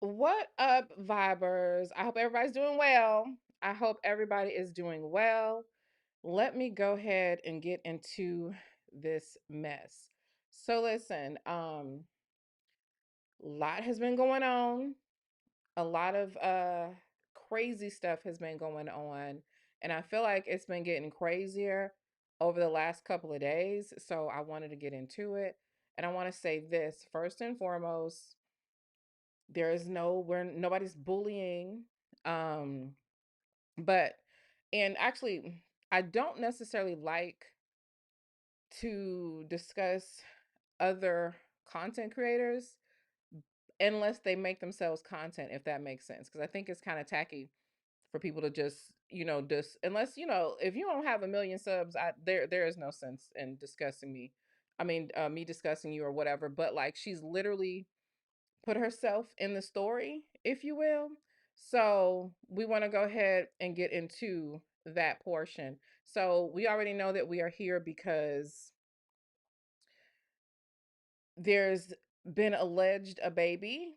What up, vibers? I hope everybody's doing well. I hope everybody is doing well. Let me go ahead and get into this mess. So listen, a lot has been going on. A lot of crazy stuff has been going on, and I feel like it's been getting crazier over the last couple of days. So I wanted to get into it. And I want to say this first and foremost, there is no we're nobody's bullying. Um, but and actually I don't necessarily like to discuss other content creators unless they make themselves content, if that makes sense. Because I think it's kind of tacky for people to just, just unless, if you don't have a million subs, there is no sense in discussing me. I mean, me discussing you or whatever. But like, she's literally put herself in the story, if you will. So we want to go ahead and get into that portion. So we already know that we are here because there's been alleged a baby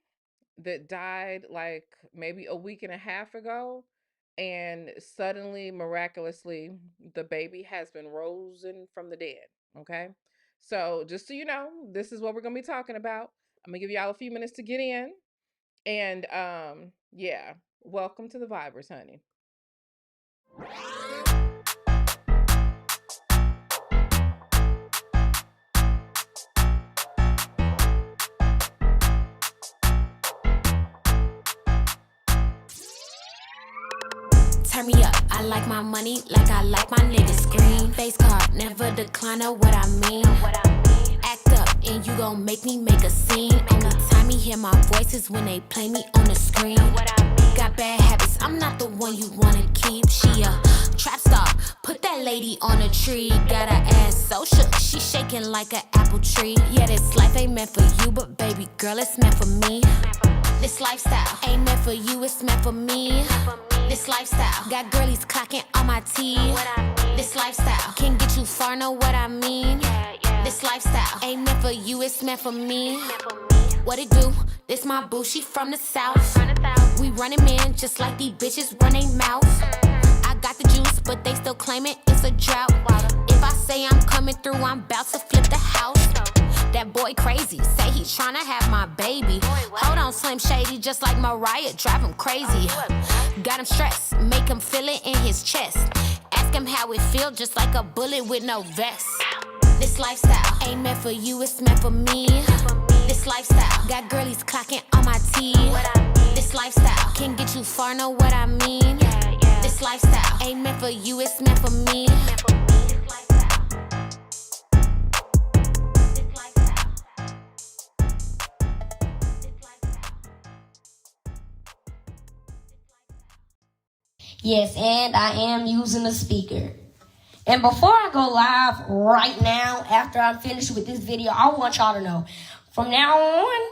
that died like maybe a week and a half ago. And suddenly, miraculously, the baby has been risen from the dead. Okay. So just so you know, this is what we're going to be talking about. I'm going to give y'all a few minutes to get in. And yeah, welcome to the Vibers, honey. Turn me up, I like my money like I like my niggas. Green face card, never decline of what I mean. Act up and you gon' make me make a scene. Only time you hear my voice is when they play me on the screen. Got bad habits, I'm not the one you wanna keep. She a trap star, put that lady on a tree. Got her ass so shook, she shaking like an apple tree. Yeah, this life ain't meant for you, but baby girl, it's meant for me. This lifestyle ain't meant for you, it's meant for me. This lifestyle got girlies clocking on my teeth. This lifestyle can get you far, know what I mean? This lifestyle ain't meant for you, it's meant for me. What it do? This my boo, she from the south. We running man just like these bitches run they mouth. I got the juice, but they still claiming it's a drought. If I say I'm coming through, I'm about to flip the house. That boy crazy, say he tryna have my baby. Hold on, Slim Shady, just like Mariah, drive him crazy. Got him stressed, make him feel it in his chest. Ask him how it feel, just like a bullet with no vest. This lifestyle ain't meant for you, it's meant for me. This lifestyle got girlies clocking on my teeth. This lifestyle can get you far, know what I mean? This lifestyle ain't meant for you, it's meant for me. Yes, and I am using a speaker. And before I go live right now, after I'm finished with this video, I want y'all to know, from now on,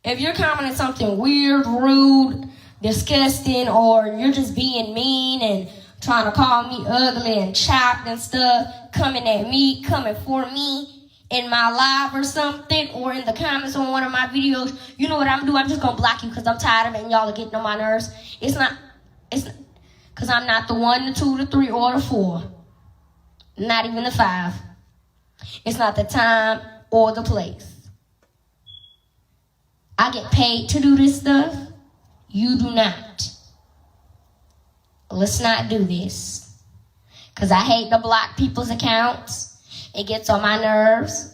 if you're commenting something weird, rude, disgusting, or you're just being mean and trying to call me ugly and chopped and stuff, coming at me, coming for me in my live or something, or in the comments on one of my videos, you know what I'm doing? I'm just going to block you because I'm tired of it and y'all are getting on my nerves. It's because I'm not the 1, the 2, the 3, or the 4. Not even the 5. It's not the time or the place. I get paid to do this stuff. You do not. Let's not do this. Because I hate to block people's accounts. It gets on my nerves.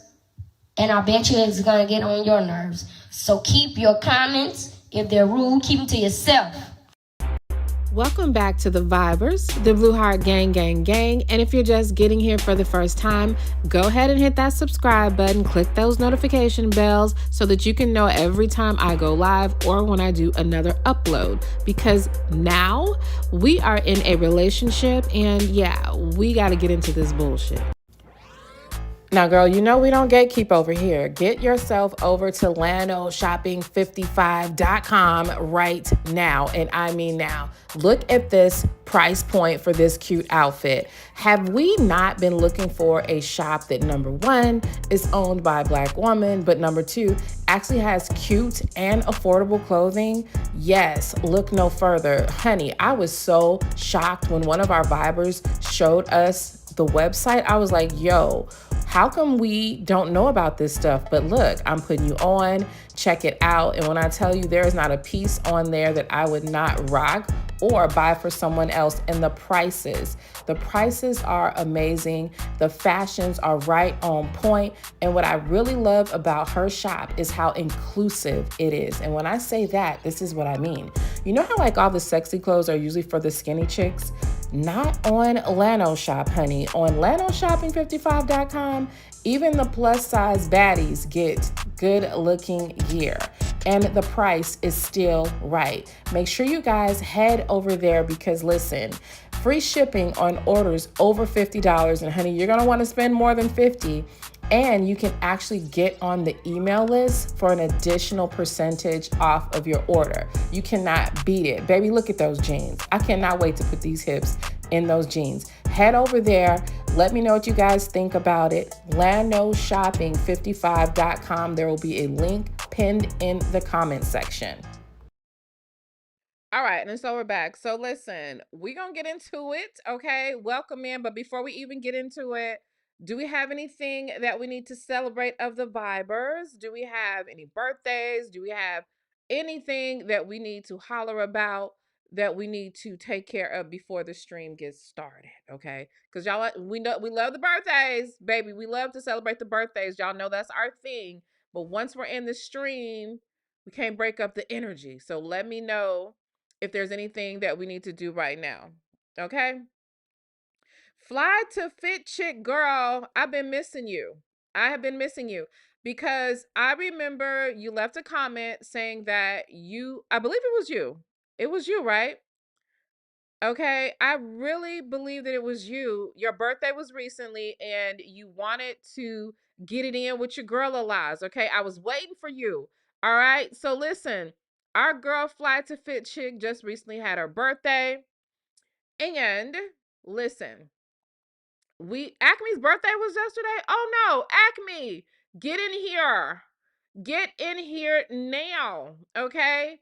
And I bet you it's going to get on your nerves. So keep your comments. If they're rude, keep them to yourself. Welcome back to the Vibers, the Blue Heart Gang, Gang, Gang. And if you're just getting here for the first time, go ahead and hit that subscribe button, click those notification bells so that you can know every time I go live or when I do another upload. Because now we are in a relationship and yeah, we got to get into this bullshit. Now, girl, you know we don't gatekeep over here. Get yourself over to LanoShopping55.com right now. And I mean now. Look at this price point for this cute outfit. Have we not been looking for a shop that, number one, is owned by a Black woman, but number two, actually has cute and affordable clothing, yes, look no further. Honey, I was so shocked when one of our Vibers showed us the website. I was like, yo, how come we don't know about this stuff? But look, I'm putting you on, check it out. And when I tell you there is not a piece on there that I would not rock or buy for someone else. And the prices are amazing. The fashions are right on point. And what I really love about her shop is how inclusive it is. And when I say that, this is what I mean. You know how like all the sexy clothes are usually for the skinny chicks? Not on Lano Shop, honey. On LanoShopping55.com, even the plus size baddies get good looking gear. And the price is still right. Make sure you guys head over there because listen, free shipping on orders over $50. And honey, you're gonna wanna spend more than $50. And you can actually get on the email list for an additional percentage off of your order. You cannot beat it. Baby, look at those jeans. I cannot wait to put these hips in those jeans. Head over there. Let me know what you guys think about it. LanoShopping55.com. There will be a link pinned in the comment section. All right, and so we're back. So listen, we're going to get into it, okay? Welcome in, but before we even get into it, do we have anything that we need to celebrate of the Vibers? Do we have any birthdays? Do we have anything that we need to holler about that we need to take care of before the stream gets started, okay? Cuz y'all we know we love the birthdays, baby. We love to celebrate the birthdays. Y'all know that's our thing. But once we're in the stream, we can't break up the energy. So let me know if there's anything that we need to do right now. Okay? Fly to Fit Chick Girl, I've been missing you. I have been missing you because I remember you left a comment saying that I believe it was you. It was you, right? Okay, I really believe that it was you. Your birthday was recently and you wanted to get it in with your girl Eliza. Okay, I was waiting for you. All right, so listen, our girl Fly to Fit Chick just recently had her birthday. And listen, Acme's birthday was yesterday. Oh no, Acme, get in here. Get in here now. Okay.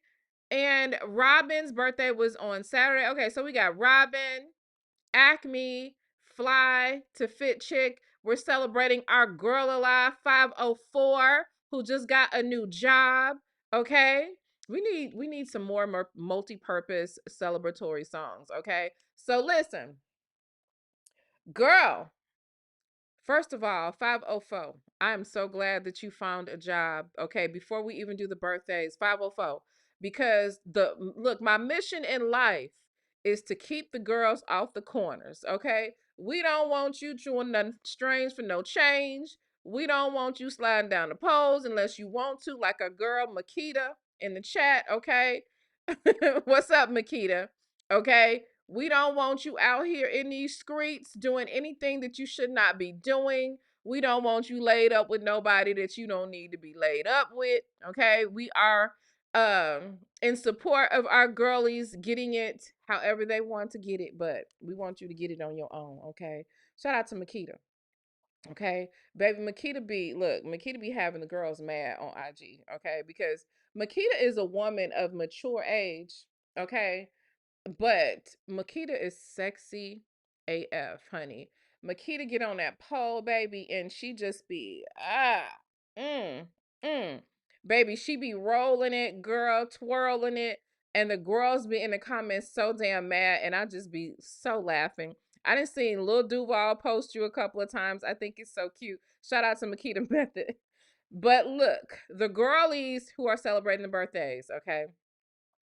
And Robin's birthday was on Saturday. Okay, so we got Robin, Acme, Fly to Fit Chick. We're celebrating our girl alive 504 who just got a new job. Okay. We need some more multi-purpose celebratory songs. Okay. So listen, girl, first of all, 504. I am so glad that you found a job. Okay, before we even do the birthdays, 504. Because my mission in life is to keep the girls off the corners. Okay, we don't want you doing nothing strange for no change. We don't want you sliding down the poles unless you want to, like a girl Makita in the chat. Okay, what's up, Makita? Okay, we don't want you out here in these streets doing anything that you should not be doing. We don't want you laid up with nobody that you don't need to be laid up with. Okay. We are in support of our girlies getting it however they want to get it, but we want you to get it on your own. Okay. Shout out to Makita. Okay. Baby Makita be having the girls mad on IG. Okay. Because Makita is a woman of mature age. Okay, but Makita is sexy AF, honey. Makita get on that pole, baby, and she just be mm, mm. Baby, she be rolling it, girl, twirling it, and the girls be in the comments so damn mad, and I just be so laughing. I done seen Lil Duval post you a couple of times. I think it's so cute. Shout out to Makita Method. But look, the girlies who are celebrating the birthdays, okay?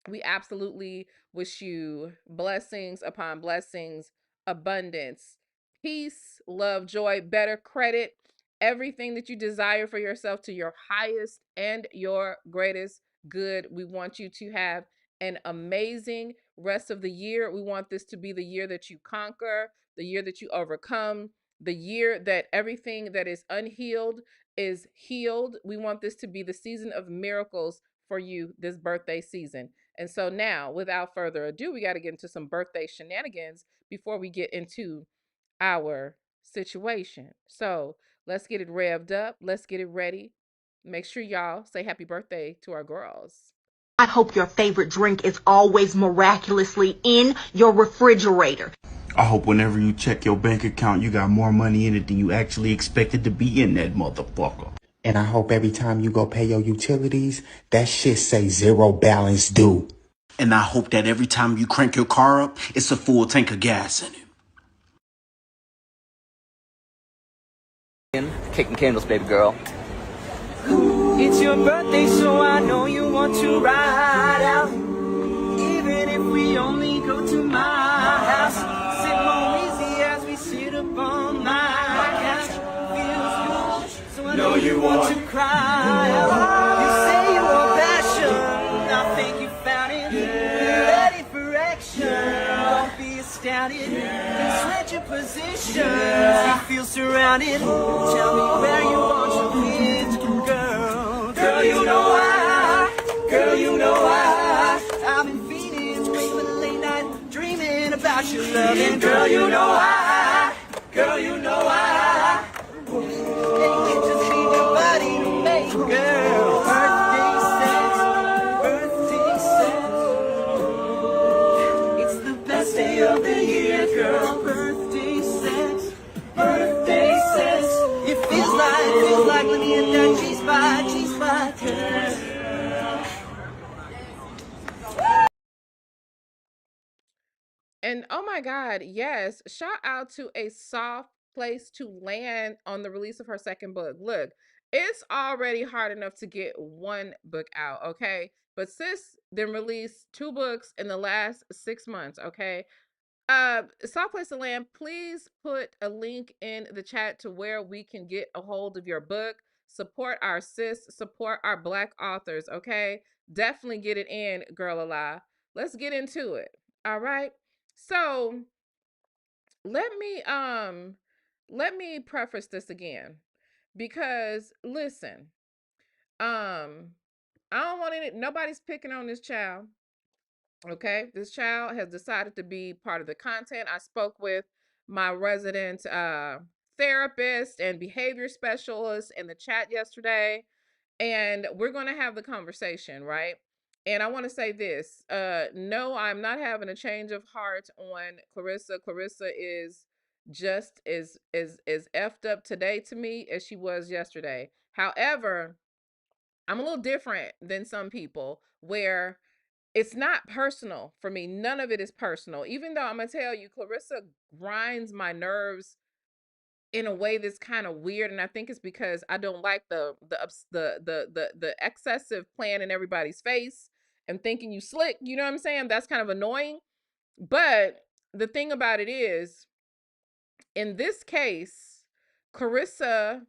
We absolutely wish you blessings upon blessings, abundance, peace, love, joy, better credit, everything that you desire for yourself to your highest and your greatest good. We want you to have an amazing rest of the year. We want this to be the year that you conquer, the year that you overcome, the year that everything that is unhealed is healed. We want this to be the season of miracles for you this birthday season. And so now, without further ado, we got to get into some birthday shenanigans before we get into our situation. So let's get it revved up. Let's get it ready. make sure y'all say happy birthday to our girls. I hope your favorite drink is always miraculously in your refrigerator. I hope whenever you check your bank account, you got more money in it than you actually expected to be in that motherfucker. And I hope every time you go pay your utilities, that shit say zero balance due. And I hope that every time you crank your car up, it's a full tank of gas in it. Kicking candles, baby girl. It's your birthday, so I know you want to ride out. Even if we only go to my house, sit more easy as we sit up on my couch. Feels good, so I know you want to cry out. You say you want passion, I think you found it. Ready for action, don't be astounded. Switch your positions, you feel surrounded. Tell me where you want your kids, girl. Girl, you know why. Girl, you know why. I've been feeding, sleeping late night, dreaming about your loving. Girl, you know why. Girl, you know why. And you just need your body to make, girl. Birthday sex, birthday sex. It's the best day of the year, girl. Birthday sex, birthday sex. It feels like let me hit that G-spot, girl. And oh my God, yes, shout out to A Soft Place to Land on the release of her second book. Look, it's already hard enough to get one book out, okay? But sis then released 2 books in the last 6 months, okay? Soft Place to Land, please put a link in the chat to where we can get a hold of your book. Support our sis, support our Black authors, okay? Definitely get it in, girl alive. Let's get into it. All right. So let me preface this again, because listen, I don't want any, nobody's picking on this child. Okay, this child has decided to be part of the content. I spoke with my resident therapist and behavior specialist in the chat yesterday, and we're going to have the conversation, right? And I want to say this, no, I'm not having a change of heart on Claressa is just as effed up today to me as she was yesterday. However, I'm a little different than some people where it's not personal for me. None of it is personal. Even though I'm gonna tell you, Claressa grinds my nerves in a way that's kind of weird, and I think it's because I don't like the excessive playing in everybody's face and thinking you slick. You know what I'm saying? That's kind of annoying. But the thing about it is, in this case, Claressa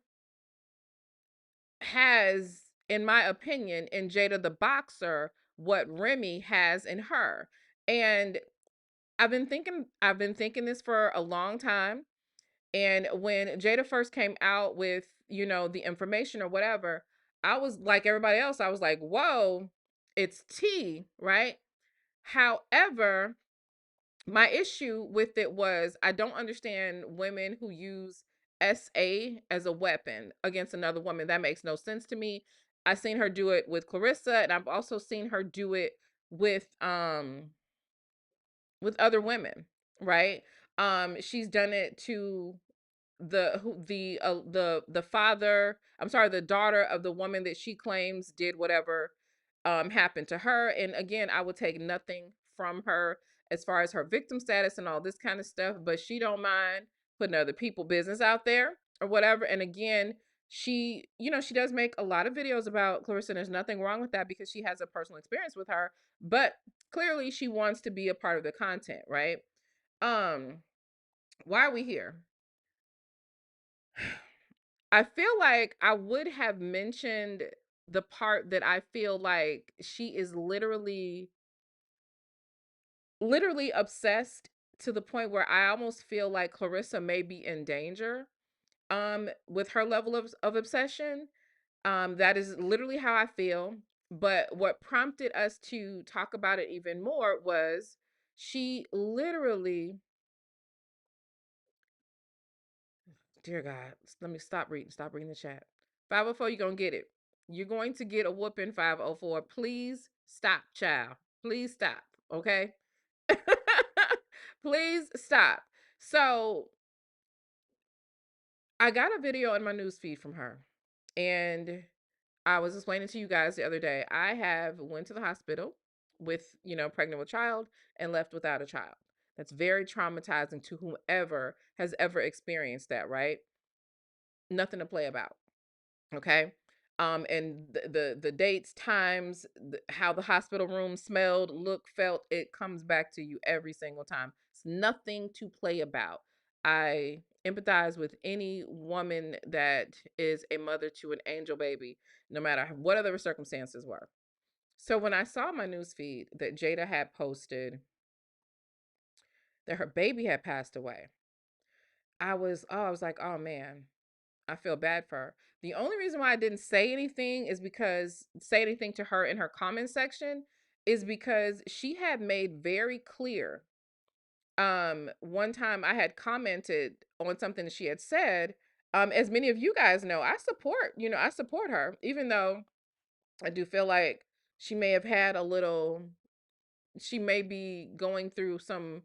has, in my opinion, in Jada the Boxer, what Remy has in her. And I've been thinking this for a long time. And when Jada first came out with, the information or whatever, I was like everybody else, I was like, whoa, it's tea, right? However, my issue with it was I don't understand women who use SA as a weapon against another woman. That makes no sense to me. I've seen her do it with Claressa, and I've also seen her do it with other women, right? She's done it to the father, I'm sorry, the daughter of the woman that she claims did whatever happened to her. And again, I would take nothing from her as far as her victim status and all this kind of stuff, but she don't mind putting other people business out there or whatever. And again, she does make a lot of videos about Claressa, and there's nothing wrong with that because she has a personal experience with her, but clearly she wants to be a part of the content, right? um why are we here? I feel like I would have mentioned the part that I feel like she is literally obsessed to the point where I almost feel like Claressa may be in danger with her level of obsession. That is literally how I feel. But what prompted us to talk about it even more was she literally, dear God, let me stop reading the chat. 504, you're gonna get it. You're going to get a whooping 504. Please stop, child. Please stop. Okay. Please stop. So I got a video in my news feed from her, and I was explaining to you guys the other day. I have went to the hospital with, pregnant with child and left without a child. That's very traumatizing to whomever has ever experienced that, right? Nothing to play about. Okay. And the dates, times, how the hospital room smelled, looked, felt, it comes back to you every single time. It's nothing to play about. I empathize with any woman that is a mother to an angel baby, no matter what other circumstances were. So when I saw my news feed that Jada had posted that her baby had passed away, I was like, oh man, I feel bad for her. The only reason why I didn't say anything to her in her comment section is because she had made very clear. One time I had commented on something that she had said. As many of you guys know, I support her, even though I do feel like she may have had a little she may be going through some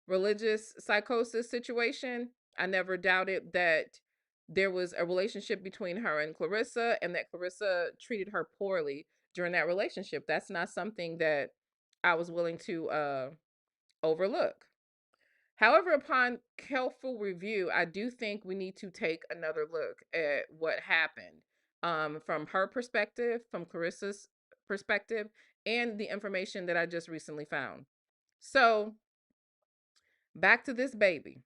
religious psychosis situation. I never doubted that there was a relationship between her and Claressa, and that Claressa treated her poorly during that relationship. That's not something that I was willing to overlook. However, upon careful review, I do think we need to take another look at what happened, from her perspective, from Claressa's perspective, and the information that I just recently found. So, back to this baby.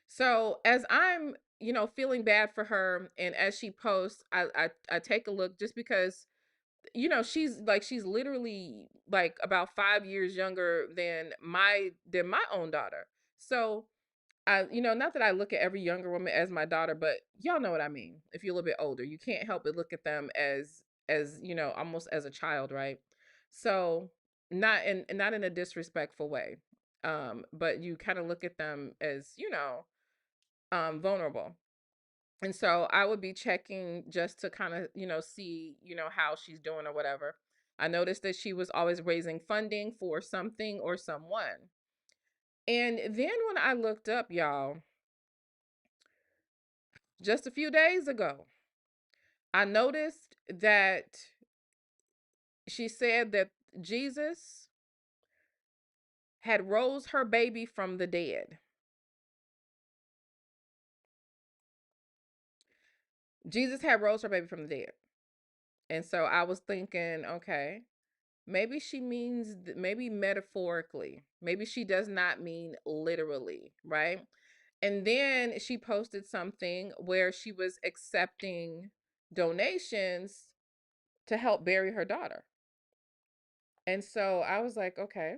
So, as I'm, feeling bad for her, and as she posts, I take a look, just because, she's literally like about 5 years younger than my own daughter. So, not that I look at every younger woman as my daughter, but y'all know what I mean. If you're a little bit older, you can't help but look at them as almost as a child, right? So, not in a disrespectful way. But you kind of look at them as, vulnerable. And so I would be checking just to kind of, see, how she's doing or whatever. I noticed that she was always raising funding for something or someone. And then when I looked up, y'all, just a few days ago, I noticed that she said that Jesus had rose her baby from the dead. Jesus had rose her baby from the dead. And so I was thinking, okay, maybe she means, maybe metaphorically. Maybe she does not mean literally, right? And then she posted something where she was accepting donations to help bury her daughter. And so I was like, okay.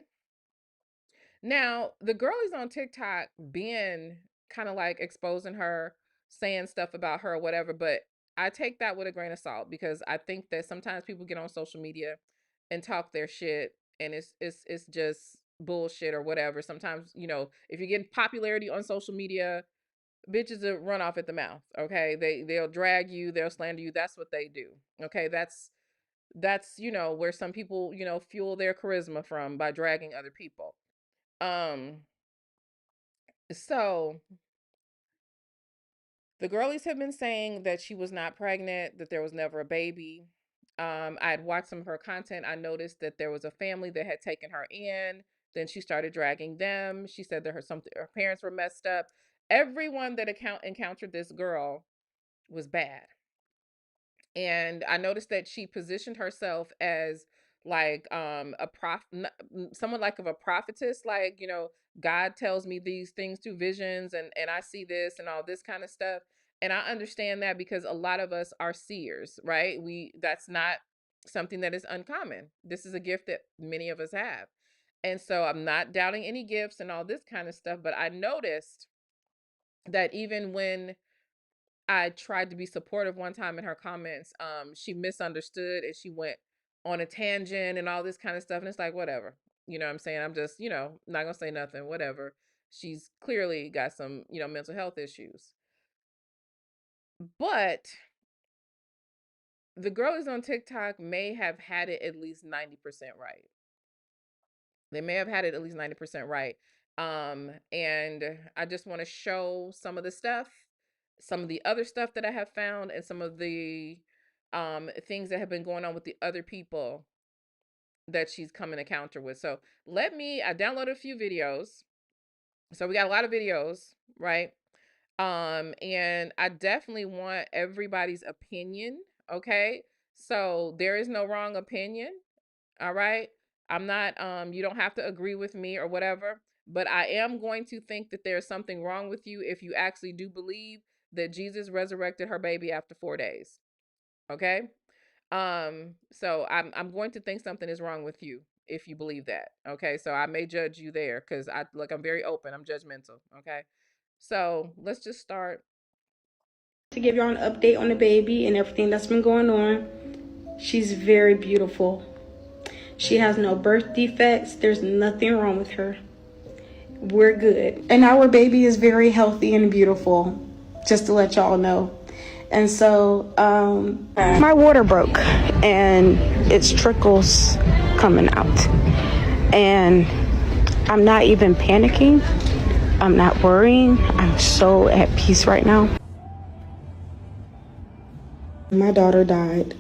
Now, the girlies on TikTok been kind of like exposing her, saying stuff about her or whatever, but I take that with a grain of salt, because I think that sometimes people get on social media and talk their shit, and it's just bullshit or whatever. Sometimes, if you're getting popularity on social media, bitches will run off at the mouth, okay? They'll drag you, they'll slander you. That's what they do. Okay? That's where some people, fuel their charisma from, by dragging other people. Um, so the girlies have been saying that she was not pregnant, that there was never a baby. I had watched some of her content. I noticed that there was a family that had taken her in. Then she started dragging them. She said that her parents were messed up. Everyone that encountered this girl was bad. And I noticed that she positioned herself as like someone like of a prophetess, like, God tells me these things through visions, and I see this and all this kind of stuff. And I understand that, because a lot of us are seers, right? That's not something that is uncommon. This is a gift that many of us have. And so I'm not doubting any gifts and all this kind of stuff, but I noticed that even when I tried to be supportive one time in her comments, she misunderstood, and she went on a tangent and all this kind of stuff. And it's like, whatever. You know what I'm saying? I'm just, not gonna say nothing, whatever. She's clearly got some, mental health issues. But the girlies on TikTok may have had it at least 90% right. They may have had it at least 90% right. And I just want to show some of the stuff, some of the other stuff that I have found, and some of the things that have been going on with the other people that she's come in encounter with. So I downloaded a few videos. So we got a lot of videos, right? And I definitely want everybody's opinion. Okay. So there is no wrong opinion. All right. I'm not, you don't have to agree with me or whatever, but I am going to think that there's something wrong with you if you actually do believe that Jesus resurrected her baby after 4 days. Okay. So I'm going to think something is wrong with you if you believe that. Okay. So I may judge you there because I'm very open. I'm judgmental. Okay. So let's just start. To give y'all an update on the baby and everything that's been going on. She's very beautiful. She has no birth defects. There's nothing wrong with her. We're good. And our baby is very healthy and beautiful, just to let y'all know. And so my water broke and it's trickles coming out. And I'm not even panicking. I'm not worrying. I'm so at peace right now. My daughter died.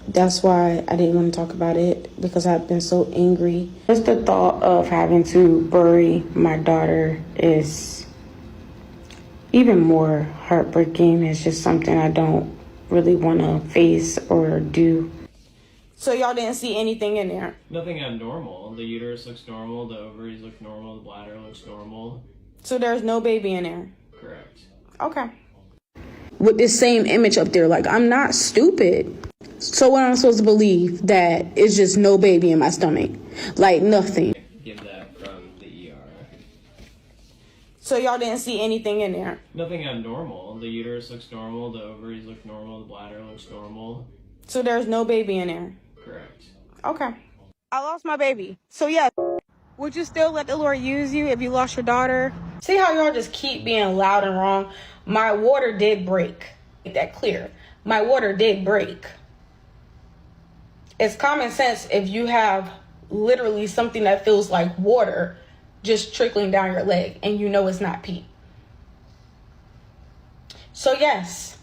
That's why I didn't want to talk about it, because I've been so angry. Just the thought of having to bury my daughter is even more heartbreaking. It's just something I don't really want to face or do. So y'all didn't see anything in there? Nothing abnormal. The uterus looks normal, the ovaries look normal, the bladder looks normal. So there's no baby in there? Correct. Okay. With this same image up there, like, I'm not stupid. So what am I supposed to believe? That it's just no baby in my stomach? Like, nothing. Get that from the ER. So y'all didn't see anything in there? Nothing abnormal. The uterus looks normal, the ovaries look normal, the bladder looks normal. So there's no baby in there? Correct. Okay. I lost my baby. So yeah, would you still let the Lord use you if you lost your daughter? See how y'all just keep being loud and wrong? My water did break. Make that clear. My water did break. It's common sense if you have literally something that feels like water just trickling down your leg and you know it's not pee. So yes,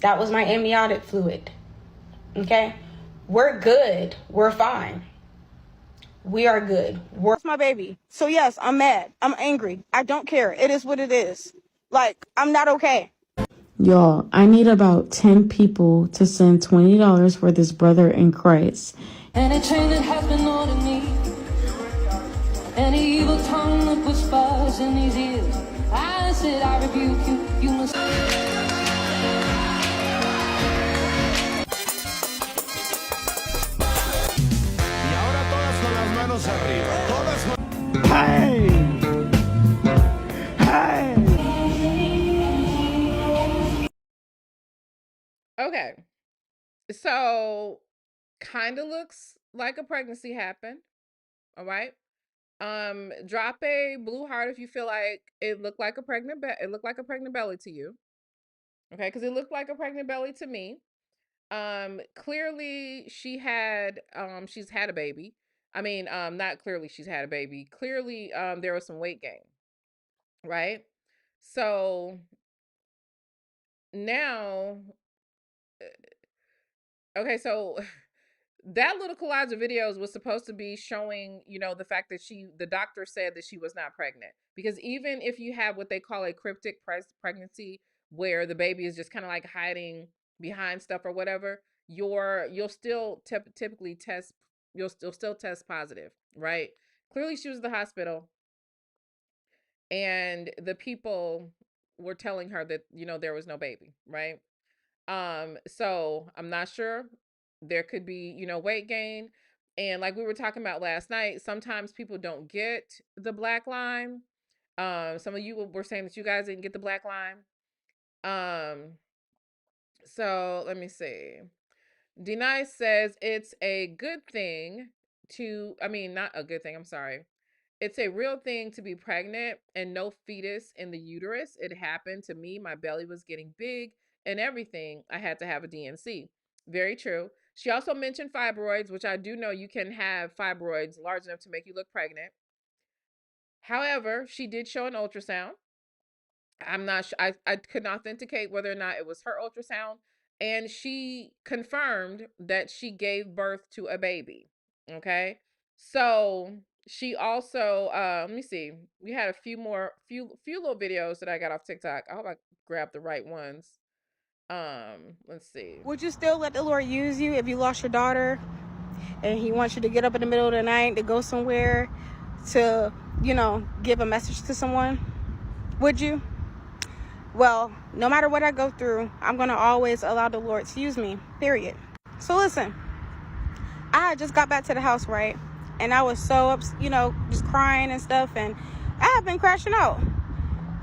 that was my amniotic fluid. Okay? We're good. We're fine. We are good. It's my baby. So yes, I'm mad. I'm angry. I don't care. It is what it is. Like, I'm not okay. Y'all, I need about 10 people to send $20 for this brother in Christ. Any chain that has been on me, any evil tongue that whispers in these ears, I said I rebuke you, you must. Y ahora todas con las manos arriba, todas. Hey, hey. Okay. So kind of looks like a pregnancy happened. All right. Drop a blue heart if you feel like it looked like a pregnant it looked like a pregnant belly to you. Okay, because it looked like a pregnant belly to me. Clearly she's had a baby. I mean, not clearly she's had a baby. Clearly, there was some weight gain. Right? So now okay, so that little collage of videos was supposed to be showing, the fact that the doctor said that she was not pregnant. Because even if you have what they call a cryptic pregnancy, where the baby is just kind of like hiding behind stuff or whatever, you'll still typically test, you'll still test positive, right? Clearly she was at the hospital and the people were telling her that, there was no baby, right? So I'm not sure. There could be, weight gain. And like we were talking about last night, sometimes people don't get the black line. Some of you were saying that you guys didn't get the black line. So let me see. Denise says it's a good thing not a good thing, I'm sorry. It's a real thing to be pregnant and no fetus in the uterus. It happened to me. My belly was getting big and everything, I had to have a DNC. Very true. She also mentioned fibroids, which I do know you can have fibroids large enough to make you look pregnant. However, she did show an ultrasound. I'm not sure. I couldn't authenticate whether or not it was her ultrasound. And she confirmed that she gave birth to a baby. Okay. So she also, let me see. We had a few little videos that I got off TikTok. I hope I grabbed the right ones. Let's see. Would you still let the Lord use you if you lost your daughter and he wants you to get up in the middle of the night to go somewhere to, give a message to someone? Would you? Well, no matter what I go through, I'm going to always allow the Lord to use me, period. So listen, I just got back to the house, right? And I was so, just crying and stuff. And I have been crashing out.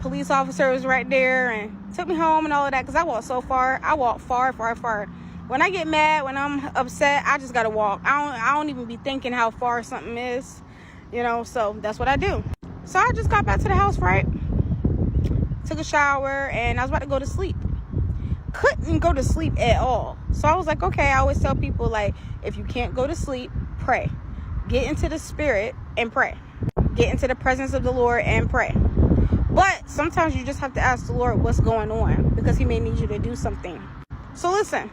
Police officer was right there and took me home and all of that because I walked so far. I walk far. When I get mad, when I'm upset, I just got to walk. I don't even be thinking how far something is, so that's what I do. So I just got back to the house, right? Took a shower and I was about to go to sleep. Couldn't go to sleep at all. So I was like, okay, I always tell people, like, if you can't go to sleep, pray. Get into the spirit and pray. Get into the presence of the Lord and pray. But sometimes you just have to ask the Lord what's going on because he may need you to do something. So listen,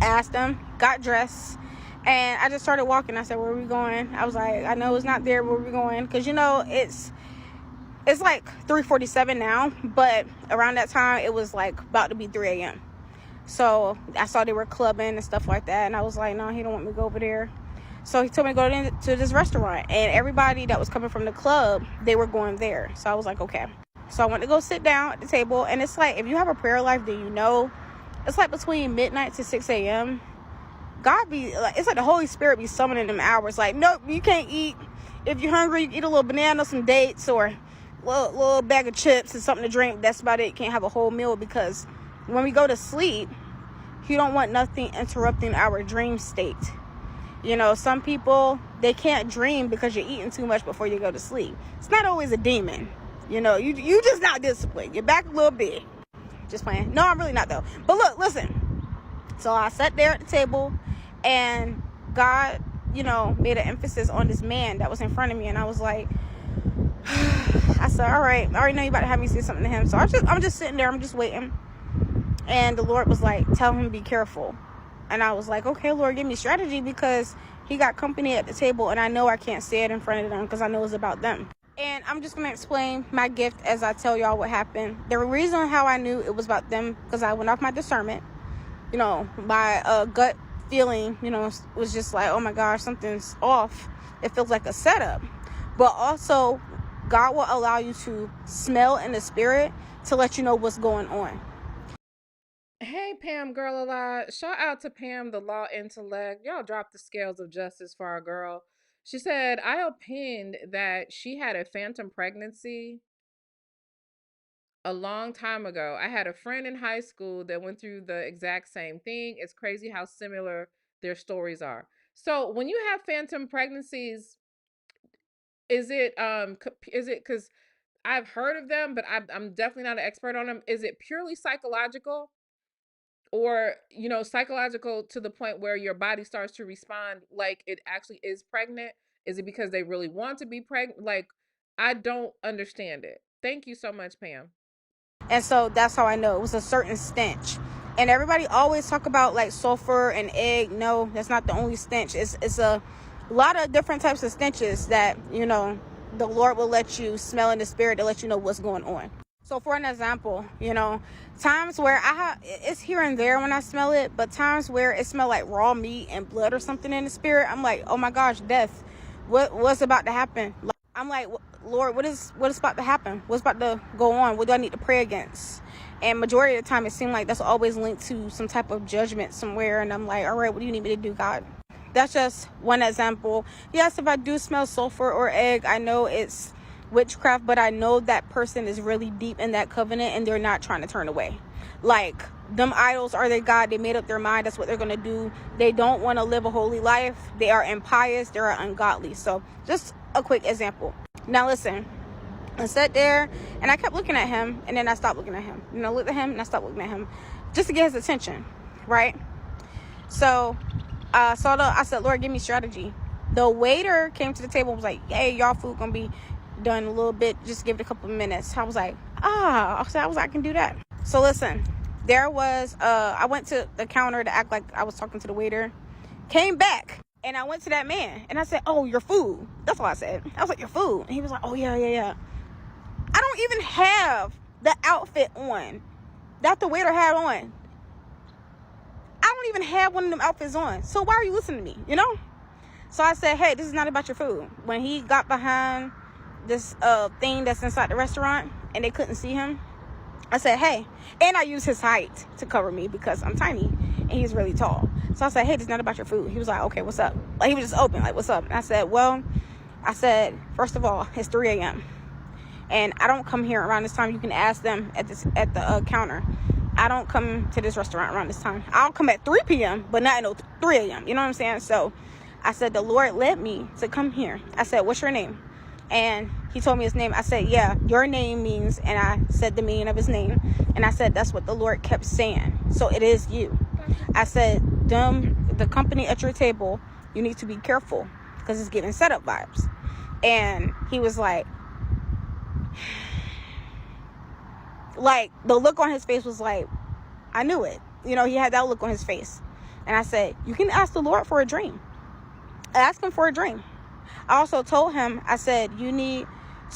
asked him, got dressed, and I just started walking. I said, where are we going? I was like, I know it's not there, where are we going? Because, it's like 3:47 now, but around that time, it was like about to be 3 a.m. So I saw they were clubbing and stuff like that, and I was like, no, he don't want me to go over there. So he told me to go to this restaurant, and everybody that was coming from the club, they were going there. So I was like, okay. So I went to go sit down at the table, and it's like, if you have a prayer life, then it's like between midnight to 6 a.m. It's like the Holy Spirit be summoning them hours. Like, nope, you can't eat. If you're hungry, you eat a little banana, some dates, or a little bag of chips and something to drink. That's about it. You can't have a whole meal because when we go to sleep, you don't want nothing interrupting our dream state. Some people, they can't dream because you're eating too much before you go to sleep. It's not always a demon. You just not disciplined. You're back a little bit. Just playing. No, I'm really not though. But look, listen. So I sat there at the table and God, made an emphasis on this man that was in front of me. And I was like, I said, all right, I already know you about to have me say something to him. So I'm just sitting there. I'm just waiting. And the Lord was like, tell him to be careful. And I was like, okay, Lord, give me strategy because he got company at the table and I know I can't say it in front of them because I know it's about them. And I'm just going to explain my gift as I tell y'all what happened. The reason how I knew it was about them because I went off my discernment. My gut feeling, was just like, oh my gosh, something's off. It feels like a setup. But also, God will allow you to smell in the spirit to let you know what's going on. Hey, Pam Girl Alive. Shout out to Pam, the law intellect. Y'all dropped the scales of justice for our girl. She said, I opined that she had a phantom pregnancy a long time ago. I had a friend in high school that went through the exact same thing. It's crazy how similar their stories are. So when you have phantom pregnancies, is it because I've heard of them, but I'm definitely not an expert on them. Is it purely psychological? Or psychological to the point where your body starts to respond like it actually is pregnant? Is it because they really want to be pregnant? Like, I don't understand it. Thank you so much, Pam. And so that's how I know it was a certain stench. And everybody always talk about like sulfur and egg. No, that's not the only stench. It's a lot of different types of stenches that the Lord will let you smell in the spirit to let you know what's going on. So for an example, times where it's here and there when I smell it, but times where it smells like raw meat and blood or something in the spirit, I'm like, oh my gosh, death. What's about to happen? I'm like, Lord, what is about to happen? What's about to go on? What do I need to pray against? And majority of the time, it seems like that's always linked to some type of judgment somewhere. And I'm like, all right, what do you need me to do, God? That's just one example. Yes, if I do smell sulfur or egg, I know it's witchcraft, but I know that person is really deep in that covenant and they're not trying to turn away. Like, them idols are their God. They made up their mind. That's what they're going to do. They don't want to live a holy life. They are impious. They are ungodly. So just a quick example. Now listen, I sat there and I kept looking at him and then I stopped looking at him. And I looked at him and I stopped looking at him. just to get his attention, right? So I said, Lord, give me strategy. The waiter came to the table and was like, hey, y'all food gonna be done in a little bit, just give it a couple of minutes. I was like, I can do that. So listen, there was I went to the counter to act like I was talking to the waiter, came back, and I went to that man and I said, oh, your food. That's all I said. I was like, your food. And he was like, oh yeah. I don't even have the outfit on that the waiter had on. I don't even have one of them outfits on. So why are you listening to me? You know? So I said, hey, this is not about your food. When he got behind this thing that's inside the restaurant and they couldn't see him, I said, hey, and I used his height to cover me because I'm tiny and he's really tall. So I said, hey, this is not about your food. He was like, okay, what's up? Like, he was just open, like, what's up? And I said, first of all, it's 3 a.m. and I don't come here around this time. You can ask them at the counter. I don't come to this restaurant around this time. I'll come at 3 p.m., but not at 3 a.m. You know what I'm saying? So I said, the Lord led me to come here. I said, what's your name? And he told me his name. I said, yeah, your name means, and I said the meaning of his name. And I said, that's what the Lord kept saying. So it is you. I said, the company at your table, you need to be careful because it's giving setup vibes. And he was like the look on his face was like, I knew it. You know, he had that look on his face. And I said, you can ask the Lord for a dream. Ask him for a dream. I also told him, I said, you need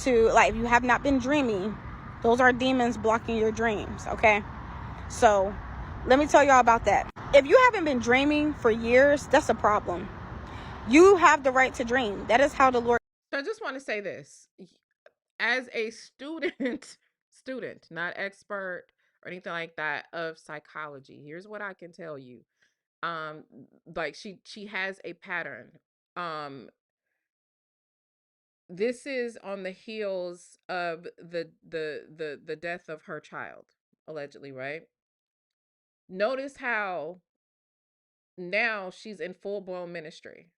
to, if you have not been dreaming, those are demons blocking your dreams, okay? So let me tell y'all about that. If you haven't been dreaming for years, that's a problem. You have the right to dream. That is how the Lord. So I just want to say this. As a student, not expert or anything like that, of psychology, here's what I can tell you. She has a pattern. This is on the heels of the death of her child, allegedly, right? Notice how now she's in full-blown ministry.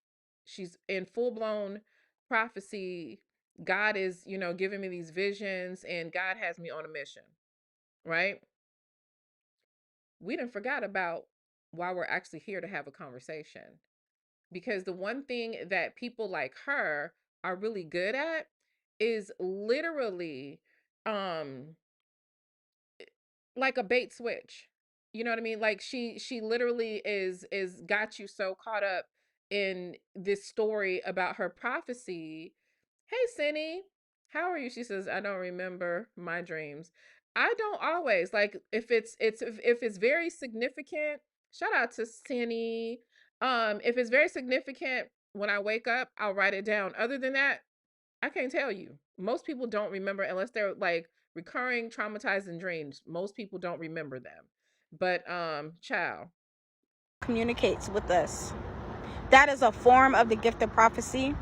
She's in full-blown prophecy. God is, giving me these visions and God has me on a mission, right? We done forgot about why we're actually here to have a conversation. Because the one thing that people like her are really good at is literally like a bait switch. You know what I mean? Like she literally is got you so caught up in this story about her prophecy. Hey Cindy, how are you? She says, I don't remember my dreams. I don't always, like, if it's very significant. Shout out to Cindy. If it's very significant, when I wake up, I'll write it down. Other than that, I can't tell you. Most people don't remember unless they're like recurring traumatizing dreams. Most people don't remember them. But child communicates with us. That is a form of the gift of prophecy.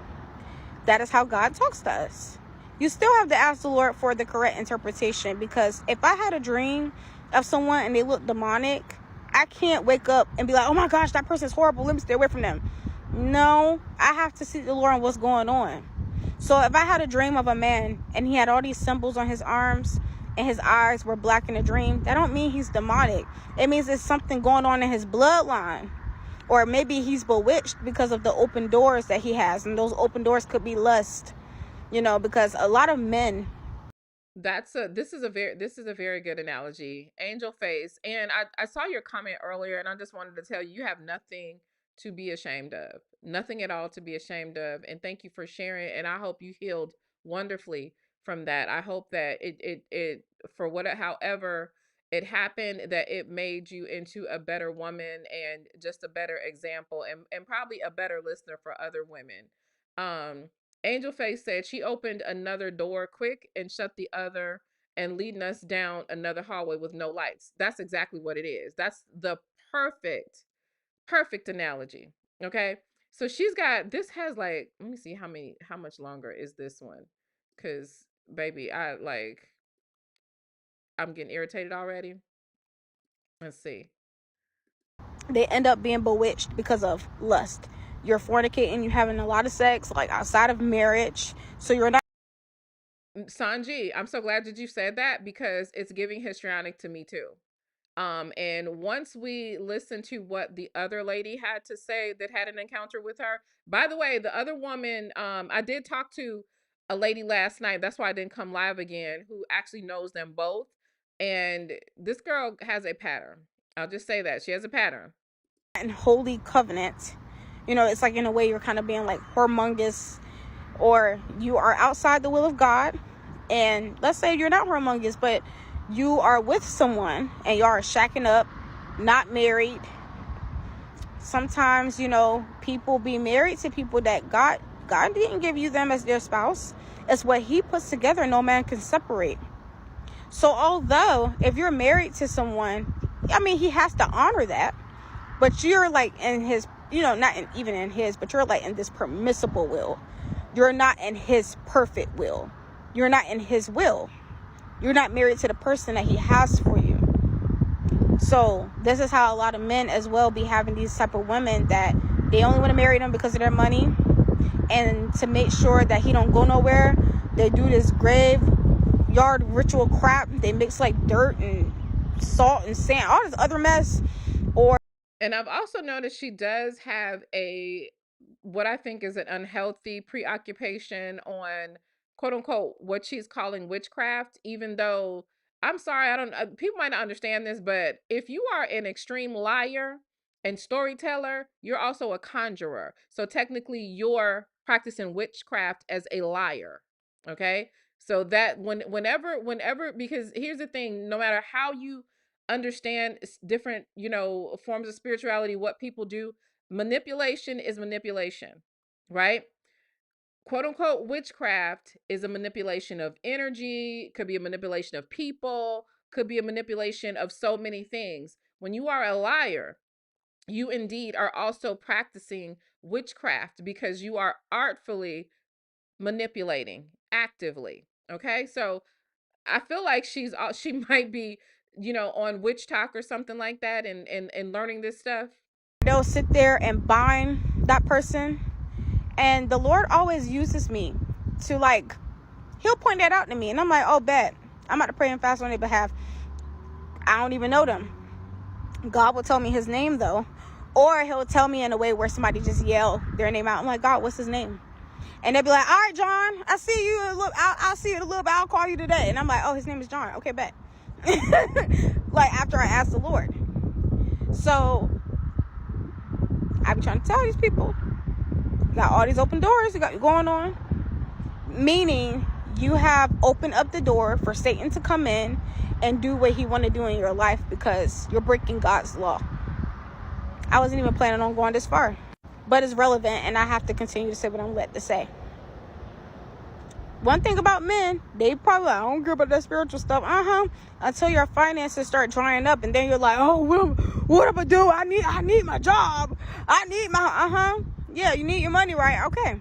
That is how God talks to us. You still have to ask the Lord for the correct interpretation, because if I had a dream of someone and they look demonic, I can't wake up and be like, oh my gosh, that person's horrible, let me stay away from them. No, I have to seek the Lord on what's going on. So if I had a dream of a man and he had all these symbols on his arms and his eyes were black in a dream, that don't mean he's demonic. It means there's something going on in his bloodline. Or maybe he's bewitched because of the open doors that he has. And those open doors could be lust, because a lot of men. This is a very good analogy. Angel face. And I saw your comment earlier and I just wanted to tell you, you have nothing to be ashamed of. Nothing at all to be ashamed of. And thank you for sharing. And I hope you healed wonderfully from that. I hope that it for however it happened, that it made you into a better woman and just a better example and probably a better listener for other women. Angel Face said she opened another door quick and shut the other and leading us down another hallway with no lights. That's exactly what it is. That's the perfect analogy. Okay. So she's got, this has let me see how much longer is this one? Cause baby, I'm getting irritated already. Let's see. They end up being bewitched because of lust. You're fornicating, you're having a lot of sex, outside of marriage. So you're not. Sanji, I'm so glad that you said that because it's giving histrionic to me too. And once we listened to what the other lady had to say that had an encounter with her, by the way, the other woman, I did talk to a lady last night. That's why I didn't come live again, who actually knows them both. And this girl has a pattern. I'll just say that she has a pattern. And holy covenant, you know, it's like in a way you're kind of being like humongous, or you are outside the will of God. And let's say you're not humongous, but you are with someone and you are shacking up, not married. Sometimes, you know, people be married to people that God didn't give you them as their spouse. It's what he puts together, no man can separate. So although if you're married to someone, I mean, he has to honor that, but you're like in his, you know, not even in his, but you're like in this permissible will. You're not in his perfect will. You're not in his will. You're not married to the person that he has for you. So this is how a lot of men as well be having these type of women that they only want to marry them because of their money, and to make sure that he don't go nowhere, they do this graveyard ritual crap. They mix like dirt and salt and sand, all this other mess. And I've also noticed she does have what I think is an unhealthy preoccupation on, quote unquote, what she's calling witchcraft, even though, I'm sorry, I don't, people might not understand this, but if you are an extreme liar and storyteller, you're also a conjurer. So technically you're practicing witchcraft as a liar. Okay. So that whenever, because here's the thing, no matter how you understand different, you know, forms of spirituality, what people do, manipulation is manipulation, right? Quote unquote witchcraft is a manipulation of energy, could be a manipulation of people, could be a manipulation of so many things. When you are a liar, you indeed are also practicing witchcraft, because you are artfully manipulating actively. Okay, so I feel like she might be, you know, on Witch Talk or something like that, and learning this stuff. They'll sit there and bind that person, and the Lord always uses me to, like, he'll point that out to me, and I'm like, oh, bet, I'm about to pray and fast on their behalf. I don't even know them. God will tell me his name though, or he'll tell me in a way where somebody just yell their name out. I'm like, God, what's his name? And they'll be like, all right, John, I see you. I'll see you in a little bit. I'll call you today. And I'm like, oh, his name is John. Okay, bet. Like, after I asked the Lord. So I be trying to tell these people, you got all these open doors you got going on, meaning you have opened up the door for Satan to come in and do what he want to do in your life, because you're breaking God's law. I wasn't even planning on going this far, but it's relevant, and I have to continue to say what I'm led to say. One thing about men, they probably like, I don't care about that spiritual stuff. Until your finances start drying up, and then you're like, oh, what am I do? I need my job. I need my yeah, you need your money, right? Okay,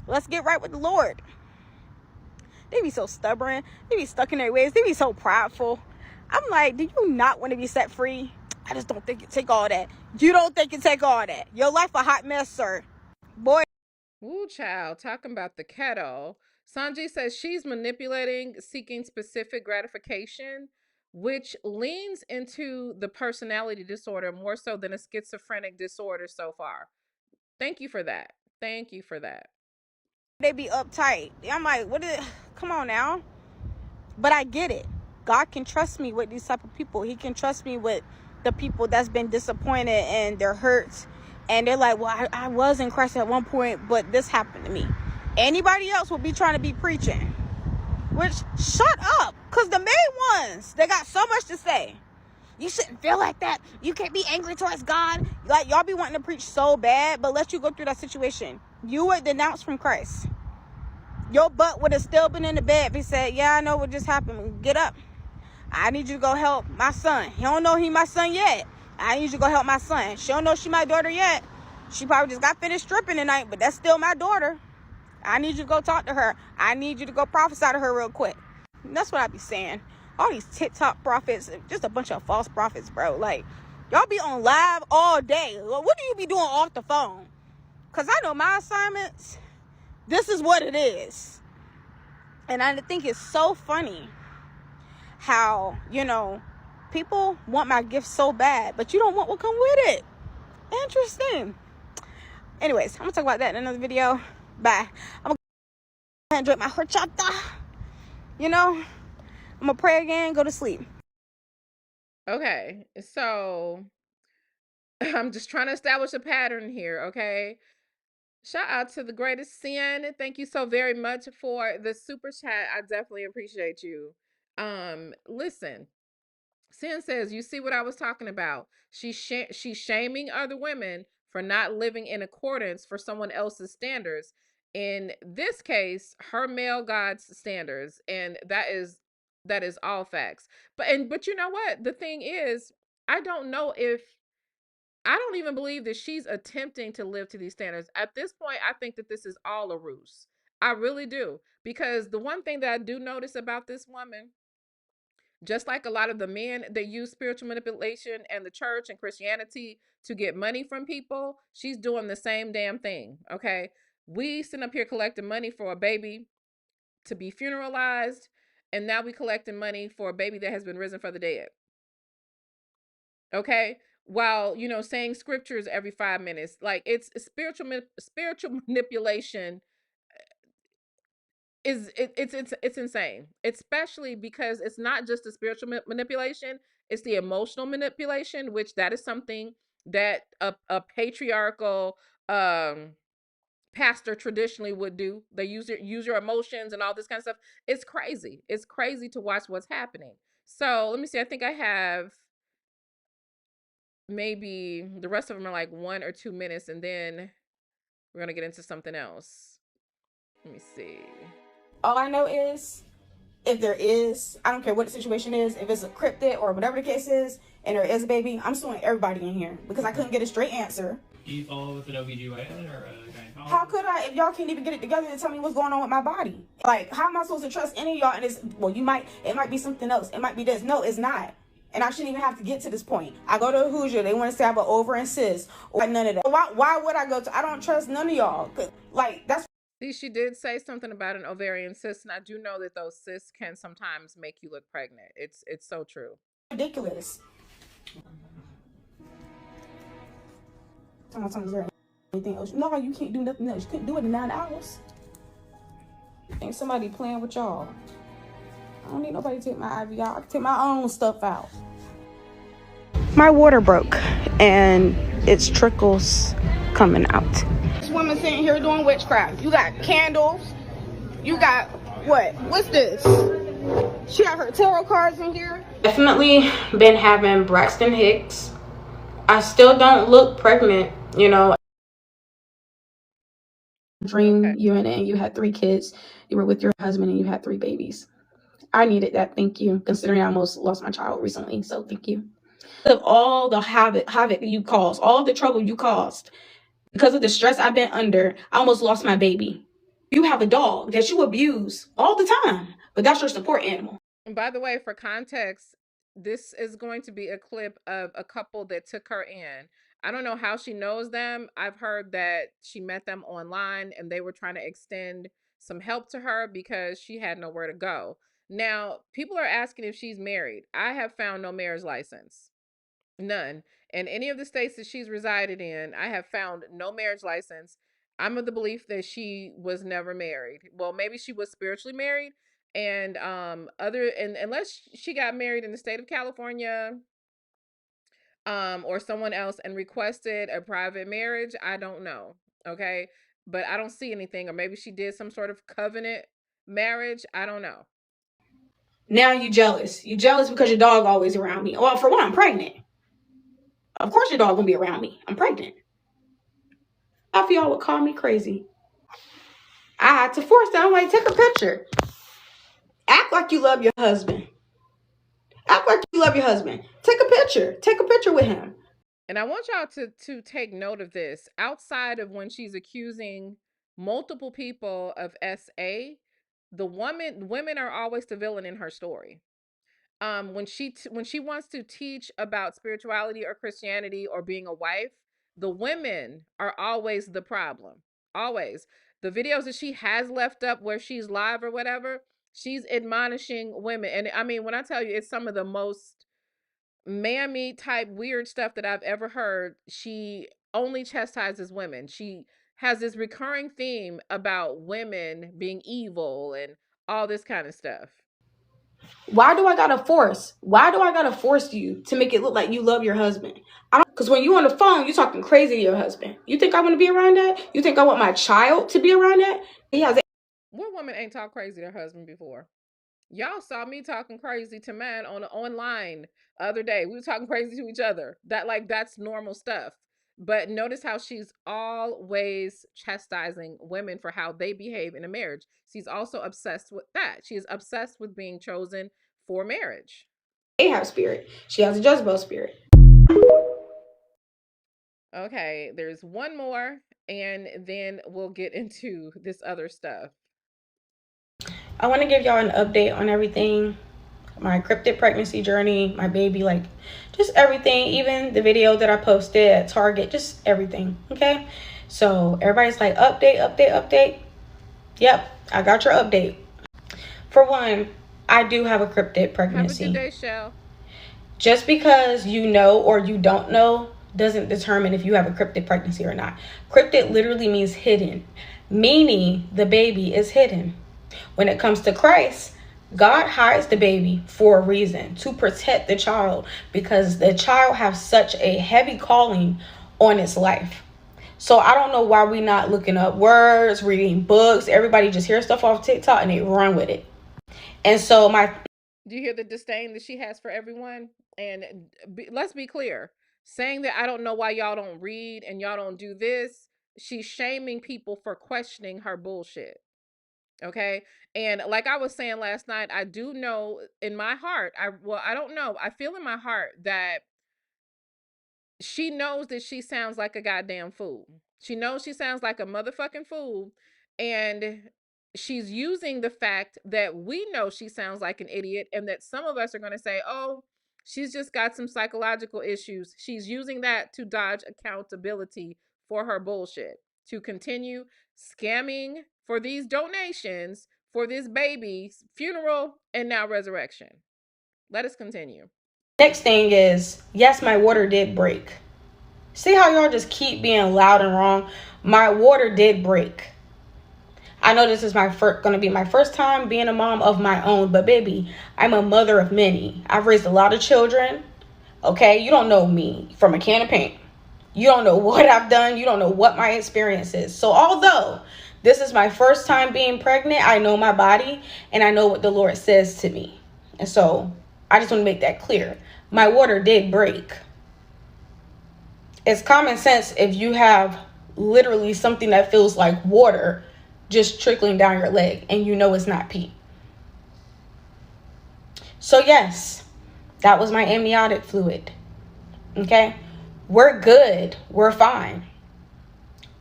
let's get right with the Lord. They be so stubborn. They be stuck in their ways. They be so prideful. I'm like, do you not want to be set free? I just don't think it take all that. You don't think it take all that. Your life a hot mess, sir. Boy. Ooh, child, talking about the kettle. Sanji says she's manipulating, seeking specific gratification, which leans into the personality disorder more so than a schizophrenic disorder so far. Thank you for that. Thank you for that. They be uptight. I'm like, come on now. But I get it. God can trust me with these type of people. He can trust me with the people that's been disappointed and they're hurt. And they're like, well, I was in Christ at one point, but this happened to me. Anybody else would be trying to be preaching. Which, shut up. Because the main ones, they got so much to say. You shouldn't feel like that. You can't be angry towards God. Like, y'all be wanting to preach so bad, but let you go through that situation. You were denounced from Christ. Your butt would have still been in the bed if he said, yeah, I know what just happened. Get up. I need you to go help my son. He don't know he my son yet. I need you to go help my son. She don't know she my daughter yet. She probably just got finished stripping tonight, but that's still my daughter. I need you to go talk to her. I need you to go prophesy to her real quick. And that's what I be saying. All these TikTok prophets, just a bunch of false prophets, bro. Like, y'all be on live all day. What do you be doing off the phone? Because I know my assignments. This is what it is. And I think it's so funny how, you know, People want my gift so bad, but you don't want what come with it. Interesting. Anyways, I'm gonna talk about that in another video. Bye. I'm gonna enjoy my horchata. You know, I'm gonna pray again, go to sleep. Okay, so I'm just trying to establish a pattern here, okay? Shout out to the greatest sin. Thank you so very much for the super chat. I definitely appreciate you. Listen, Sin says, "You see what I was talking about? She's shaming other women for not living in accordance for someone else's standards. In this case, her male god's standards, and that is all facts. But you know what? The thing is, I don't know if I don't even believe that she's attempting to live to these standards. At this point, I think that this is all a ruse. I really do. Because the one thing that I do notice about this woman, just like a lot of the men that use spiritual manipulation and the church and Christianity to get money from people, she's doing the same damn thing. Okay. We sitting up here collecting money for a baby to be funeralized, and now we collecting money for a baby that has been risen for the dead. Okay. While, saying scriptures every 5 minutes. Like, it's spiritual manipulation it's insane, especially because it's not just the spiritual manipulation, it's the emotional manipulation, which that is something that a patriarchal pastor traditionally would do. They use your emotions and all this kind of stuff. It's crazy to watch what's happening. So let me see, I think I have maybe the rest of them are like 1 or 2 minutes, and then we're gonna get into something else. Let me see. All I know is, if there is, I don't care what the situation is, if it's a cryptid or whatever the case is, and there is a baby, I'm suing everybody in here because I couldn't get a straight answer. Do you follow with an OBGYN or a gynecologist? How could I if y'all can't even get it together to tell me what's going on with my body? Like, how am I supposed to trust any of y'all? And it might be something else. It might be this. No, it's not. And I shouldn't even have to get to this point. I go to a Hoosier, they want to say I have an over and cis, or none of that. Why would I go to? I don't trust none of y'all. Like, that's. See, she did say something about an ovarian cyst, and I do know that those cysts can sometimes make you look pregnant. It's so true. Ridiculous. Anything else? No, you can't do nothing else. You couldn't do it in 9 hours. Ain't somebody playing with y'all. I don't need nobody to take my IV out. I can take my own stuff out. My water broke, and it's trickles coming out. This woman sitting here doing witchcraft. You got candles. You got what? What's this? She got her tarot cards in here. Definitely been having Braxton Hicks. I still don't look pregnant, Dream Okay. you and you had 3 kids. You were with your husband and you had 3 babies. I needed that. Thank you. Considering I almost lost my child recently. So thank you. Of all the havoc you caused, all the trouble you caused, because of the stress I've been under, I almost lost my baby. You have a dog that you abuse all the time, but that's your support animal. And by the way, for context, this is going to be a clip of a couple that took her in. I don't know how she knows them. I've heard that she met them online and they were trying to extend some help to her because she had nowhere to go. Now, people are asking if she's married. I have found no marriage license. None. In any of the states that she's resided in, I have found no marriage license. I'm of the belief that she was never married. Well, maybe she was spiritually married, and unless she got married in the state of California, or someone else and requested a private marriage, I don't know. Okay, but I don't see anything, or maybe she did some sort of covenant marriage. I don't know. Now you jealous. You jealous because your dog always around me. Well, for one, I'm pregnant. Of course your dog gonna be around me. I'm pregnant. Half of y'all would call me crazy. I had to force them. I'm like, take a picture. Act like you love your husband. Act like you love your husband. Take a picture. Take a picture with him. And I want y'all to take note of this. Outside of when she's accusing multiple people of SA, women are always the villain in her story. When she wants to teach about spirituality or Christianity or being a wife, the women are always the problem. Always. The videos that she has left up where she's live or whatever, she's admonishing women. And I mean, when I tell you, it's some of the most mammy type weird stuff that I've ever heard. She only chastises women. She has this recurring theme about women being evil and all this kind of stuff. Why do I gotta force? Why do I gotta force you to make it look like you love your husband? I don't, because when you on the phone, you talking crazy to your husband. You think I want to be around that? You think I want my child to be around that? He has. What woman ain't talked crazy to her husband before? Y'all saw me talking crazy to man on online the other day. We were talking crazy to each other. That's normal stuff. But notice how she's always chastising women for how they behave in a marriage. She's also obsessed with that. She is obsessed with being chosen for marriage. Ahab spirit. She has a Jezebel spirit. Okay, there's one more, and then we'll get into this other stuff. I want to give y'all an update on everything. My cryptid pregnancy journey, my baby, like just everything, even the video that I posted at Target, just everything. Okay, so everybody's like, update. Yep, I got your update. For one, I do have a cryptid pregnancy. Have a good day, Shell. Just because you know or you don't know doesn't determine if you have a cryptid pregnancy or not. Cryptid literally means hidden, meaning the baby is hidden. When it comes to Christ, God hides the baby for a reason, to protect the child, because the child has such a heavy calling on its life. So I don't know why we're not looking up words, reading books. Everybody just hears stuff off TikTok and they run with it. And so do you hear the disdain that she has for everyone? And let's be clear, saying that I don't know why y'all don't read and y'all don't do this, she's shaming people for questioning her bullshit. Okay. And like I was saying last night, I do know in my heart, I don't know, I feel in my heart that she knows that she sounds like a goddamn fool. She knows she sounds like a motherfucking fool. And she's using the fact that we know she sounds like an idiot and that some of us are going to say, oh, she's just got some psychological issues. She's using that to dodge accountability for her bullshit, to continue scamming for these donations for this baby's funeral and now resurrection. Let us continue. Next thing is, yes, my water did break. See how y'all just keep being loud and wrong? My water did break. I know this is going to be my first time being a mom of my own, but baby, I'm a mother of many. I've raised a lot of children. Okay, you don't know me from a can of paint. You don't know what I've done. You don't know what my experience is. So although this is my first time being pregnant, I know my body and I know what the Lord says to me. And so I just want to make that clear. My water did break. It's common sense if you have literally something that feels like water just trickling down your leg and you know it's not pee. So yes, that was my amniotic fluid. Okay, we're good. We're fine.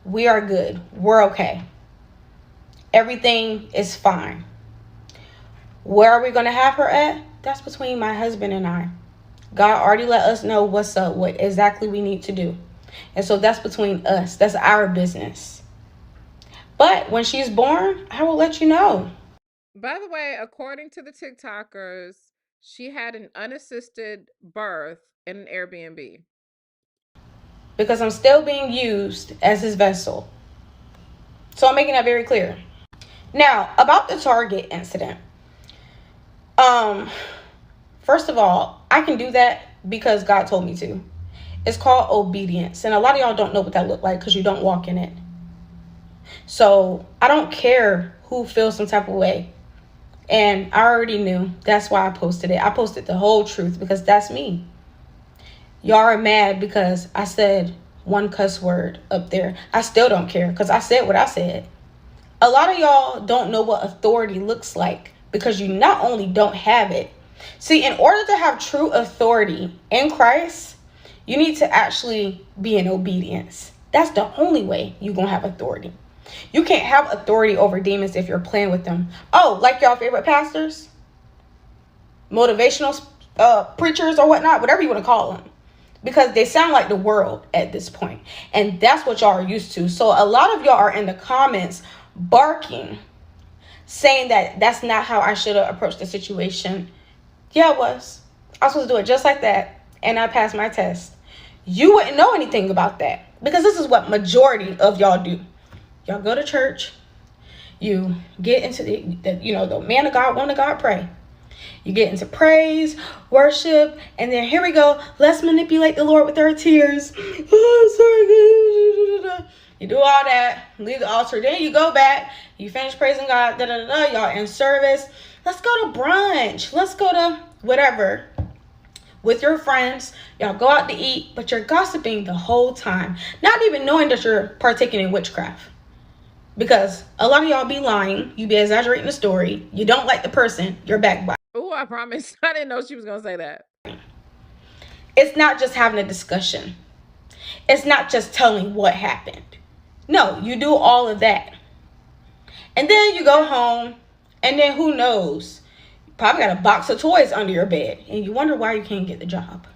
We are good. We're okay. Everything is fine. Where are we going to have her at? That's between my husband and I. God already let us know what's up, what exactly we need to do. And so that's between us. That's our business. But when she's born, I will let you know. By the way, according to the TikTokers, she had an unassisted birth in an Airbnb. Because I'm still being used as his vessel. So I'm making that very clear. Now, about the Target incident. First of all, I can do that because God told me to. It's called obedience. And a lot of y'all don't know what that looked like because you don't walk in it. So I don't care who feels some type of way. And I already knew. That's why I posted it. I posted the whole truth because that's me. Y'all are mad because I said one cuss word up there. I still don't care because I said what I said. A lot of y'all don't know what authority looks like because you not only don't have it. See, in order to have true authority in Christ, you need to actually be in obedience. That's the only way you're going to have authority. You can't have authority over demons if you're playing with them. Oh, like y'all favorite pastors, motivational preachers or whatnot, whatever you want to call them. Because they sound like the world at this point. And that's what y'all are used to. So a lot of y'all are in the comments barking, saying that that's not how I should have approached the situation. Yeah, it was. I was supposed to do it just like that. and I passed my test. You wouldn't know anything about that, because this is what majority of y'all do. Y'all go to church, you get into the man of God, woman of God, pray. You get into praise, worship, and then here we go. Let's manipulate the Lord with our tears. Oh, sorry. You do all that, leave the altar. Then you go back, you finish praising God. Y'all in service. Let's go to brunch. Let's go to whatever with your friends. Y'all go out to eat, but you're gossiping the whole time, not even knowing that you're partaking in witchcraft. Because a lot of y'all be lying. You be exaggerating the story. You don't like the person. You're backbiting. Oh, I promise. I didn't know she was going to say that. It's not just having a discussion. It's not just telling what happened. No, you do all of that. And then you go home, and then who knows? You probably got a box of toys under your bed, and you wonder why you can't get the job.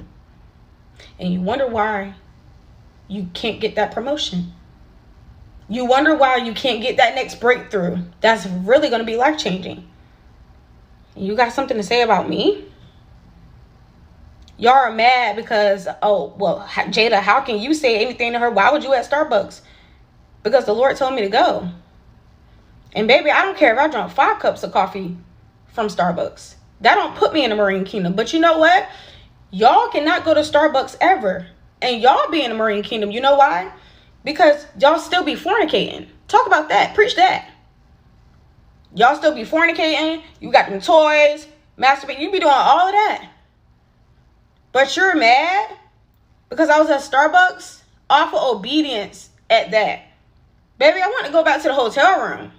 And you wonder why you can't get that promotion. You wonder why you can't get that next breakthrough that's really going to be life-changing. You got something to say about me? Y'all are mad because, oh, well, Jada, how can you say anything to her? Why would you at Starbucks? Because the Lord told me to go. And baby, I don't care if I drank 5 cups of coffee from Starbucks. That don't put me in the Marine Kingdom. But you know what? Y'all cannot go to Starbucks ever. And y'all be in the Marine Kingdom. You know why? Because y'all still be fornicating. Talk about that. Preach that. Y'all still be fornicating. You got them toys, masturbating. You be doing all of that. But you're mad because I was at Starbucks? Off of obedience at that. Baby, I want to go back to the hotel room.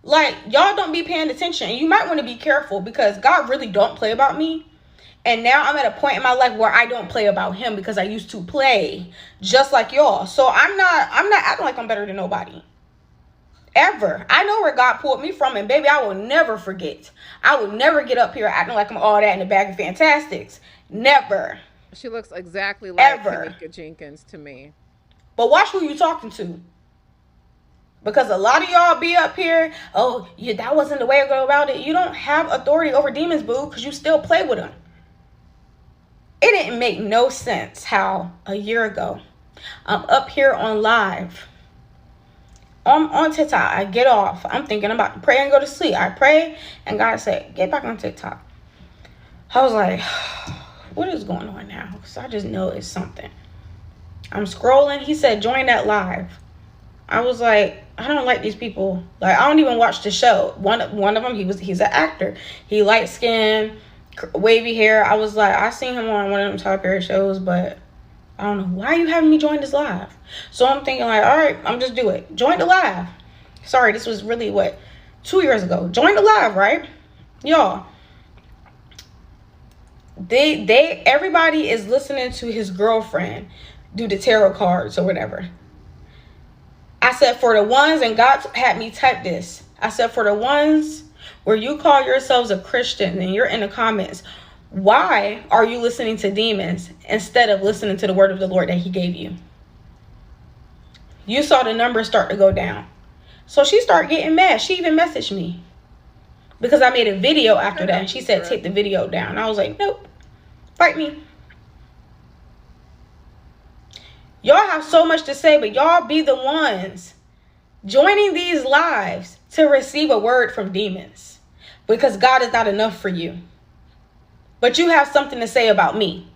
Like, y'all don't be paying attention. And you might want to be careful, because God really don't play about me. And now I'm at a point in my life where I don't play about him, because I used to play just like y'all. So I'm not acting like I'm better than nobody. Ever. I know where God pulled me from, and baby, I will never forget. I will never get up here acting like I'm all that in the bag of fantastics. Never. She looks exactly like Ever. Kanika Jenkins to me. But watch who you talking to. Because a lot of y'all be up here, oh, yeah, that wasn't the way to go about it. You don't have authority over demons, boo, because you still play with them. It didn't make no sense how a year ago I'm up here on live. On TikTok, I get off. I'm thinking I'm about to pray and go to sleep. I pray, and God said, get back on TikTok. I was like, what is going on now? So I just know it's something. I'm scrolling. He said, join that live. I was like, I don't like these people. Like, I don't even watch the show. One of them, he's an actor. He light skin, wavy hair. I was like, I seen him on one of them Tyler Perry shows, but I don't know. Why are you having me join this live? So I'm thinking like, all right, I'm just do it. Join the live. Sorry, this was really 2 years ago. Join the live, right? Y'all. Everybody is listening to his girlfriend do the tarot cards or whatever. I said, for the ones, and God had me type this. I said, for the ones where you call yourselves a Christian and you're in the comments, why are you listening to demons instead of listening to the word of the Lord that he gave you? You saw the numbers start to go down. So she started getting mad. She even messaged me because I made a video after that. And she said, take the video down. I was like, nope, fight me. Y'all have so much to say, but y'all be the ones joining these lives to receive a word from demons, because God is not enough for you. But you have something to say about me.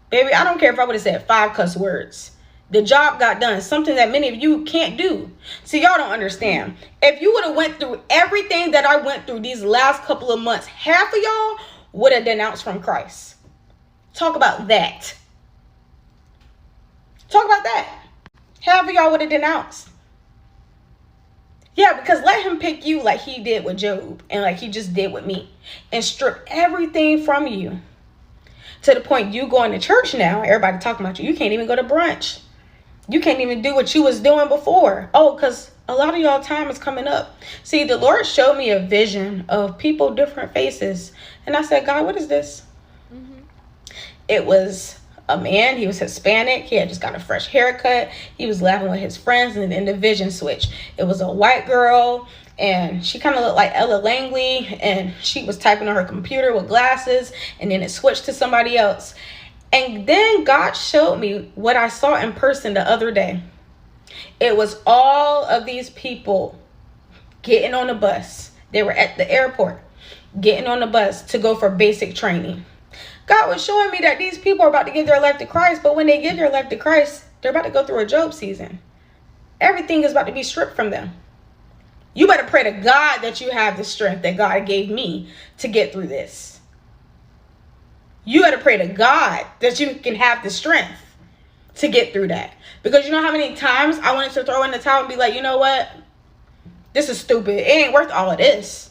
Baby, I don't care if I would have said 5 cuss words. The job got done. Something that many of you can't do. See, y'all don't understand. If you would have went through everything that I went through these last couple of months, half of y'all would have denounced from Christ. Talk about that. Talk about that. Half of y'all would have denounced. Yeah, because let him pick you like he did with Job and like he just did with me and strip everything from you to the point you going to church now. Everybody talking about you. You can't even go to brunch. You can't even do what you was doing before. Oh, because a lot of y'all time is coming up. See, the Lord showed me a vision of people, different faces. And I said, God, what is this? It was a man. He was Hispanic. He had just got a fresh haircut. He was laughing with his friends, and then the vision switched. It was a white girl and she kind of looked like Ella Langley, and she was typing on her computer with glasses, and then it switched to somebody else. And then God showed me what I saw in person the other day. It was all of these people getting on the bus. They were at the airport getting on the bus to go for basic training. God was showing me that these people are about to give their life to Christ, but when they give their life to Christ, they're about to go through a Job season. Everything is about to be stripped from them. You better pray to God that you have the strength that God gave me to get through this. You better pray to God that you can have the strength to get through that. Because you know how many times I wanted to throw in the towel and be like, you know what? This is stupid. It ain't worth all of this.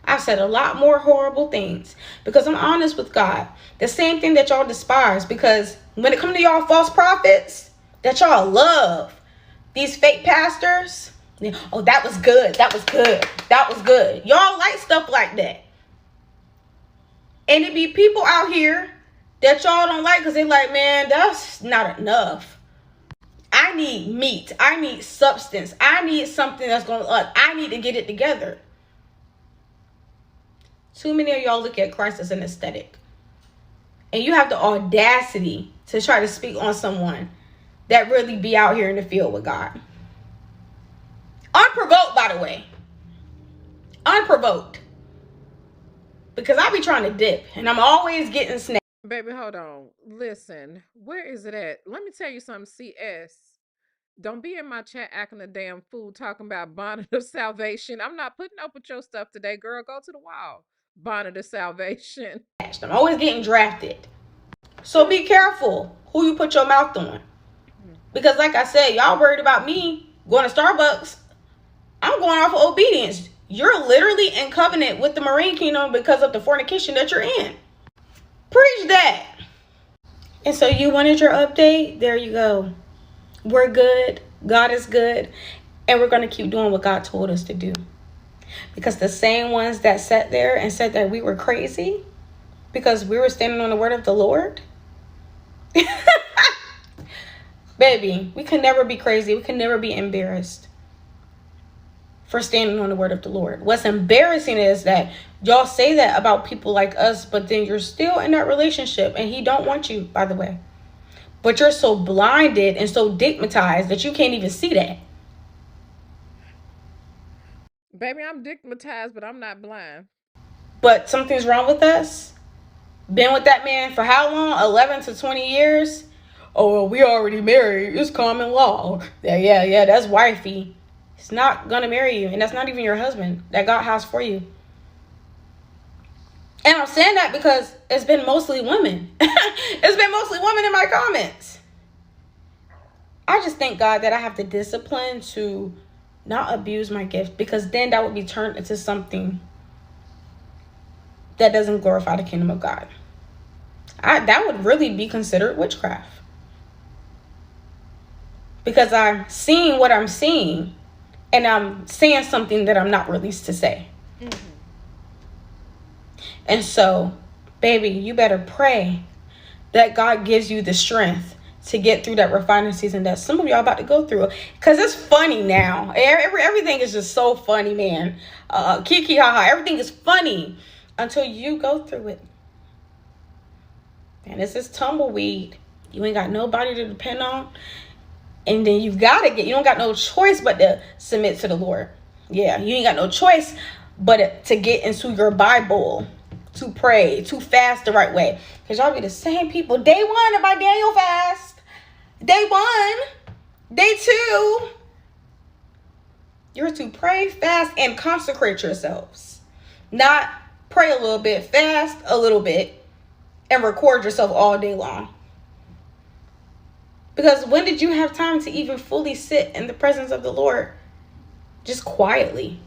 I've said a lot more horrible things because I'm honest with God. The same thing that y'all despise, because when it comes to y'all false prophets that y'all love, these fake pastors, oh, that was good. That was good. That was good. Y'all like stuff like that. And it be people out here that y'all don't like because they like, man, that's not enough. I need meat. I need substance. I need something that's going to, I need to get it together. Too many of y'all look at Christ as an aesthetic. And you have the audacity to try to speak on someone that really be out here in the field with God. Unprovoked, by the way. Unprovoked. Because I be trying to dip and I'm always getting snapped. Baby, hold on. Listen, where is it at? Let me tell you something, CS. Don't be in my chat acting a damn fool talking about bonnet of salvation. I'm not putting up with your stuff today, girl. Go to the wall. Bonnet of salvation. I'm always getting drafted. So be careful who you put your mouth on. Because like I said, y'all worried about me going to Starbucks. I'm going off of obedience. You're literally in covenant with the Marine Kingdom because of the fornication that you're in. Preach that. And so you wanted your update? There you go. We're good. God is good. And we're going to keep doing what God told us to do. Because the same ones that sat there and said that we were crazy because we were standing on the word of the Lord. Baby, we can never be crazy. We can never be embarrassed for standing on the word of the Lord. What's embarrassing is that y'all say that about people like us, but then you're still in that relationship and he don't want you, by the way. But you're so blinded and so stigmatized that you can't even see that. Baby, I'm stigmatized, but I'm not blind. But something's wrong with us. Been with that man for how long? 11 to 20 years? Oh, well, we already married. It's common law. Yeah, that's wifey. He's not going to marry you. And that's not even your husband that God has for you. And I'm saying that because it's been mostly women. It's been mostly women in my comments. I just thank God that I have the discipline to not abuse my gift, because then that would be turned into something that doesn't glorify the kingdom of God. That would really be considered witchcraft. Because I'm seeing what I'm seeing and I'm saying something that I'm not released to say. Mm-hmm. And so, baby, you better pray that God gives you the strength to get through that refining season that some of y'all about to go through. Because it's funny now. Everything is just so funny, man. Kiki, haha. Everything is funny until you go through it. And it's this tumbleweed. You ain't got nobody to depend on. And then you don't got no choice but to submit to the Lord. Yeah, you ain't got no choice but to get into your Bible, to pray, to fast the right way. Because y'all be the same people. Day 1 of my Daniel fast. Day 1. Day 2. You're to pray, fast, and consecrate yourselves. Not pray a little bit, fast a little bit, and record yourself all day long. Because when did you have time to even fully sit in the presence of the Lord? Just quietly.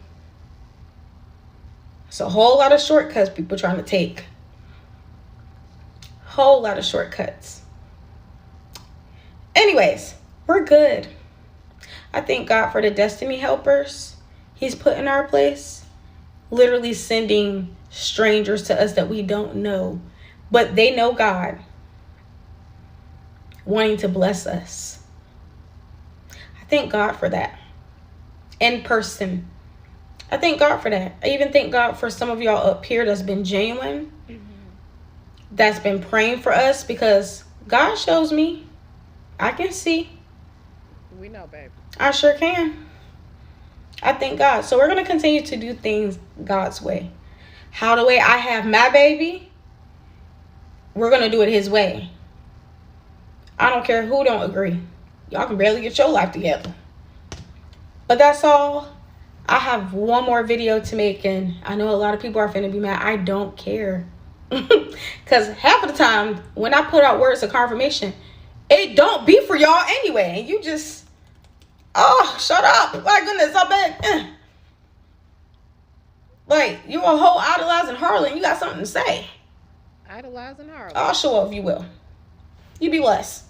It's a whole lot of shortcuts people trying to take. Whole lot of shortcuts. Anyways, we're good. I thank God for the destiny helpers He's put in our place. Literally sending strangers to us that we don't know, but they know God, wanting to bless us. I thank God for that. in person. I thank God for that. I even thank God for some of y'all up here that's been genuine, that's been praying for us, because God shows me. I can see. We know, baby. I sure can. I thank God. So we're going to continue to do things God's way. How the way I have my baby, we're going to do it his way. I don't care who don't agree. Y'all can barely get your life together. But that's all. I have one more video to make, and I know a lot of people are finna be mad. I don't care. Because half of the time, when I put out words of confirmation, it don't be for y'all anyway. And you just, oh, shut up. My goodness, I bet. Like, you a whole idolizing Harlan. You got something to say. Idolizing Harlan. I'll show up if you will. You be blessed.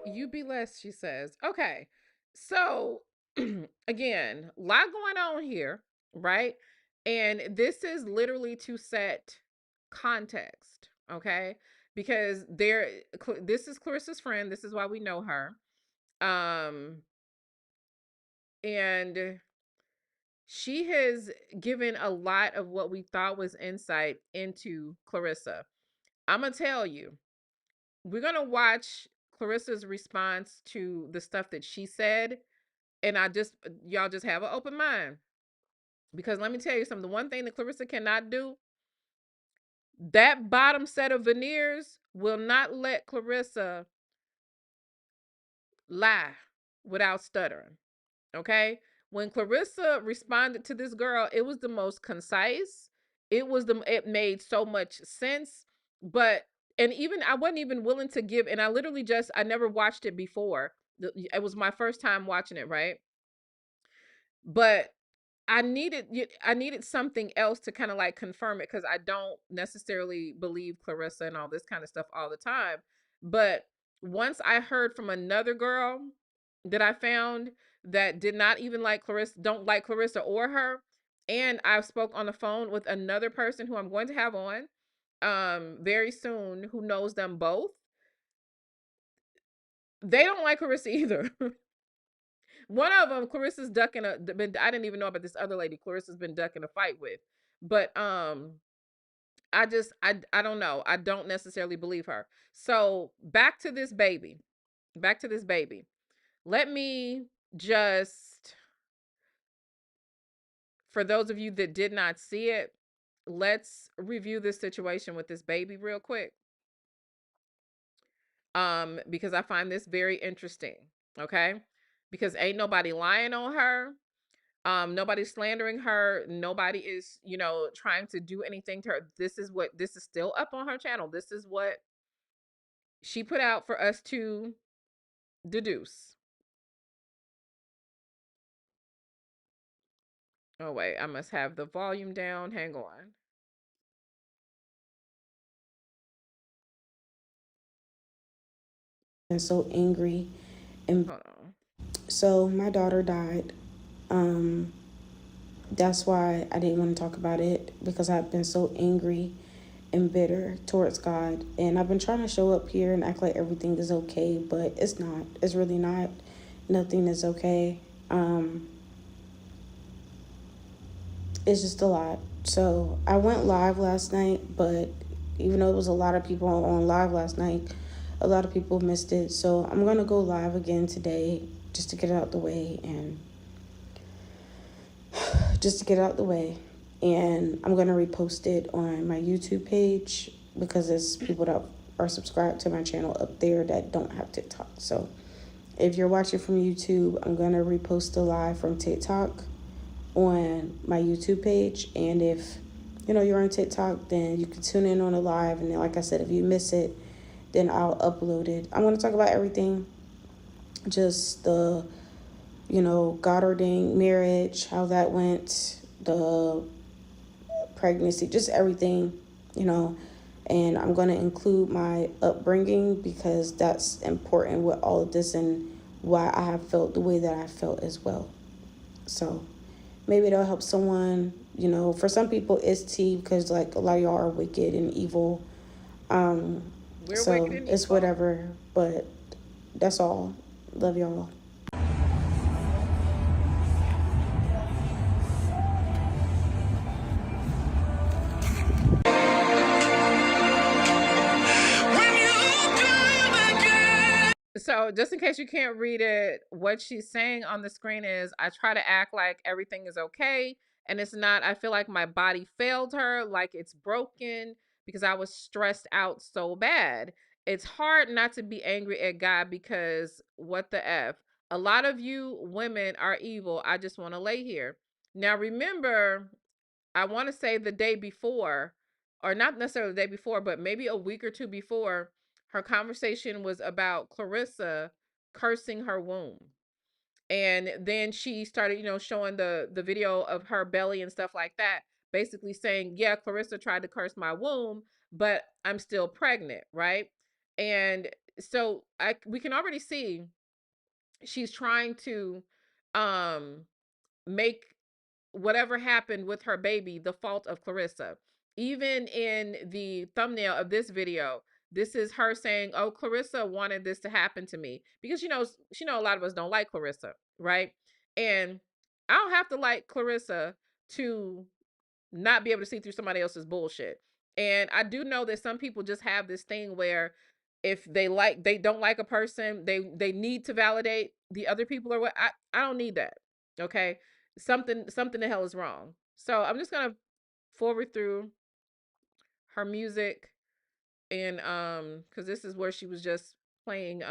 You be blessed, she says. Okay. So, again, a lot going on here, right? And this is literally to set context, okay? Because this is Clarissa's friend. This is why we know her. And she has given a lot of what we thought was insight into Claressa. I'm going to tell you, we're going to watch Clarissa's response to the stuff that she said. And y'all just have an open mind. Because let me tell you something, the one thing that Claressa cannot do, that bottom set of veneers will not let Claressa lie without stuttering. Okay? When Claressa responded to this girl, it was the most concise. It made so much sense. And even I wasn't even willing to give, and I never watched it before. It was my first time watching it, right? But I needed something else to kind of like confirm it, because I don't necessarily believe Claressa and all this kind of stuff all the time. But once I heard from another girl that I found that did not even like Claressa, don't like Claressa or her, and I spoke on the phone with another person who I'm going to have on very soon, who knows them both. They don't like Claressa either. One of them, Clarissa's ducking I didn't even know about this other lady Clarissa's been ducking a fight with. But I don't know. I don't necessarily believe her. So back to this baby. Let me just, for those of you that did not see it, let's review this situation with this baby real quick. Because I find this very interesting. Okay? Because ain't nobody lying on her. Nobody's slandering her. Nobody is, trying to do anything to her. This is still up on her channel. This is what she put out for us to deduce. Oh, wait, I must have the volume down. Hang on. And so angry. And hold on. So my daughter died. That's why I didn't want to talk about it, because I've been so angry and bitter towards God. And I've been trying to show up here and act like everything is okay, but it's not. It's really not. Nothing is okay. It's just a lot. So I went live last night, but even though it was a lot of people on live last night, a lot of people missed it. So I'm going to go live again today just to get it out the way, and I'm going to repost it on my YouTube page, because there's people that are subscribed to my channel up there that don't have TikTok. So if you're watching from YouTube, I'm going to repost the live from TikTok on my YouTube page. And if you're on TikTok, then you can tune in on the live. And then, like I said, if you miss it, then I'll upload it. I'm going to talk about everything, just the God ordained marriage, how that went, the pregnancy, just everything, and I'm going to include my upbringing, because that's important with all of this and why I have felt the way that I felt as well. So maybe it'll help someone. For some people it's tea, because like a lot of y'all are wicked and evil. So it's whatever, but that's all. Love y'all. So, just in case you can't read it, what she's saying on the screen is I try to act like everything is okay, and it's not. I feel like my body failed her, like it's broken because I was stressed out so bad. It's hard not to be angry at God because what the F? A lot of you women are evil. I just want to lay here. Now, remember, I want to say the day before, or not necessarily the day before, but maybe a week or two before, her conversation was about Claressa cursing her womb. And then she started, showing the video of her belly and stuff like that, basically saying, yeah, Claressa tried to curse my womb, but I'm still pregnant, right? And so we can already see she's trying to um make whatever happened with her baby the fault of Claressa. Even in the thumbnail of this video, this is her saying, "Oh, Claressa wanted this to happen to me," because a lot of us don't like Claressa, right? And I don't have to like Claressa to not be able to see through somebody else's bullshit. And I do know that some people just have this thing where if they don't like a person, they need to validate the other people or what. I don't need that. Okay? Something the hell is wrong. So I'm just going to forward through her music and cuz this is where she was just playing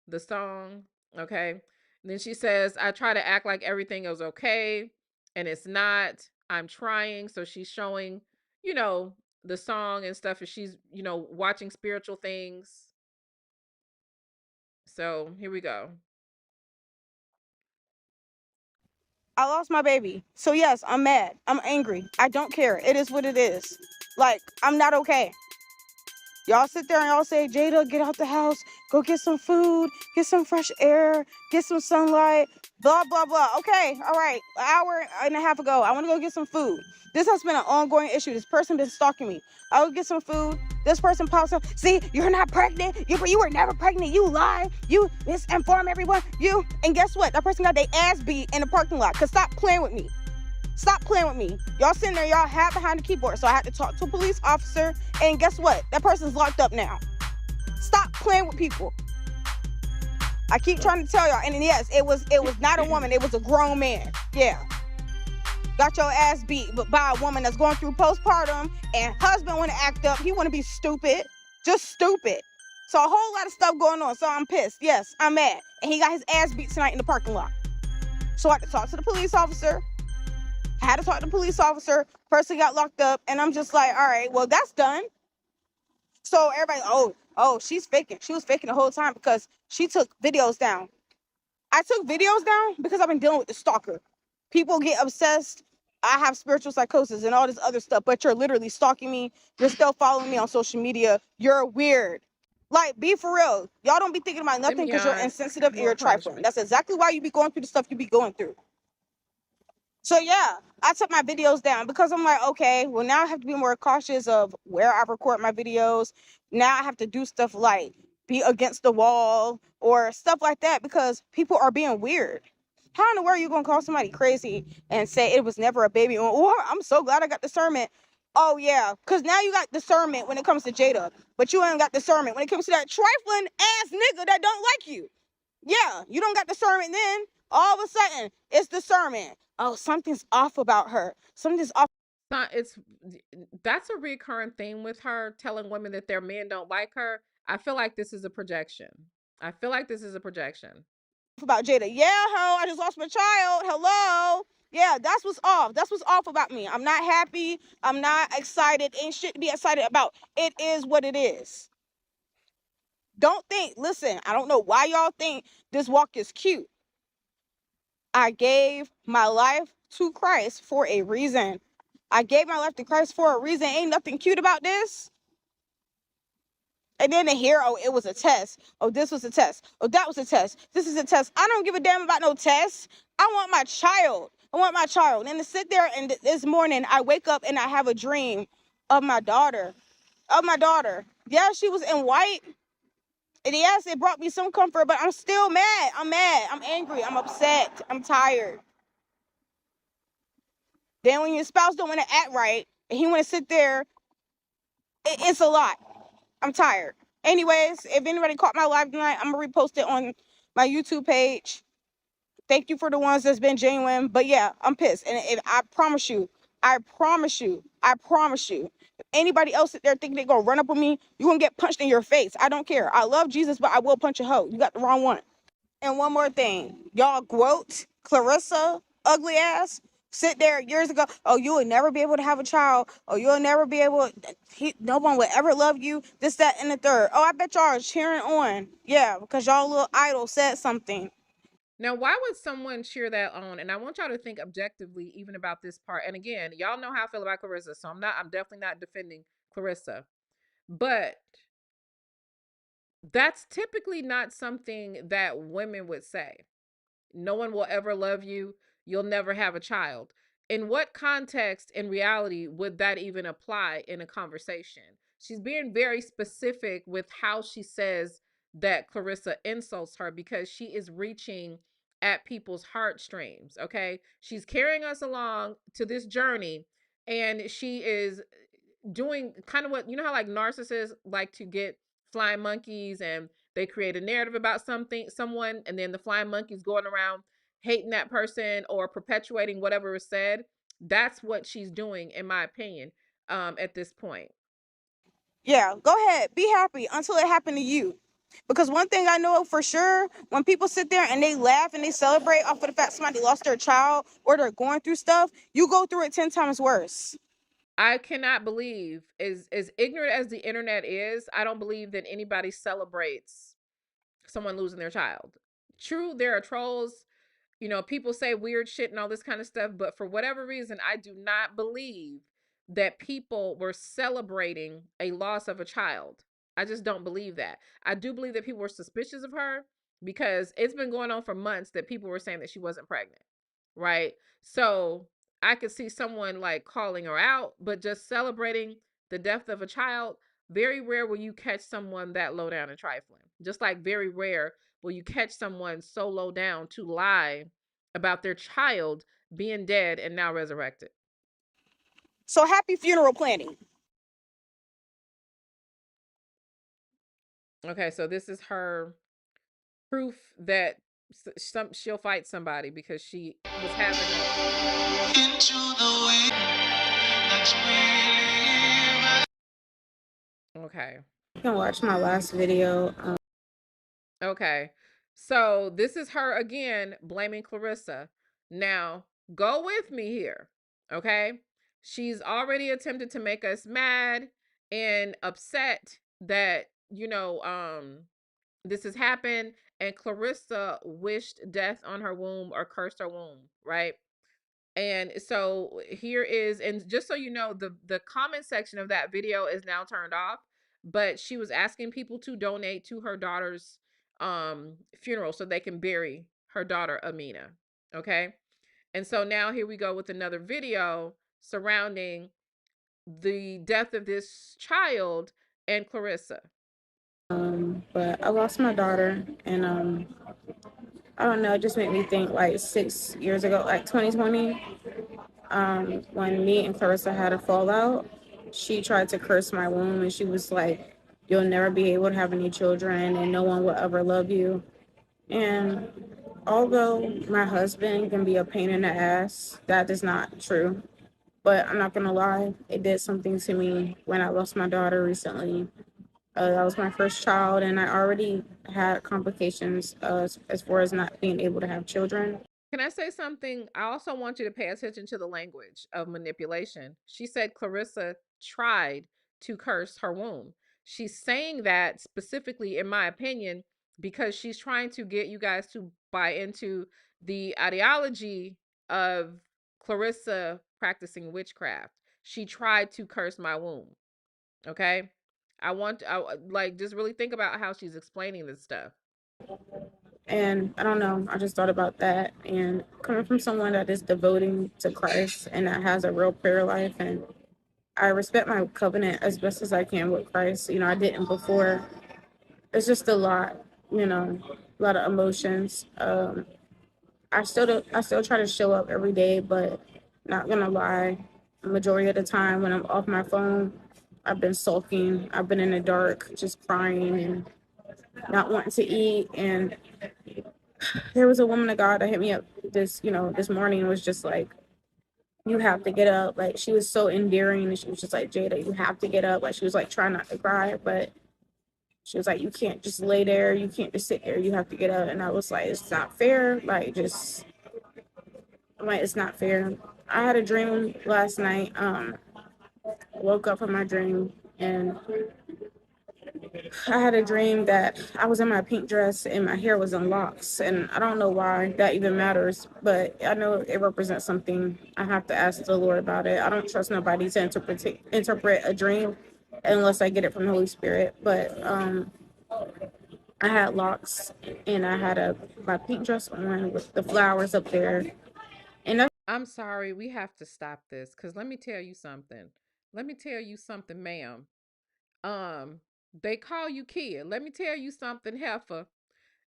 the song, okay? And then she says, I try to act like everything is okay, and it's not. I'm trying. So she's showing, you know, the song and stuff, and she's, watching spiritual things. So here we go. I lost my baby. So yes, I'm mad. I'm angry. I don't care. It is what it is. Like, I'm not okay. Y'all sit there and y'all say, Jada, get out the house, go get some food, get some fresh air, get some sunlight, blah, blah, blah. Okay, all right, an hour and a half ago, I want to go get some food. This has been an ongoing issue. This person been stalking me. I go get some food. This person pops up. See, you're not pregnant. You were never pregnant. You lie. You misinform everyone. And guess what? That person got their ass beat in the parking lot. Cause stop playing with me. Stop playing with me. Y'all sitting there, y'all hat behind the keyboard. So I had to talk to a police officer. And guess what? That person's locked up now. Stop playing with people. I keep trying to tell y'all. And yes, it was not a woman. It was a grown man. Yeah. Got your ass beat by a woman that's going through postpartum. And husband want to act up. He want to be stupid. Just stupid. So a whole lot of stuff going on. So I'm pissed. Yes, I'm mad. And he got his ass beat tonight in the parking lot. So I had to talk to the police officer. I had to talk to the police officer. Person got locked up. And I'm just like, all right, well, that's done. So everybody, oh, she's faking. She was faking the whole time because she took videos down. I took videos down because I've been dealing with the stalker. People get obsessed. I have spiritual psychosis and all this other stuff, but you're literally stalking me. You're still following me on social media. You're weird. Like, be for real. Y'all don't be thinking about nothing because you're insensitive and you're trifling. That's exactly why you be going through the stuff you be going through. So yeah, I took my videos down because I'm like, okay, well now I have to be more cautious of where I record my videos. Now I have to do stuff like be against the wall or stuff like that because people are being weird. How in the world are you gonna call somebody crazy and say it was never a baby? Or I'm so glad I got discernment. Oh yeah, because now you got discernment when it comes to Jada, but you ain't got discernment when it comes to that trifling ass nigga that don't like you. Yeah, you don't got discernment then. All of a sudden, it's discernment. Oh, something's off about her. Something's off. That's a recurrent theme with her, telling women that their men don't like her. I feel like this is a projection. About Jada. Yeah, ho, I just lost my child. Hello. Yeah, that's what's off. That's what's off about me. I'm not happy. I'm not excited. Ain't shit to be excited about. It is what it is. Listen, I don't know why y'all think this walk is cute. I gave my life to Christ for a reason. I gave my life to Christ for a reason. Ain't nothing cute about this. And then to hear, oh, it was a test. Oh, this was a test. Oh, that was a test. This is a test. I don't give a damn about no test. I want my child. And then to sit there and this morning, I wake up and I have a dream of my daughter. Yeah, she was in white. And yes, it brought me some comfort, but I'm still mad. I'm angry. I'm upset. I'm tired. Then when your spouse don't want to act right and he want to sit there, it's a lot. I'm tired. Anyways, if anybody caught my live tonight, I'm gonna repost it on my YouTube page. Thank you for the ones that's been genuine. But yeah, I'm pissed. And if I promise you, if anybody else sit there thinking they're gonna run up on me, you're gonna get punched in your face. I don't care. I love Jesus, but I will punch a hoe. You got the wrong one. And one more thing, y'all quote Claressa, ugly ass, sit there years ago. Oh, you will never be able to have a child. Oh, you'll never be able. No one will ever love you. This, that, and the third. Oh, I bet y'all are cheering on. Yeah, because y'all little idol said something. Now, why would someone cheer that on? And I want y'all to think objectively, even about this part. And again, y'all know how I feel about Claressa, so I'm definitely not defending Claressa. But that's typically not something that women would say. No one will ever love you. You'll never have a child. In what context, in reality, would that even apply in a conversation? She's being very specific with how she says that Claressa insults her, because she is reaching at people's heartstrings. Okay. She's carrying us along to this journey, and she is doing kind of what, you know, how like narcissists like to get flying monkeys, and they create a narrative about someone, and then the flying monkeys going around hating that person or perpetuating whatever is said. That's what she's doing, in my opinion, at this point. Yeah, go ahead. Be happy until it happened to you. Because one thing I know for sure, when people sit there and they laugh and they celebrate off of the fact somebody lost their child or they're going through stuff, you go through it 10 times worse. I cannot believe, as ignorant as the internet is, I don't believe that anybody celebrates someone losing their child. True, there are trolls, you know, people say weird shit and all this kind of stuff, but for whatever reason, I do not believe that people were celebrating a loss of a child. I just don't believe that. I do believe that people were suspicious of her, because it's been going on for months that people were saying that she wasn't pregnant, right? So I could see someone like calling her out, but just celebrating the death of a child, very rare will you catch someone that low down and trifling. Just like very rare will you catch someone so low down to lie about their child being dead and now resurrected. So happy funeral planning. Okay, so this is her proof that she'll fight somebody, because she was having into the way that's okay. You can watch my last video. Okay, so this is her again blaming Claressa. Now, go with me here, okay? She's already attempted to make us mad and upset that, you know, this has happened, and Claressa wished death on her womb or cursed her womb, right? And so here is, and just so you know, the comment section of that video is now turned off, but she was asking people to donate to her daughter's funeral so they can bury her daughter Amina. Okay. And so now here we go with another video surrounding the death of this child and Claressa. But I lost my daughter, and I don't know, it just made me think like 6 years ago, like 2020, when me and Claressa had a fallout. She tried to curse my womb, and she was like, you'll never be able to have any children, and no one will ever love you. And although my husband can be a pain in the ass, that is not true. But I'm not gonna lie, it did something to me when I lost my daughter recently. That was my first child, and I already had complications as far as not being able to have children. Can I say something? I also want you to pay attention to the language of manipulation. She said Claressa tried to curse her womb. She's saying that specifically, in my opinion, because she's trying to get you guys to buy into the ideology of Claressa practicing witchcraft. She tried to curse my womb. Okay? I like, just really think about how she's explaining this stuff. And I don't know, I just thought about that, and coming from someone that is devoting to Christ and that has a real prayer life, and I respect my covenant as best as I can with Christ. You know, I didn't before. It's just a lot, you know, a lot of emotions. I still try to show up every day, but not gonna lie, the majority of the time when I'm off my phone, I've been sulking. I've been in the dark, just crying and not wanting to eat. And there was a woman of God that hit me up this morning and was just like, you have to get up. Like, she was so endearing, and she was just like, Jada, you have to get up. Like, she was like trying not to cry, but she was like, you can't just lay there. You can't just sit there. You have to get up. And I was like, it's not fair. It's not fair. I had a dream last night. Woke up from my dream, and I had a dream that I was in my pink dress and my hair was in locks. And I don't know why that even matters, but I know it represents something. I have to ask the Lord about it. I don't trust nobody to interpret a dream unless I get it from the Holy Spirit. But I had locks, and I had my pink dress on with the flowers up there. And I'm sorry, we have to stop this because let me tell you something. Let me tell you something, ma'am. Um, they call you kid. Let me tell you something, heifer.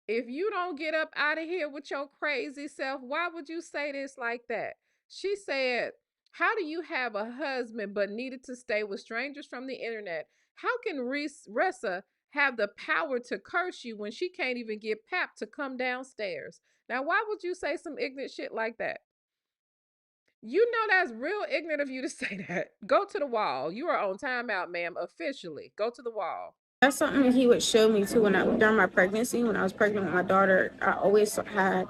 If you don't get up out of here with your crazy self, why would you say this like that? She said, how do you have a husband but needed to stay with strangers from the internet? How can Ressa have the power to curse you when she can't even get Pap to come downstairs? Now, why would you say some ignorant shit like that? You know that's real ignorant of you to say that. Go to the wall. You are on timeout, ma'am, officially. Go to the wall. that's something he would show me too during my pregnancy. When I was pregnant with my daughter, I always had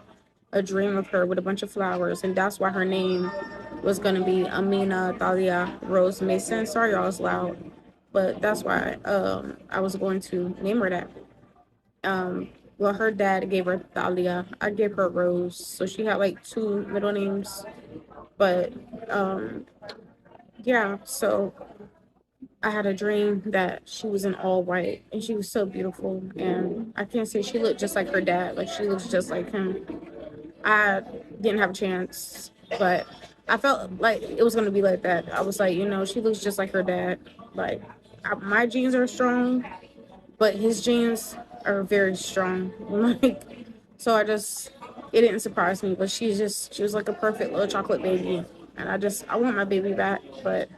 a dream of her with a bunch of flowers, and that's why her name was gonna be Amina Thalia Rose Mason. Sorry, y'all, it's loud, but that's why I was going to name her that. Well, her dad gave her Thalia. I gave her Rose, so she had like two middle names. But yeah, so I had a dream that she was in all white and she was so beautiful. And I can't say she looked just like her dad. Like, she looks just like him. I didn't have a chance, but I felt like it was going to be like that. I was like, she looks just like her dad. Like, my genes are strong, but his genes are very strong. Like, so it didn't surprise me, but she was like a perfect little chocolate baby. And I want my baby back, but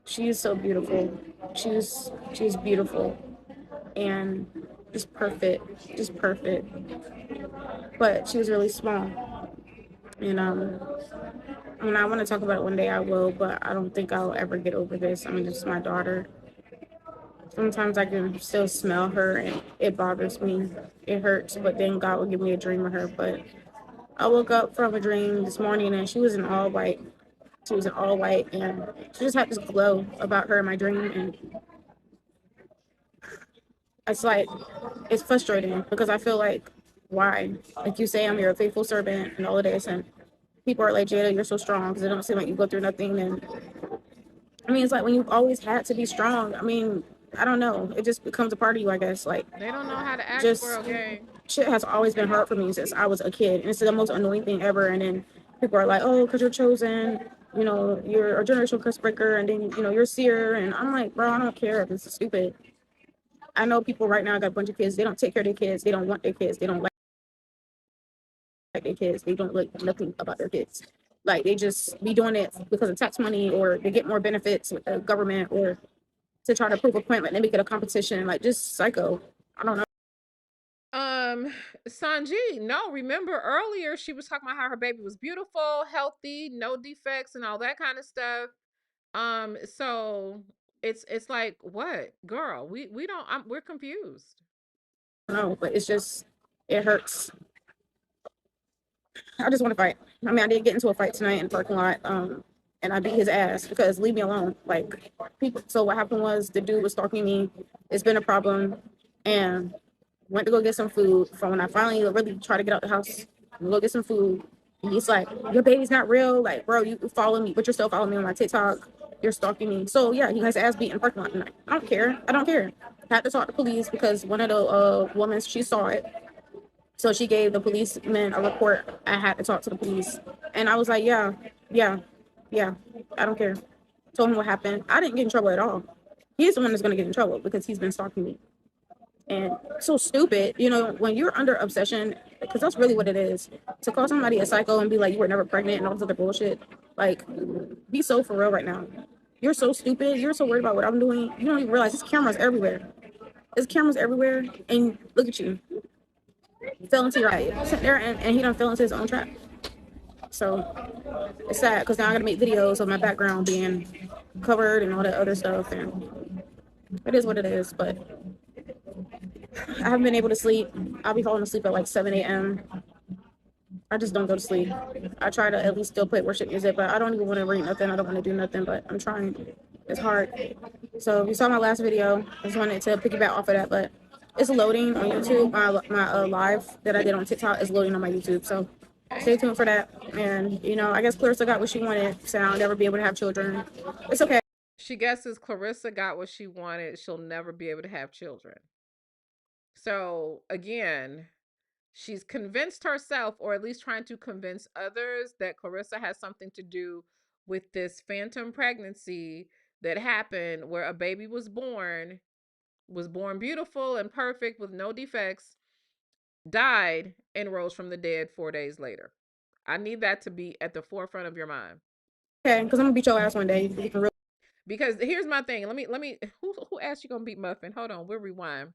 she is so beautiful. She's beautiful and just perfect, but she was really small. And when I want to talk about it one day, I will, but I don't think I'll ever get over this. I mean, it's my daughter. Sometimes I can still smell her and it bothers me. It hurts, but then God will give me a dream of her. But I woke up from a dream this morning and she was in all white. She was in all white and she just had this glow about her in my dream. And it's like, it's frustrating because I feel like, why? Like, you say I'm your faithful servant and all of this, and people are like, Jada, you're so strong, because it don't seem like you go through nothing. And I mean, it's like when you've always had to be strong. I mean, I don't know. It just becomes a part of you, I guess. Like, They don't know how to act, just world gang. shit has always been hard for me since I was a kid, and it's the most annoying thing ever. And then people are like, oh, because you're chosen, you're a generational curse breaker, and then you're seer. And I'm like, bro, I don't care if this is stupid. I know people right now got a bunch of kids. They don't take care of their kids. They don't want their kids. They don't like their kids. They don't like nothing about their kids. Like, they just be doing it because of tax money, or they get more benefits with the government, or to try to prove a point, like, they make it a competition. Like, just psycho. I don't know. Sanji, no, remember earlier she was talking about how her baby was beautiful, healthy, no defects, and all that kind of stuff. So it's like, what, girl? We don't. We're confused. No, but it hurts. I just want to fight. I mean, I did get into a fight tonight in the parking lot, and I beat his ass because leave me alone. Like, people. So what happened was the dude was stalking me. It's been a problem, and went to go get some food. From when I finally really tried to get out the house, go get some food. And he's like, your baby's not real. Like, bro, you follow me, but you're still following me on my TikTok. You're stalking me. So yeah, he has ass beat in the parking lot tonight. I don't care. I don't care. Had to talk to police because one of the women, she saw it. So she gave the policeman a report. I had to talk to the police. And I was like, yeah, I don't care. Told him what happened. I didn't get in trouble at all. He's the one that's going to get in trouble because he's been stalking me. And so stupid, when you're under obsession, because that's really what it is, to call somebody a psycho and be like, you were never pregnant and all this other bullshit. Like, be so for real right now. You're so stupid. You're so worried about what I'm doing. You don't even realize there's cameras everywhere. There's cameras everywhere, and look at you. Fell into your eye. Sat there, and he done fell into his own trap. So it's sad because now I gotta make videos of my background being covered and all that other stuff, and it is what it is. But I haven't been able to sleep. I'll be falling asleep at like 7 a.m. I just don't go to sleep. I try to at least still play worship music, but I don't even want to read nothing. I don't want to do nothing, but I'm trying. It's hard. So if you saw my last video, I just wanted to piggyback off of that, but it's loading on YouTube. My live that I did on TikTok is loading on my YouTube. So stay tuned for that. And, you know, I guess Claressa got what she wanted. So I'll never be able to have children. It's okay. She guesses Claressa got what she wanted. She'll never be able to have children. So again, she's convinced herself, or at least trying to convince others, that Claressa has something to do with this phantom pregnancy that happened where a baby was born beautiful and perfect with no defects, died, and rose from the dead 4 days later. I need that to be at the forefront of your mind. Okay, because I'm gonna beat your ass one day. You can Because here's my thing. Let me who asked you gonna beat Muffin? Hold on, we'll rewind.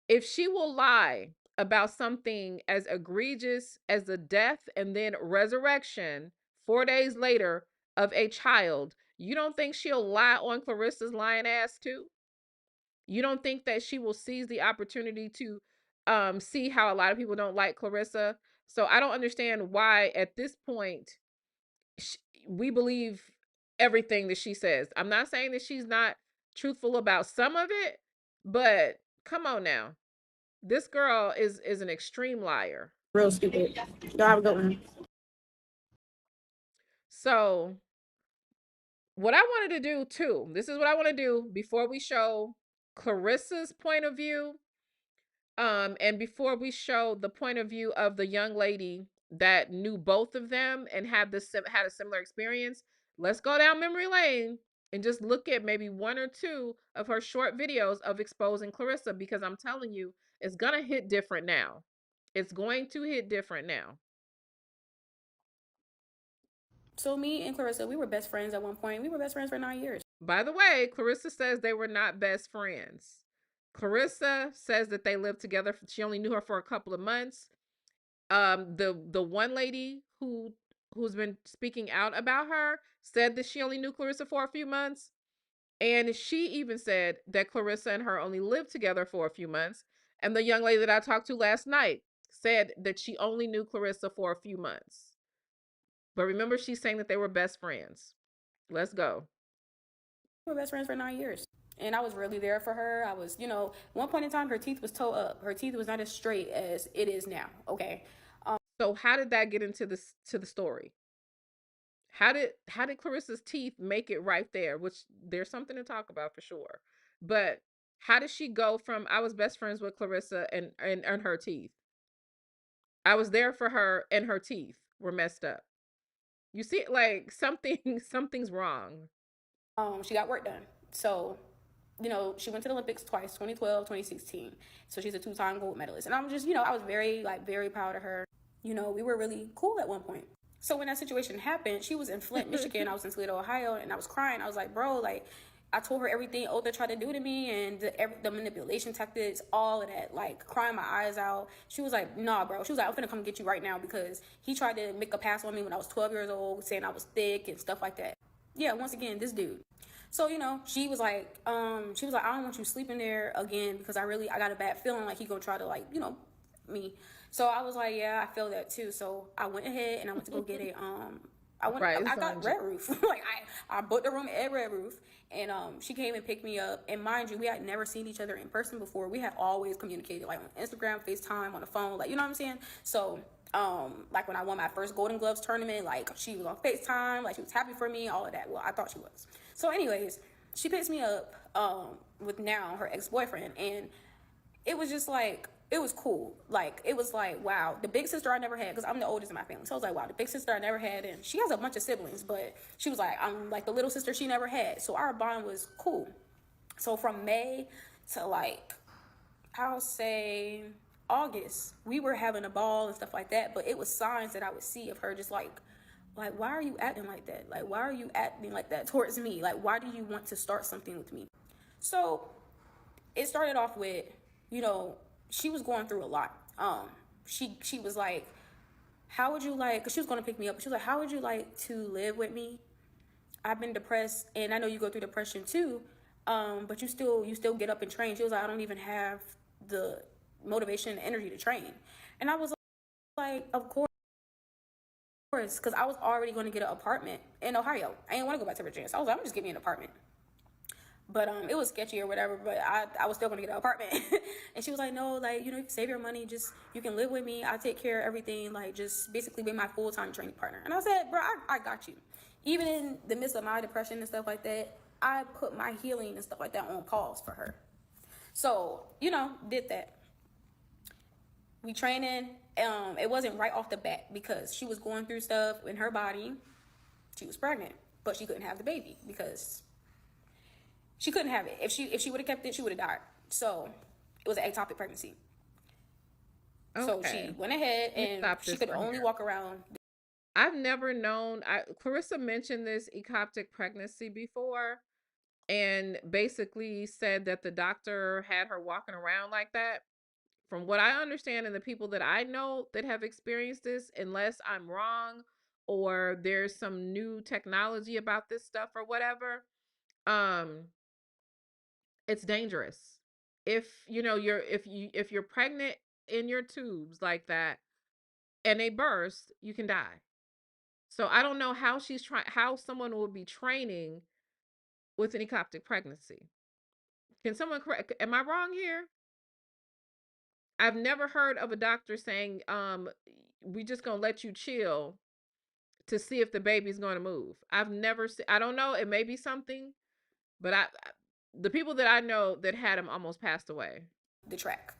If she will lie about something as egregious as the death and then resurrection 4 days later of a child, you don't think she'll lie on Claressa's lying ass too? You don't think that she will seize the opportunity to see how a lot of people don't like Claressa? So I don't understand why at this point we believe everything that she says. I'm not saying that she's not truthful about some of it, but come on now. This girl is an extreme liar. real stupid. Y'all have a good one. So what I wanted to do too, this is what I want to do before we show Claressa's point of view, and before we show the point of view of the young lady that knew both of them and had a similar experience. Let's go down memory lane and just look at maybe one or two of her short videos of exposing Claressa, because I'm telling you, it's gonna hit different now. It's going to hit different now. So me and Claressa, we were best friends at one point. We were best friends for 9 years. By the way, Claressa says they were not best friends. Claressa says that they lived together. She only knew her for a couple of months. The one lady who's been speaking out about her said that she only knew Claressa for a few months. And she even said that Claressa and her only lived together for a few months. And the young lady that I talked to last night said that she only knew Claressa for a few months. But remember, she's saying that they were best friends. Let's go. We were best friends for 9 years. And I was really there for her. I was, you know, one point in time, her teeth was toe up. Her teeth was not as straight as it is now. Okay. So how did that get into the story? How did Claressa's teeth make it right there? Which there's something to talk about for sure. But how did she go from I was best friends with Claressa and her teeth? I was there for her and her teeth were messed up. You see, like something's wrong. She got work done. So, you know, she went to the Olympics twice, 2012, 2016. So she's a 2-time gold medalist. And I'm just, you know, I was very proud of her. You know, we were really cool at one point. So when that situation happened, she was in Flint, Michigan. I was in Toledo, Ohio, and I was crying. I was like, bro, like, I told her everything Otha tried to do to me and the manipulation tactics, all of that, like crying my eyes out. She was like, nah, bro. She was like, I'm finna come get you right now because he tried to make a pass on me when I was 12 years old, saying I was thick and stuff like that. Yeah, once again, this dude. So, you know, she was like, I don't want you sleeping there again because I got a bad feeling like he gonna try to, like, you know, me. So I was like, yeah, I feel that too. So I went ahead and I went to go get it. I got Red Roof. Like I booked a room at Red Roof, and she came and picked me up. And mind you, we had never seen each other in person before. We had always communicated like on Instagram, FaceTime, on the phone, like, you know what I'm saying? So like when I won my first Golden Gloves tournament, like she was on FaceTime, like she was happy for me, all of that. Well, I thought she was. So anyways, she picks me up with now her ex-boyfriend, and it was just like, it was cool. Like, it was like, wow, the big sister I never had, because I'm the oldest in my family. So I was like, wow, the big sister I never had. And she has a bunch of siblings, but she was like, I'm like the little sister she never had. So our bond was cool. So from May to like, I'll say August, we were having a ball and stuff like that. But it was signs that I would see of her just like Like, why are you acting like that? Like, why are you acting like that towards me? Like, why do you want to start something with me? So it started off with, you know, she was going through a lot. She was like, how would you like, because she was going to pick me up. She was like, how would you like to live with me? I've been depressed, and I know you go through depression too, but you still get up and train. She was like, I don't even have the motivation and energy to train. And I was like, of course, because I was already going to get an apartment in Ohio. I didn't want to go back to Virginia, so I was like, I'm just give me an apartment. But it was sketchy or whatever, but I was still going to get an apartment. And she was like, no, like, you know, you can save your money, just, you can live with me, I take care of everything, like, just basically be my full-time training partner. And I said, bro, I got you. Even in the midst of my depression and stuff like that, I put my healing and stuff like that on pause for her. So, you know, did that. We training. It wasn't right off the bat because she was going through stuff in her body. She was pregnant, but she couldn't have the baby because she couldn't have it. If she would have kept it, she would have died. So it was an ectopic pregnancy. Okay. So she went ahead and she could only walk around. I've never known. Claressa mentioned this ectopic pregnancy before, and basically said that the doctor had her walking around like that. From what I understand, and the people that I know that have experienced this, unless I'm wrong or there's some new technology about this stuff or whatever, it's dangerous. If you know if you're pregnant in your tubes like that and they burst, you can die. So I don't know how how someone will be training with an ectopic pregnancy. Can someone correct? Am I wrong here? I've never heard of a doctor saying, we just gonna let you chill to see if the baby's gonna move. I've never seen. I don't know. It may be something, but the people that I know that had him almost passed away. The track.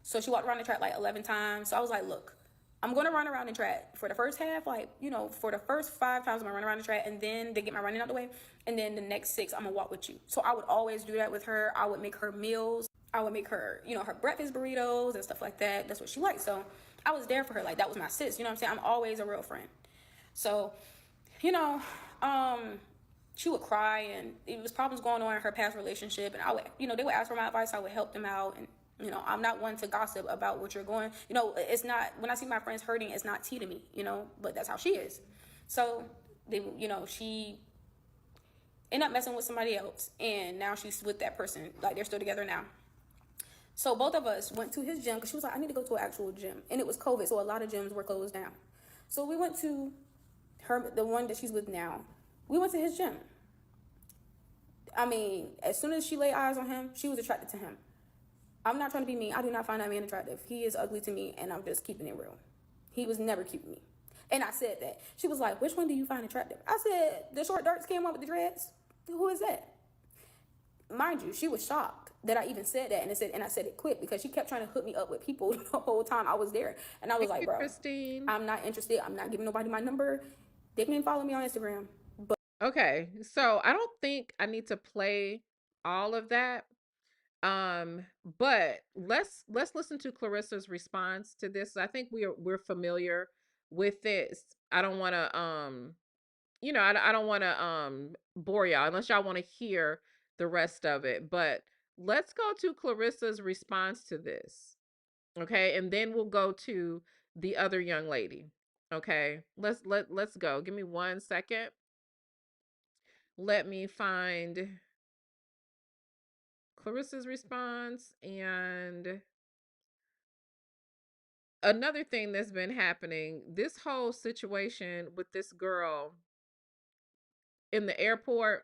So she walked around the track like 11 times. So I was like, look, I'm going to run around the track for the first half, like, you know, for the first 5 times I'm going to run around the track, and then to get my running out the way. And then the next 6, I'm going to walk with you. So I would always do that with her. I would make her meals. I would make her, you know, her breakfast burritos and stuff like that. That's what she liked. So I was there for her. Like, that was my sis. You know what I'm saying? I'm always a real friend. So, you know, she would cry, and it was problems going on in her past relationship. And I would, you know, they would ask for my advice. I would help them out. And, you know, I'm not one to gossip about what you're going. You know, it's not, when I see my friends hurting, it's not tea to me, you know, but that's how she is. So, they, you know, she ended up messing with somebody else, and now she's with that person. Like, they're still together now. So both of us went to his gym because she was like, I need to go to an actual gym. And it was COVID, so a lot of gyms were closed down. So we went to the one that she's with now. We went to his gym. I mean, as soon as she laid eyes on him, she was attracted to him. I'm not trying to be mean. I do not find that man attractive. He is ugly to me, and I'm just keeping it real. He was never cute to me. And I said that. She was like, which one do you find attractive? I said, the short, dark-skinned one with the dreads. Who is that? Mind you, she was shocked that I even said that, and I said it quick because she kept trying to hook me up with people the whole time I was there. And I was like, bro, Christine, I'm not interested. I'm not giving nobody my number. They can follow me on Instagram. But okay, so I don't think I need to play all of that. But let's listen to Claressa's response to this. I think we're familiar with this. I don't want to you know, I don't want to bore y'all unless y'all want to hear the rest of it. But let's go to Claressa's response to this. Okay? And then we'll go to the other young lady. Okay? Let's go. Give me 1 second. Let me find Claressa's response. And another thing that's been happening, this whole situation with this girl in the airport.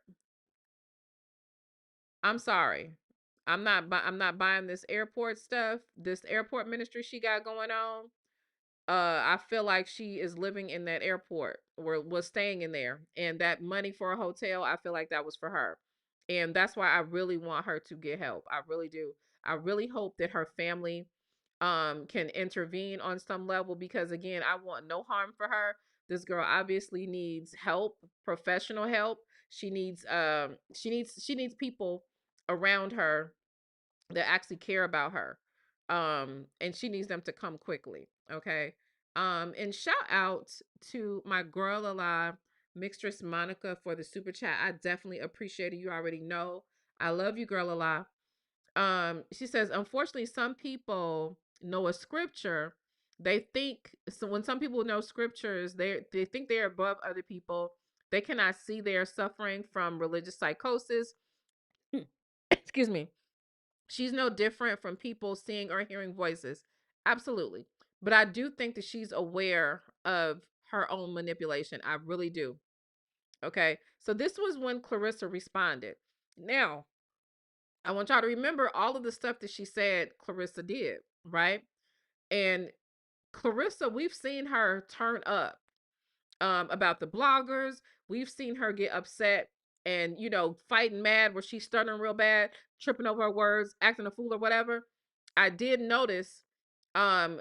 I'm sorry. I'm not buying this airport stuff. This airport ministry she got going on. I feel like she is living in that airport or was staying in there. And that money for a hotel, I feel like that was for her. And that's why I really want her to get help. I really do. I really hope that her family can intervene on some level, because again, I want no harm for her. This girl obviously needs help, professional help. She needs people around her that actually care about her. And she needs them to come quickly. Okay. And shout out to my girl alive, Mixtress Monica, for the super chat. I definitely appreciate it. You already know. I love you, girl alive. She says, unfortunately, some people know a scripture. They think so when some people know scriptures, they think they're above other people. They cannot see they are suffering from religious psychosis. Excuse me. She's no different from people seeing or hearing voices. Absolutely. But I do think that she's aware of her own manipulation. I really do. Okay. So this was when Claressa responded. Now, I want y'all to remember all of the stuff that she said Claressa did, right? And Claressa, we've seen her turn up about the bloggers. We've seen her get upset and, fighting mad where she's stuttering real bad, tripping over her words, acting a fool or whatever. I did notice, um,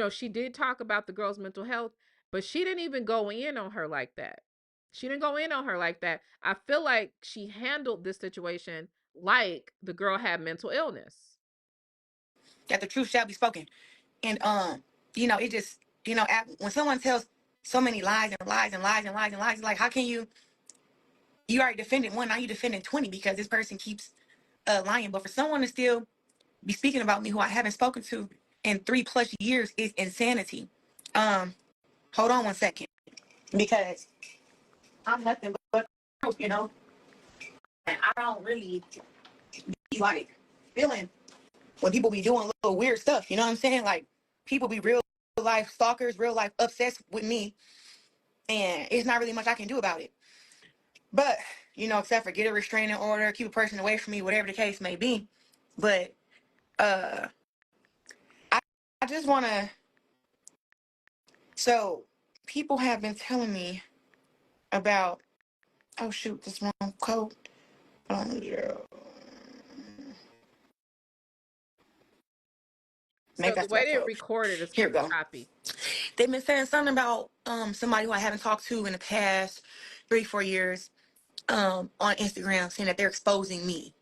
she did talk about the girl's mental health, but she didn't even go in on her like that. She didn't go in on her like that. I feel like she handled this situation like the girl had mental illness. That the truth shall be spoken. And it just, when someone tells so many lies and lies and lies and lies and lies, like how can you already defended one, now you defending 20 because this person keeps lying. But for someone to still be speaking about me who I haven't spoken to in 3+ years is insanity. Hold on one second. Because I'm nothing but and I don't really be like feeling when people be doing little weird stuff, you know what I'm saying? Like people be real life stalkers, real life obsessed with me, and it's not really much I can do about it. But, except for get a restraining order, keep a person away from me, whatever the case may be. But I just wanna so people have been telling me about oh shoot, this wrong code. Yeah. So Maybe the that's way my they code. record it is Here kind we go. of choppy. They've been saying something about somebody who I haven't talked to in the past 3-4 years on Instagram, saying that they're exposing me,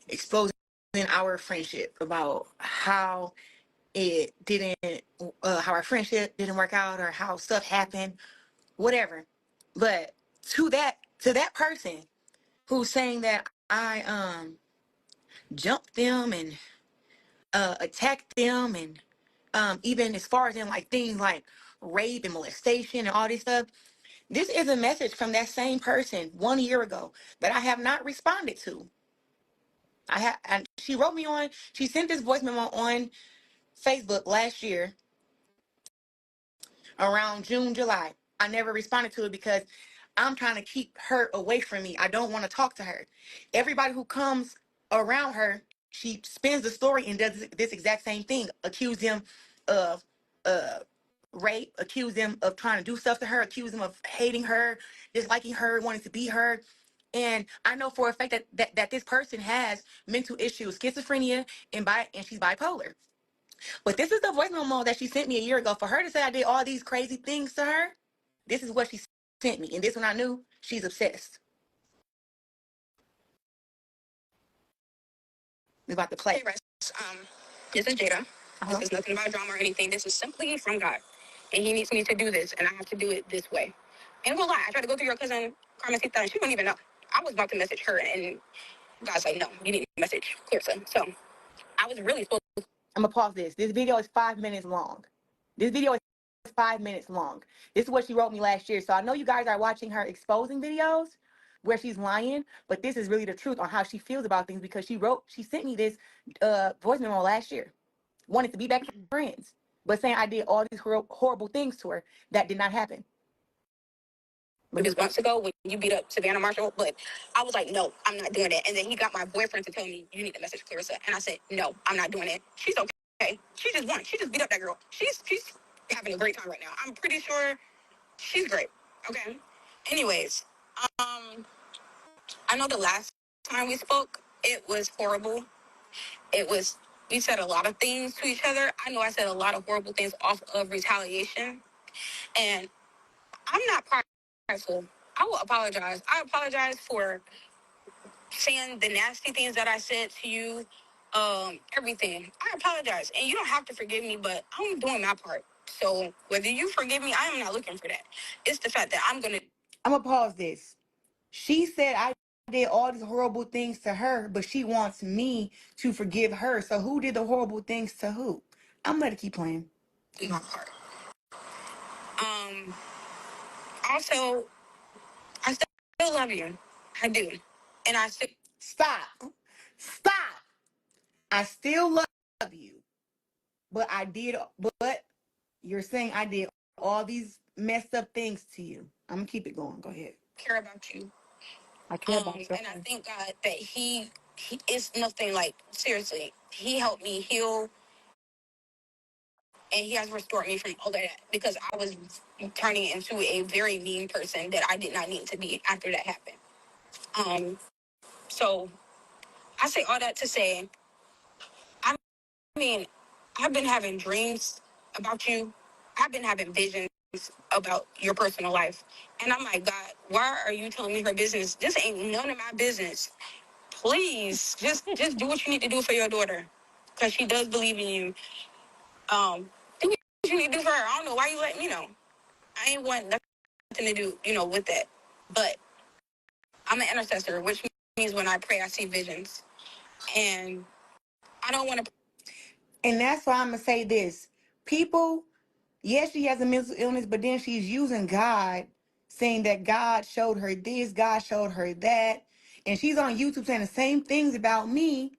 exposing our friendship, about how it didn't how our friendship didn't work out or how stuff happened, whatever. But to that person who's saying that I jumped them and attacked them, and even as far as in like things like rape and molestation and all this stuff, this is a message from that same person 1 year ago that I have not responded to. And she wrote me on, she sent this voice memo on Facebook last year around June, July. I never responded to it because I'm trying to keep her away from me. I don't want to talk to her. Everybody who comes around her, she spins the story and does this exact same thing. Accuse them of uh, rape, accuse them of trying to do stuff to her, accuse them of hating her, disliking her, wanting to be her. And I know for a fact that this person has mental issues, schizophrenia, and she's bipolar. But this is the voice memo that she sent me a year ago. For her to say I did all these crazy things to her, this is what she sent me. And this one I knew she's obsessed. We're about to play. Hey, Russ. This is Jada. This is nothing about drama or anything. This is simply from God. And he needs me to do this, and I have to do it this way. And I'm gonna lie, I tried to go through your cousin, Carmencita, and she wouldn't even know. I was about to message her, and God's like, no, you need to message Claressa. So I was really supposed to. I'm gonna pause this. This video is 5 minutes long. This video is 5 minutes long. This is what she wrote me last year. So I know you guys are watching her exposing videos where she's lying, but this is really the truth on how she feels about things, because she sent me this voice memo last year, wanted to be back friends, but saying I did all these horrible things to her that did not happen. Because months ago when you beat up Savannah Marshall, but I was like, no, I'm not doing that. And then he got my boyfriend to tell me, you need to message Claressa. And I said, no, I'm not doing it. She's okay. She just won. She just beat up that girl. She's having a great time right now. I'm pretty sure she's great. Okay. Anyways, I know the last time we spoke, it was horrible. We said a lot of things to each other. I know I said a lot of horrible things off of retaliation. And I'm not prideful. I will apologize. I apologize for saying the nasty things that I said to you, everything. I apologize. And you don't have to forgive me, but I'm doing my part. So whether you forgive me, I am not looking for that. It's the fact that I'm gonna pause this. She said I did all these horrible things to her, but she wants me to forgive her. So who did the horrible things to who? I'm gonna let it keep playing. do my part. Also, I still love you. I do. And I still Stop. Stop. I still love you. But but you're saying I did all these messed up things to you. I'm gonna keep it going. Go ahead. care about you. I care about you. And I thank God that he is nothing like, seriously. He helped me heal and he has restored me from all of that because I was turning into a very mean person that I did not need to be after that happened. So I say all that to say, I mean, I've been having dreams about you. I've been having visions about your personal life. And I'm like, God, why are you telling me her business? This ain't none of my business. Please, just do what you need to do for your daughter. Because she does believe in you. Do what you need to do for her. I don't know why you let me know. I ain't want nothing to do, with that. But I'm an intercessor, which means when I pray, I see visions. And I don't want to. And that's why I'm gonna say this. People, yes, she has a mental illness, but then she's using God, saying that God showed her this, God showed her that. And she's on YouTube saying the same things about me,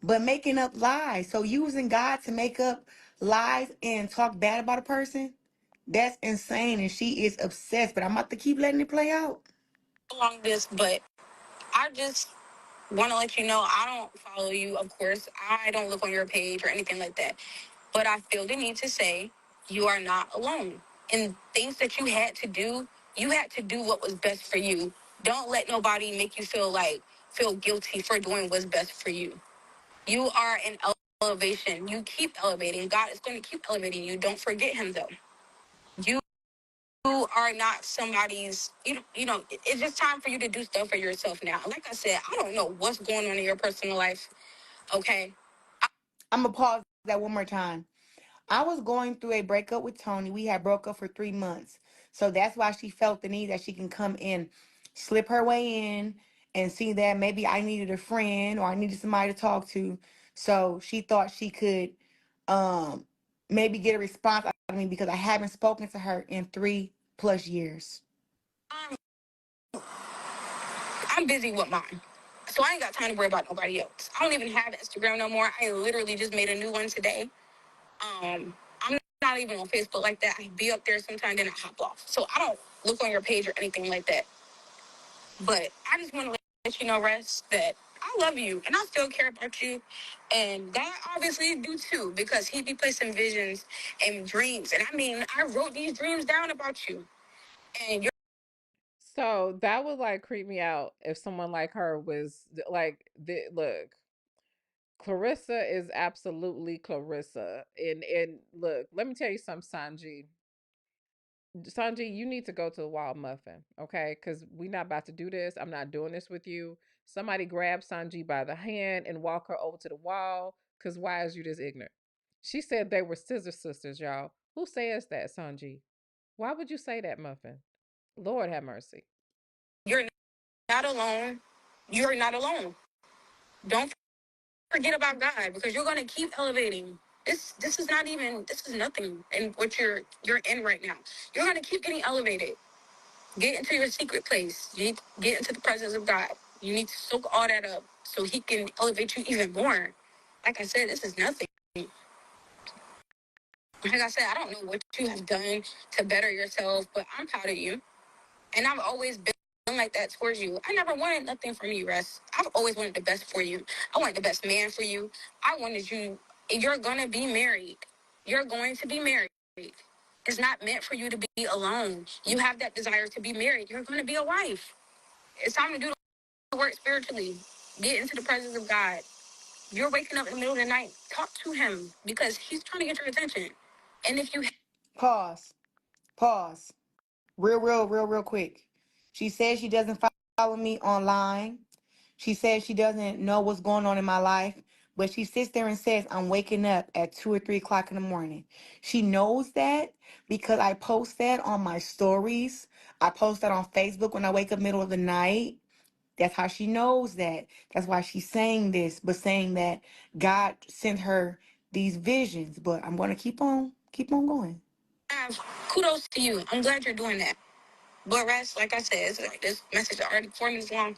but making up lies. So using God to make up lies and talk bad about a person, that's insane. And she is obsessed. But I'm about to keep letting it play out. Along this, but I just want to let you know I don't follow you, of course. I don't look on your page or anything like that. But I feel the need to say you are not alone. And things that you had to do what was best for you. Don't let nobody make you feel guilty for doing what's best for you. You are in elevation. You keep elevating. God is going to keep elevating you. Don't forget him though. You are not somebody's, it's just time for you to do stuff for yourself now. Like I said, I don't know what's going on in your personal life. Okay. I'm gonna pause that one more time. I was going through a breakup with Tony. We had broke up for 3 months. So that's why she felt the need that she can come in, slip her way in, and see that maybe I needed a friend or I needed somebody to talk to. So she thought she could maybe get a response out of me because I haven't spoken to her in 3+ years. I'm busy with mine. So I ain't got time to worry about nobody else. I don't even have Instagram no more. I literally just made a new one today. I'm not even on Facebook like that. I be up there sometimes, then I hop off. So I don't look on your page or anything like that. But I just want to let you know, Russ, that I love you and I still care about you. And God obviously do too, because he be placing visions and dreams. And I mean, I wrote these dreams down about you. And you're So that would like creep me out if someone like her was like, look, Clarissa is absolutely Clarissa. And look, let me tell you something, Sanji. Sanji, you need to go to the Wild Muffin, okay? Because we're not about to do this. I'm not doing this with you. Somebody grab Sanji by the hand and walk her over to the wall. Because why is you this ignorant? She said they were scissor sisters, y'all. Who says that, Sanji? Why would you say that, Muffin? Lord have mercy. you're not alone. You're not alone. Don't forget about God because you're gonna keep elevating. This is not even this is nothing in what you're in right now. You're gonna keep getting elevated. Get into your secret place. You need to get into the presence of God. You need to soak all that up so he can elevate you even more. Like I said, this is nothing. Like I said, I don't know what you have done to better yourself, but I'm proud of you. And I've always been like that towards you. I never wanted nothing from you, Russ. I've always wanted the best for you. I wanted the best man for you. I wanted you. You're going to be married. You're going to be married. It's not meant for you to be alone. You have that desire to be married. You're going to be a wife. It's time to do the work spiritually. Get into the presence of God. You're waking up in the middle of the night. Talk to him because he's trying to get your attention. And if you Pause. Pause. Real quick. She says she doesn't follow me online. She says she doesn't know what's going on in my life, But she sits there and says, I'm waking up at 2 or 3 o'clock in the morning. She knows that because I post that on my stories. I post that on Facebook when I wake up middle of the night. That's how she knows that. That's why she's saying this, but saying that God sent her these visions. But I'm going to keep on going. Kudos to you. I'm glad you're doing that. But rest, like I said, this message is already 4 minutes long.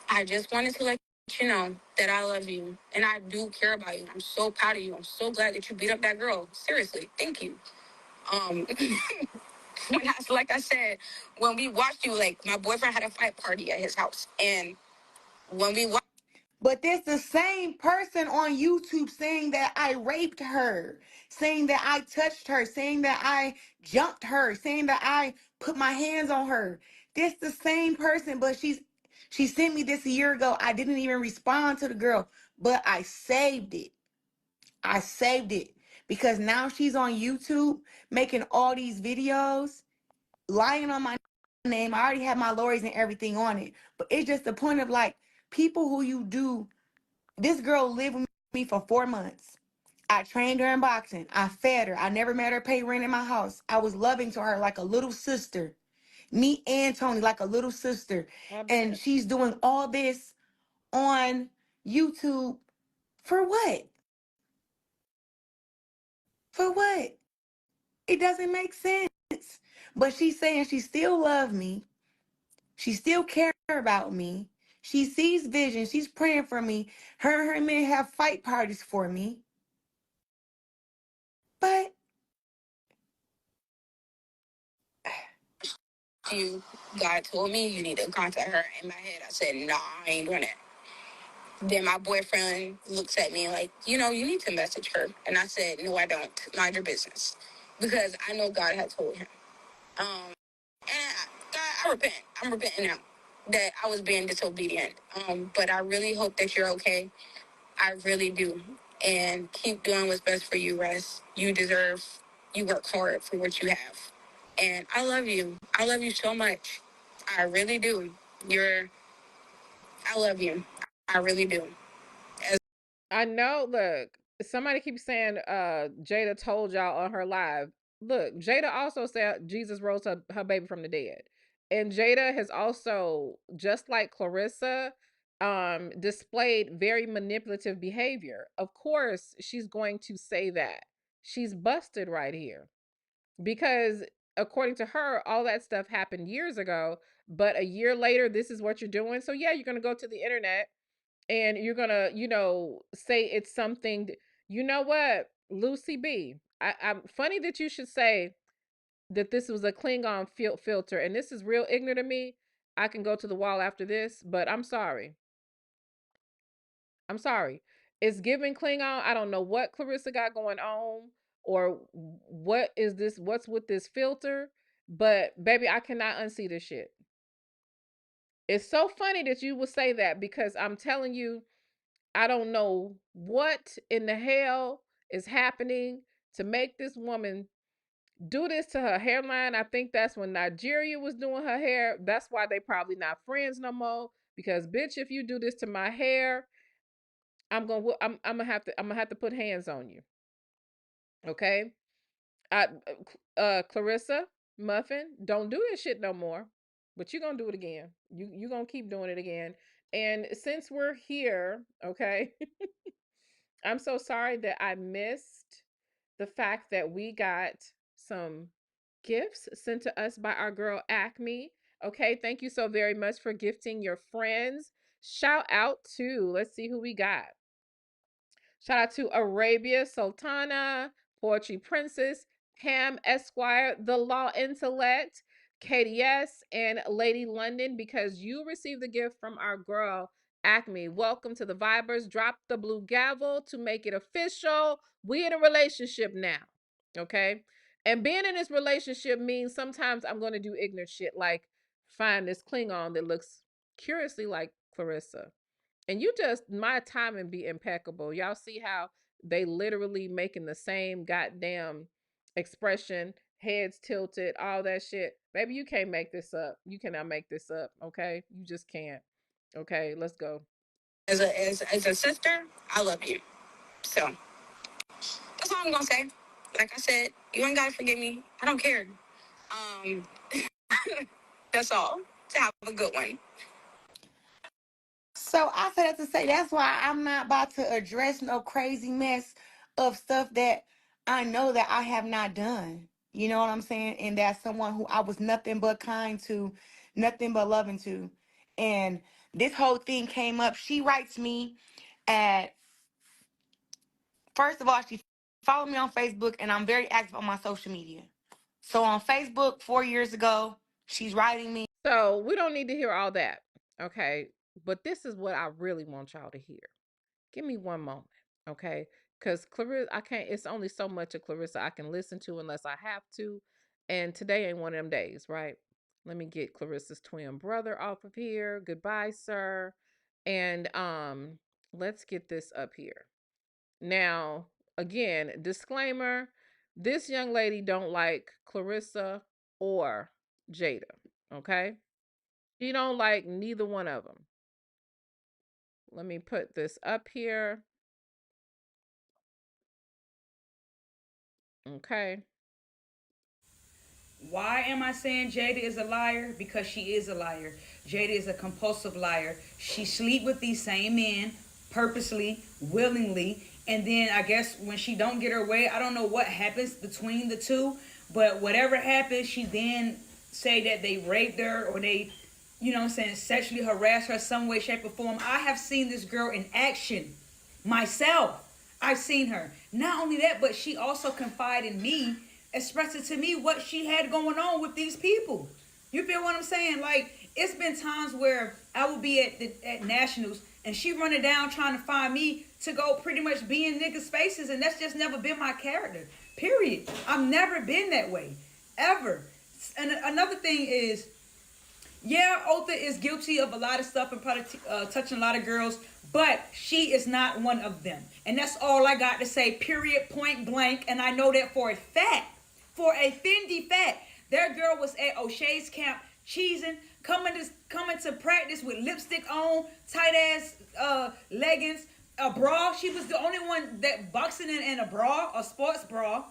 I just wanted to let you know that I love you and I do care about you. I'm so proud of you. I'm so glad that you beat up that girl. Seriously, thank you. Um, like I said, when we watched you, like my boyfriend had a fight party at his house, and when we watched. But there's the same person on YouTube saying that I raped her, saying that I touched her, saying that I jumped her, saying that I put my hands on her. This the same person, but she sent me this a year ago. I didn't even respond to the girl, but I saved it. I saved it because now she's on YouTube making all these videos, lying on my name. I already have my lawyers and everything on it, but it's just the point of like people who you do. This girl lived with me for 4 months. I trained her in boxing. I fed her. I never made her pay rent in my house. I was loving to her like a little sister. Me and Tony like a little sister. I And bet. she's doing all this on YouTube for what? For what? It doesn't make sense. But she's saying she still loves me. She still cares about me. She sees vision. She's praying for me. Her and her men have fight parties for me. But You, God told me you need to contact her. In my head, I said, nah, I ain't doing that. Then my boyfriend looks at me like, you need to message her. And I said, no, I don't. Mind your business. Because I know God had told him. God, I repent. I'm repenting now that I was being disobedient. But I really hope that you're okay. I really do. And keep doing what's best for you, Russ. You work hard for what you have. And I love you. I love you so much. I really do. I love you. I really do. I know. Look, somebody keeps saying Jada told y'all on her live. Look, Jada also said Jesus rose her baby from the dead. And Jada has also, just like Claressa, displayed very manipulative behavior. Of course, she's going to say that. She's busted right here. Because according to her, all that stuff happened years ago, but a year later, this is what you're doing. So yeah, you're gonna go to the internet and you're gonna, say it's something. You know what, Lucy B? I'm funny that you should say that this was a Klingon filter, and this is real ignorant of me. I can go to the wall after this, but I'm sorry. I'm sorry. It's giving Klingon. I don't know what Clarissa got going on or what is this, what's with this filter, but baby, I cannot unsee this shit. It's so funny that you would say that because I'm telling you, I don't know what in the hell is happening to make this woman do this to her hairline. I think that's when Nigeria was doing her hair. That's why they probably not friends no more. Because bitch, if you do this to my hair, I'm gonna have to put hands on you. Okay. I Clarissa Muffin, don't do this shit no more. But you're gonna do it again. You gonna keep doing it again. And since we're here, okay, I'm so sorry that I missed the fact that we got some gifts sent to us by our girl Acme. Okay, thank you so very much for gifting your friends. Shout out to, let's see who we got. Shout out to Arabia Sultana, Poetry Princess, Pam Esquire, The Law Intellect, KDS, and Lady London, because you received the gift from our girl Acme. Welcome to the Vibers. Drop the blue gavel to make it official. We in a relationship now. Okay. And being in this relationship means sometimes I'm going to do ignorant shit like find this Klingon that looks curiously like Clarissa. And you just, my timing be impeccable. Y'all see how they literally making the same goddamn expression, heads tilted, all that shit. Baby, you can't make this up. You cannot make this up, okay? You just can't. Okay, let's go. As a sister, I love you. So that's all I'm gonna say. Like I said, you ain't gotta forgive me. I don't care. Um, that's all. To have a good one. So I said that to say that's why I'm not about to address no crazy mess of stuff that I know that I have not done. You know what I'm saying? And that's someone who I was nothing but kind to, nothing but loving to. And this whole thing came up. She writes me at, first of all, she followed me on Facebook, and I'm very active on my social media. So on Facebook 4 years ago, she's writing me. So we don't need to hear all that. Okay. But this is what I really want y'all to hear. Give me one moment. Okay. Because Clarissa, I can't, it's only so much of Clarissa I can listen to unless I have to. And today ain't one of them days, right? Let me get Clarissa's twin brother off of here. Goodbye, sir. And let's get this up here. Now, again, disclaimer, this young lady don't like Clarissa or Jada, okay? She don't like neither one of them. Let me put this up here. Okay. Why am I saying Jada is a liar? Because she is a liar. Jada is a compulsive liar. She sleep with these same men purposely, willingly, and then I guess when she don't get her way, I don't know what happens between the two, but whatever happens, she then say that they raped her or they, you know what I'm saying, sexually harass her some way, shape, or form. I have seen this girl in action myself. I've seen her. Not only that, but she also confided in me, expressing to me what she had going on with these people. You feel what I'm saying? Like, it's been times where I will be at nationals and she running down trying to find me to go pretty much be in niggas' faces, and that's just never been my character. Period. I've never been that way. Ever. And another thing is, yeah, Otha is guilty of a lot of stuff and probably touching a lot of girls, but she is not one of them. And that's all I got to say, period, point blank. And I know that for a fact. For a Fendi fact. Their girl was at O'Shea's camp cheesing, coming to practice with lipstick on, tight ass leggings, a bra. She was the only one that boxing in a bra, a sports bra.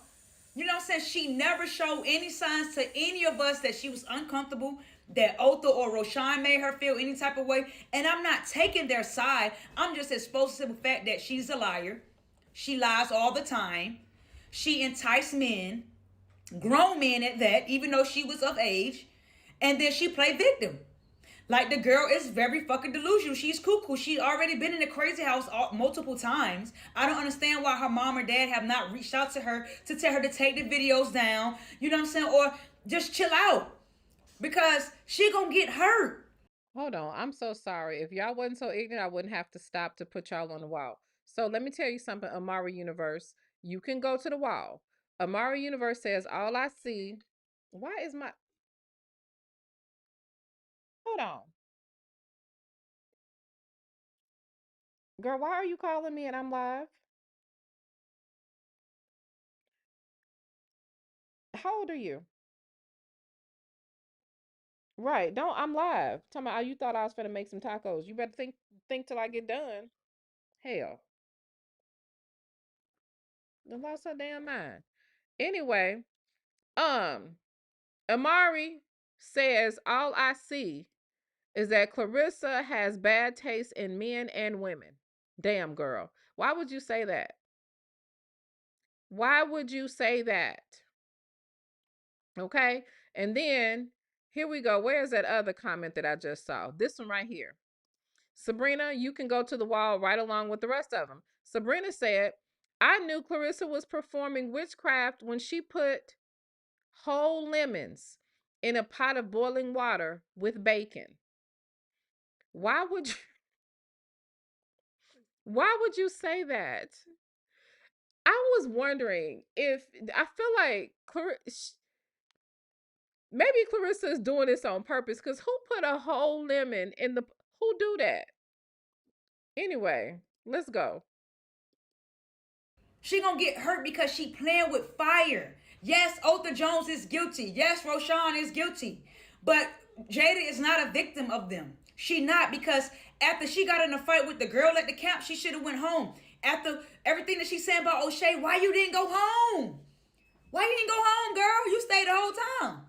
You know what I'm saying? She never showed any signs to any of us that she was uncomfortable, that Otha or Roshan made her feel any type of way. And I'm not taking their side. I'm just exposed to the fact that she's a liar. She lies all the time. She enticed men, grown men at that, even though she was of age. And then she played victim. Like, the girl is very fucking delusional. She's cuckoo. She's already been in the crazy house multiple times. I don't understand why her mom or dad have not reached out to her to tell her to take the videos down. You know what I'm saying? Or just chill out. Because she gonna get hurt. Hold on. I'm so sorry. If y'all wasn't so ignorant, I wouldn't have to stop to put y'all on the wall. So let me tell you something, Amari Universe. You can go to the wall. Amari Universe says, all I see. Why is my. Hold on. Girl, why are you calling me and I'm live? How old are you? Right. Don't I'm live. Tell me, you thought I was finna make some tacos. You better think till I get done. Hell. I lost her damn mind. Anyway, um, Amari says all I see is that Clarissa has bad taste in men and women. Damn girl. Why would you say that? Why would you say that? Okay. And then here we go. Where's that other comment that I just saw? This one right here. Sabrina, you can go to the wall right along with the rest of them. Sabrina said, I knew Clarissa was performing witchcraft when she put whole lemons in a pot of boiling water with bacon. Why would you why would you say that? I was wondering if I feel like maybe Clarissa is doing this on purpose, because who put a whole lemon in the who do that? Anyway, let's go. She gonna get hurt because she playing with fire. Yes, Otha Jones is guilty. Yes, Roshan is guilty. But Jada is not a victim of them. She not, because after she got in a fight with the girl at the camp, she should have went home. After everything that she said about O'Shea, why you didn't go home? Why you didn't go home, girl? You stayed the whole time.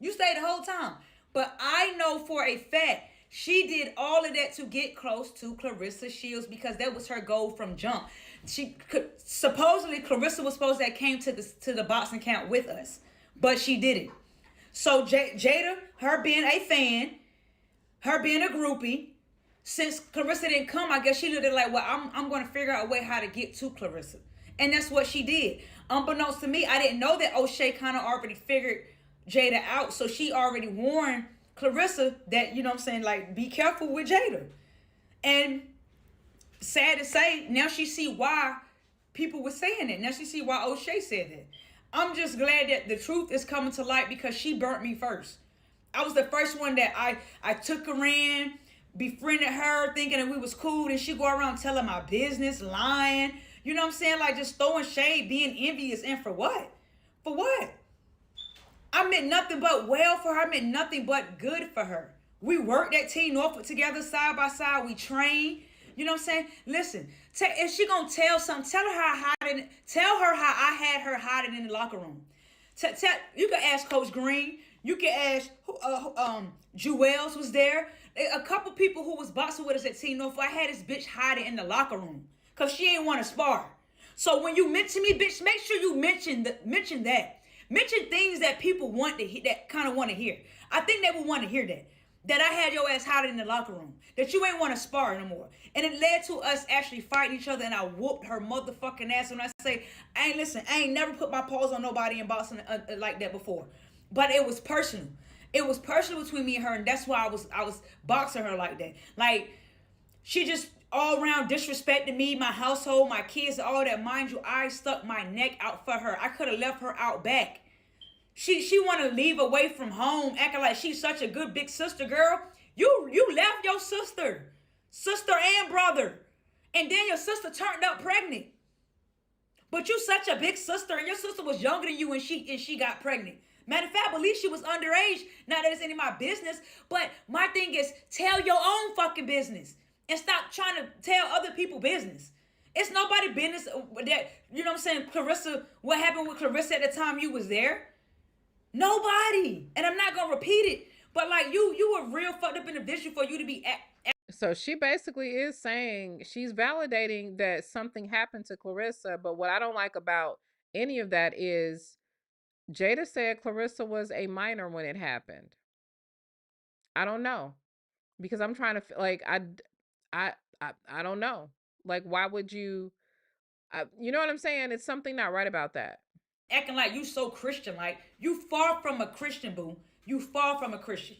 You stayed the whole time. But I know for a fact she did all of that to get close to Claressa Shields, because that was her goal from jump. She could supposedly, Claressa was supposed to have came to the boxing camp with us, but she didn't. So Jada, her being a fan, her being a groupie, since Claressa didn't come, I guess she looked at it like, well, I'm going to figure out a way how to get to Claressa. And that's what she did. Unbeknownst to me, I didn't know that O'Shea kind of already figured Jada out. So she already warned Claressa that, you know what I'm saying, like, be careful with Jada. And sad to say, now she see why people were saying it. Now she see why O'Shea said that. I'm just glad that the truth is coming to light, because she burnt me first. I was the first one that I took her in, befriended her, thinking that we was cool, and she go around telling my business, lying. You know what I'm saying? Like, just throwing shade, being envious, and for what? For what? I meant nothing but well for her. I meant nothing but good for her. We worked at Team Norfolk together, side by side. We trained. You know what I'm saying? Listen, if she gonna tell something, tell her how I had her hiding in the locker room. You can ask Coach Green. You can ask Jewels was there. A couple people who was boxing with us at Team Norfolk. I had this bitch hiding in the locker room because she ain't want to spar. So when you mention me, bitch, make sure you mention that. Mention things that people want to hear, that kind of want to hear. I think they would want to hear that. That I had your ass hiding in the locker room. That you ain't want to spar no more. And it led to us actually fighting each other, and I whooped her motherfucking ass. When I say, I ain't never put my paws on nobody in boxing like that before. But it was personal. It was personal between me and her, and that's why I was boxing her like that. Like, she just all around disrespected me, my household, my kids, all that. Mind you, I stuck my neck out for her. I could have left her out back. She want to leave away from home, acting like she's such a good big sister, girl. You left your sister and brother, and then your sister turned up pregnant. But you such a big sister, and your sister was younger than you when she got pregnant. Matter of fact, I believe she was underage. Not that it's any of my business, but my thing is, tell your own fucking business and stop trying to tell other people business. It's nobody business that, you know what I'm saying, Claressa, what happened with Claressa at the time you was there? Nobody. And I'm not gonna repeat it, but like, you were real fucked up individual for you to be So she basically is saying, she's validating that something happened to Claressa, but what I don't like about any of that is Jada said Claressa was a minor when it happened. I don't know, because I'm trying to, like, I don't know. Like, why would you, you know what I'm saying? It's something not right about that. acting like you so Christian. Like, you far from a Christian, boo. You far from a Christian.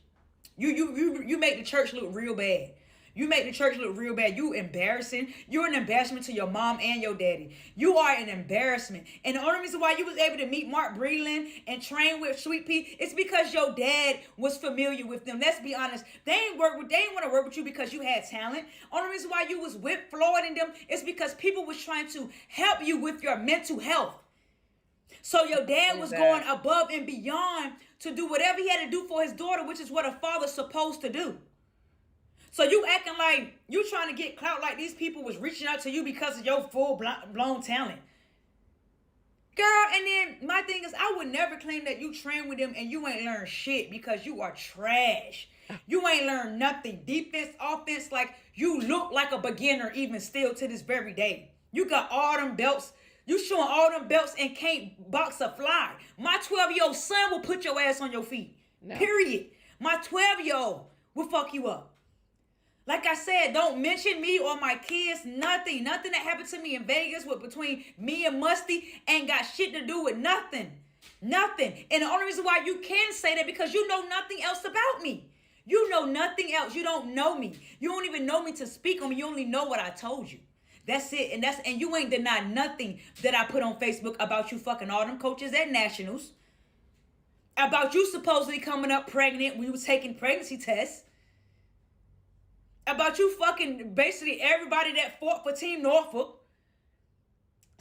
You make the church look real bad. You make the church look real bad. You embarrassing. You're an embarrassment to your mom and your daddy. You are an embarrassment. And the only reason why you was able to meet Mark Breland and train with Sweet Pea is because your dad was familiar with them. Let's be honest. They ain't want to work with you because you had talent. Only reason why you was with Floyd and them is because people was trying to help you with your mental health. So your dad was going above and beyond to do whatever he had to do for his daughter, which is what a father's supposed to do. So you acting like you trying to get clout, like these people was reaching out to you because of your full-blown talent. Girl, and then my thing is, I would never claim that you train with them and you ain't learn shit, because you are trash. You ain't learned nothing. Defense, offense, like, you look like a beginner even still to this very day. You got all them belts. You showing all them belts and can't box a fly. My 12-year-old son will put your ass on your feet. No. Period. My 12-year-old will fuck you up. Like I said, don't mention me or my kids, nothing. Nothing that happened to me in Vegas with between me and Musty ain't got shit to do with nothing. Nothing. And the only reason why you can say that, because you know nothing else about me. You know nothing else. You don't know me. You don't even know me to speak on me. You only know what I told you. That's it. And you ain't denied nothing that I put on Facebook about you fucking all them coaches at Nationals. About you supposedly coming up pregnant when you was taking pregnancy tests. About you fucking basically everybody that fought for Team Norfolk.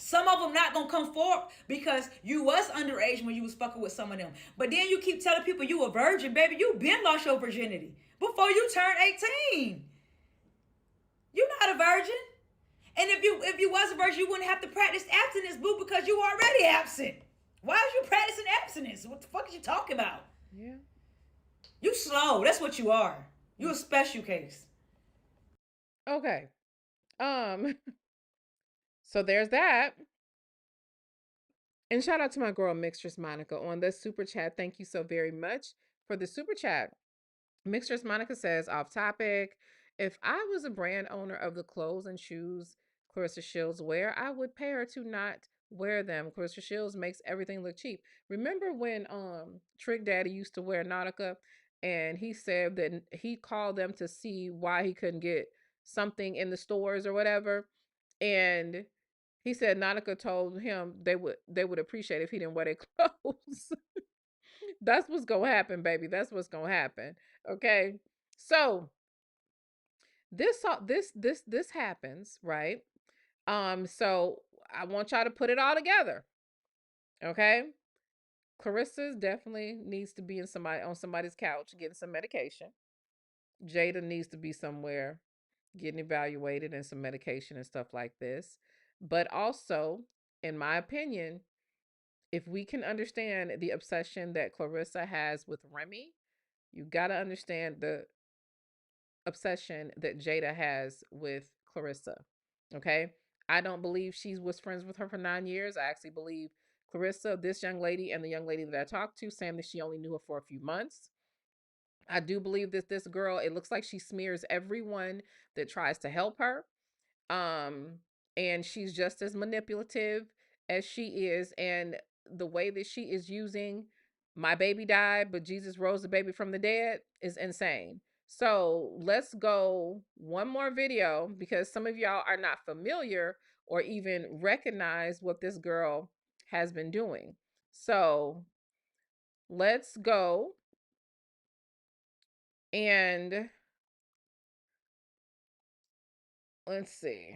Some of them not gonna come forward because you was underage when you was fucking with some of them. But then you keep telling people you a virgin, baby. You been lost your virginity before you turn 18. You not a virgin. And if you was a virgin, you wouldn't have to practice abstinence, boo, because you already absent. Why is you practicing abstinence? What the fuck is you talking about? Yeah. You slow. That's what you are. You a special case. Okay. So there's that. And shout out to my girl Mixtress Monica on the super chat. Thank you so very much for the super chat. Mixtress Monica says, off topic, if I was a brand owner of the clothes and shoes Claressa Shields wear, I would pay her to not wear them. Claressa Shields makes everything look cheap. Remember when Trick Daddy used to wear Nautica and he said that he called them to see why he couldn't get something in the stores or whatever, and he said Nautica told him they would appreciate if he didn't wear their clothes. That's what's gonna happen, baby. That's what's gonna happen. Okay. So this happens, right? So I want y'all to put it all together. Okay. Clarissa definitely needs to be on somebody's couch getting some medication. Jada needs to be somewhere getting evaluated and some medication and stuff like this. But also, in my opinion, if we can understand the obsession that Clarissa has with Remy, you got to understand the obsession that Jada has with Clarissa. Okay? I don't believe she was friends with her for 9 years. I actually believe Clarissa, this young lady, and the young lady that I talked to, saying that she only knew her for a few months. I do believe that this girl, it looks like she smears everyone that tries to help her. Um, and she's just as manipulative as she is. And the way that she is using my baby died, but Jesus rose the baby from the dead is insane. So let's go one more video because some of y'all are not familiar or even recognize what this girl has been doing. So let's go and let's see.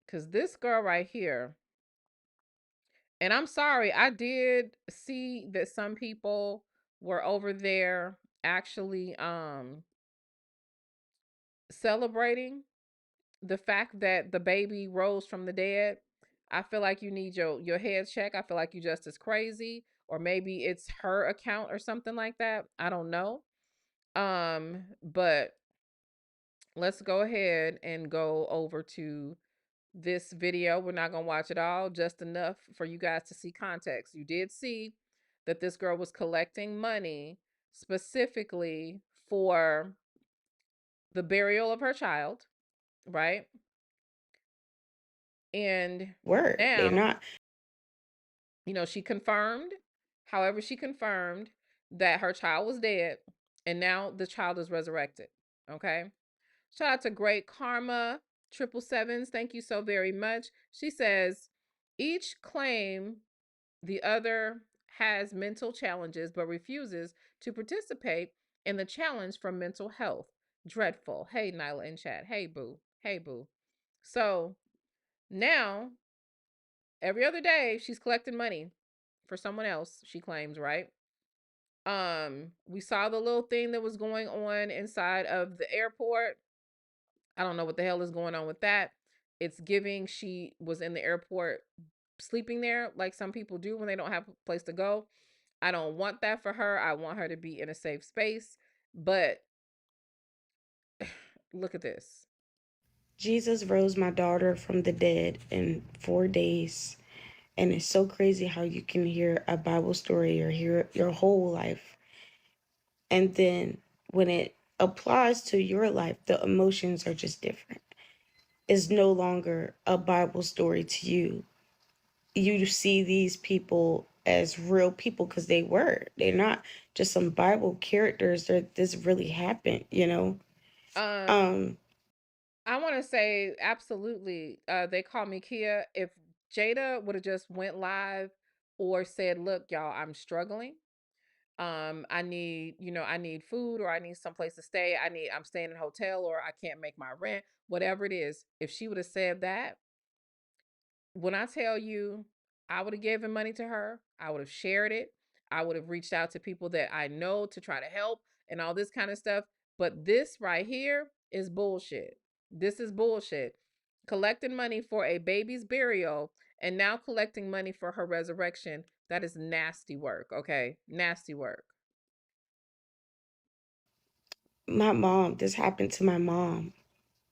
Because this girl right here, and I'm sorry, I did see that some people were over there actually celebrating the fact that the baby rose from the dead. I feel like you need your head check. I feel like you just as crazy, or maybe it's her account or something like that. I don't know. But let's go ahead and go over to this video. We're not going to watch it all, just enough for you guys to see context. You did see that this girl was collecting money specifically for the burial of her child, right? And They're now, not. she confirmed, however, she confirmed that her child was dead and now the child is resurrected. Okay. Shout out to Great Karma, 777s. Thank you so very much. She says, each claim the other has mental challenges but refuses to participate in the challenge for mental health. Dreadful. Hey, Nyla in chat. Hey, boo. Hey, boo. So now, every other day, she's collecting money for someone else, she claims, right? We saw the little thing that was going on inside of the airport. I don't know what the hell is going on with that. It's giving she was in the airport sleeping there like some people do when they don't have a place to go. I don't want that for her. I want her to be in a safe space. But look at this. Jesus rose my daughter from the dead in 4 days. And it's so crazy how you can hear a Bible story or hear your whole life. And then when it applies to your life, the emotions are just different. It's no longer a Bible story to you. You see these people as real people because they were. They're not just some Bible characters. This really happened, you know? I want to say absolutely. They call me Kia. If Jada would have just went live or said, "Look, y'all, I'm struggling. I need, I need food, or I need someplace to stay. I'm staying in a hotel, or I can't make my rent, whatever it is. If she would have said that, when I tell you, I would have given money to her, I would have shared it. I would have reached out to people that I know to try to help and all this kind of stuff. But this right here is bullshit. This is bullshit. Collecting money for a baby's burial and now collecting money for her resurrection. That is nasty work, okay? Nasty work. My mom, this happened to my mom.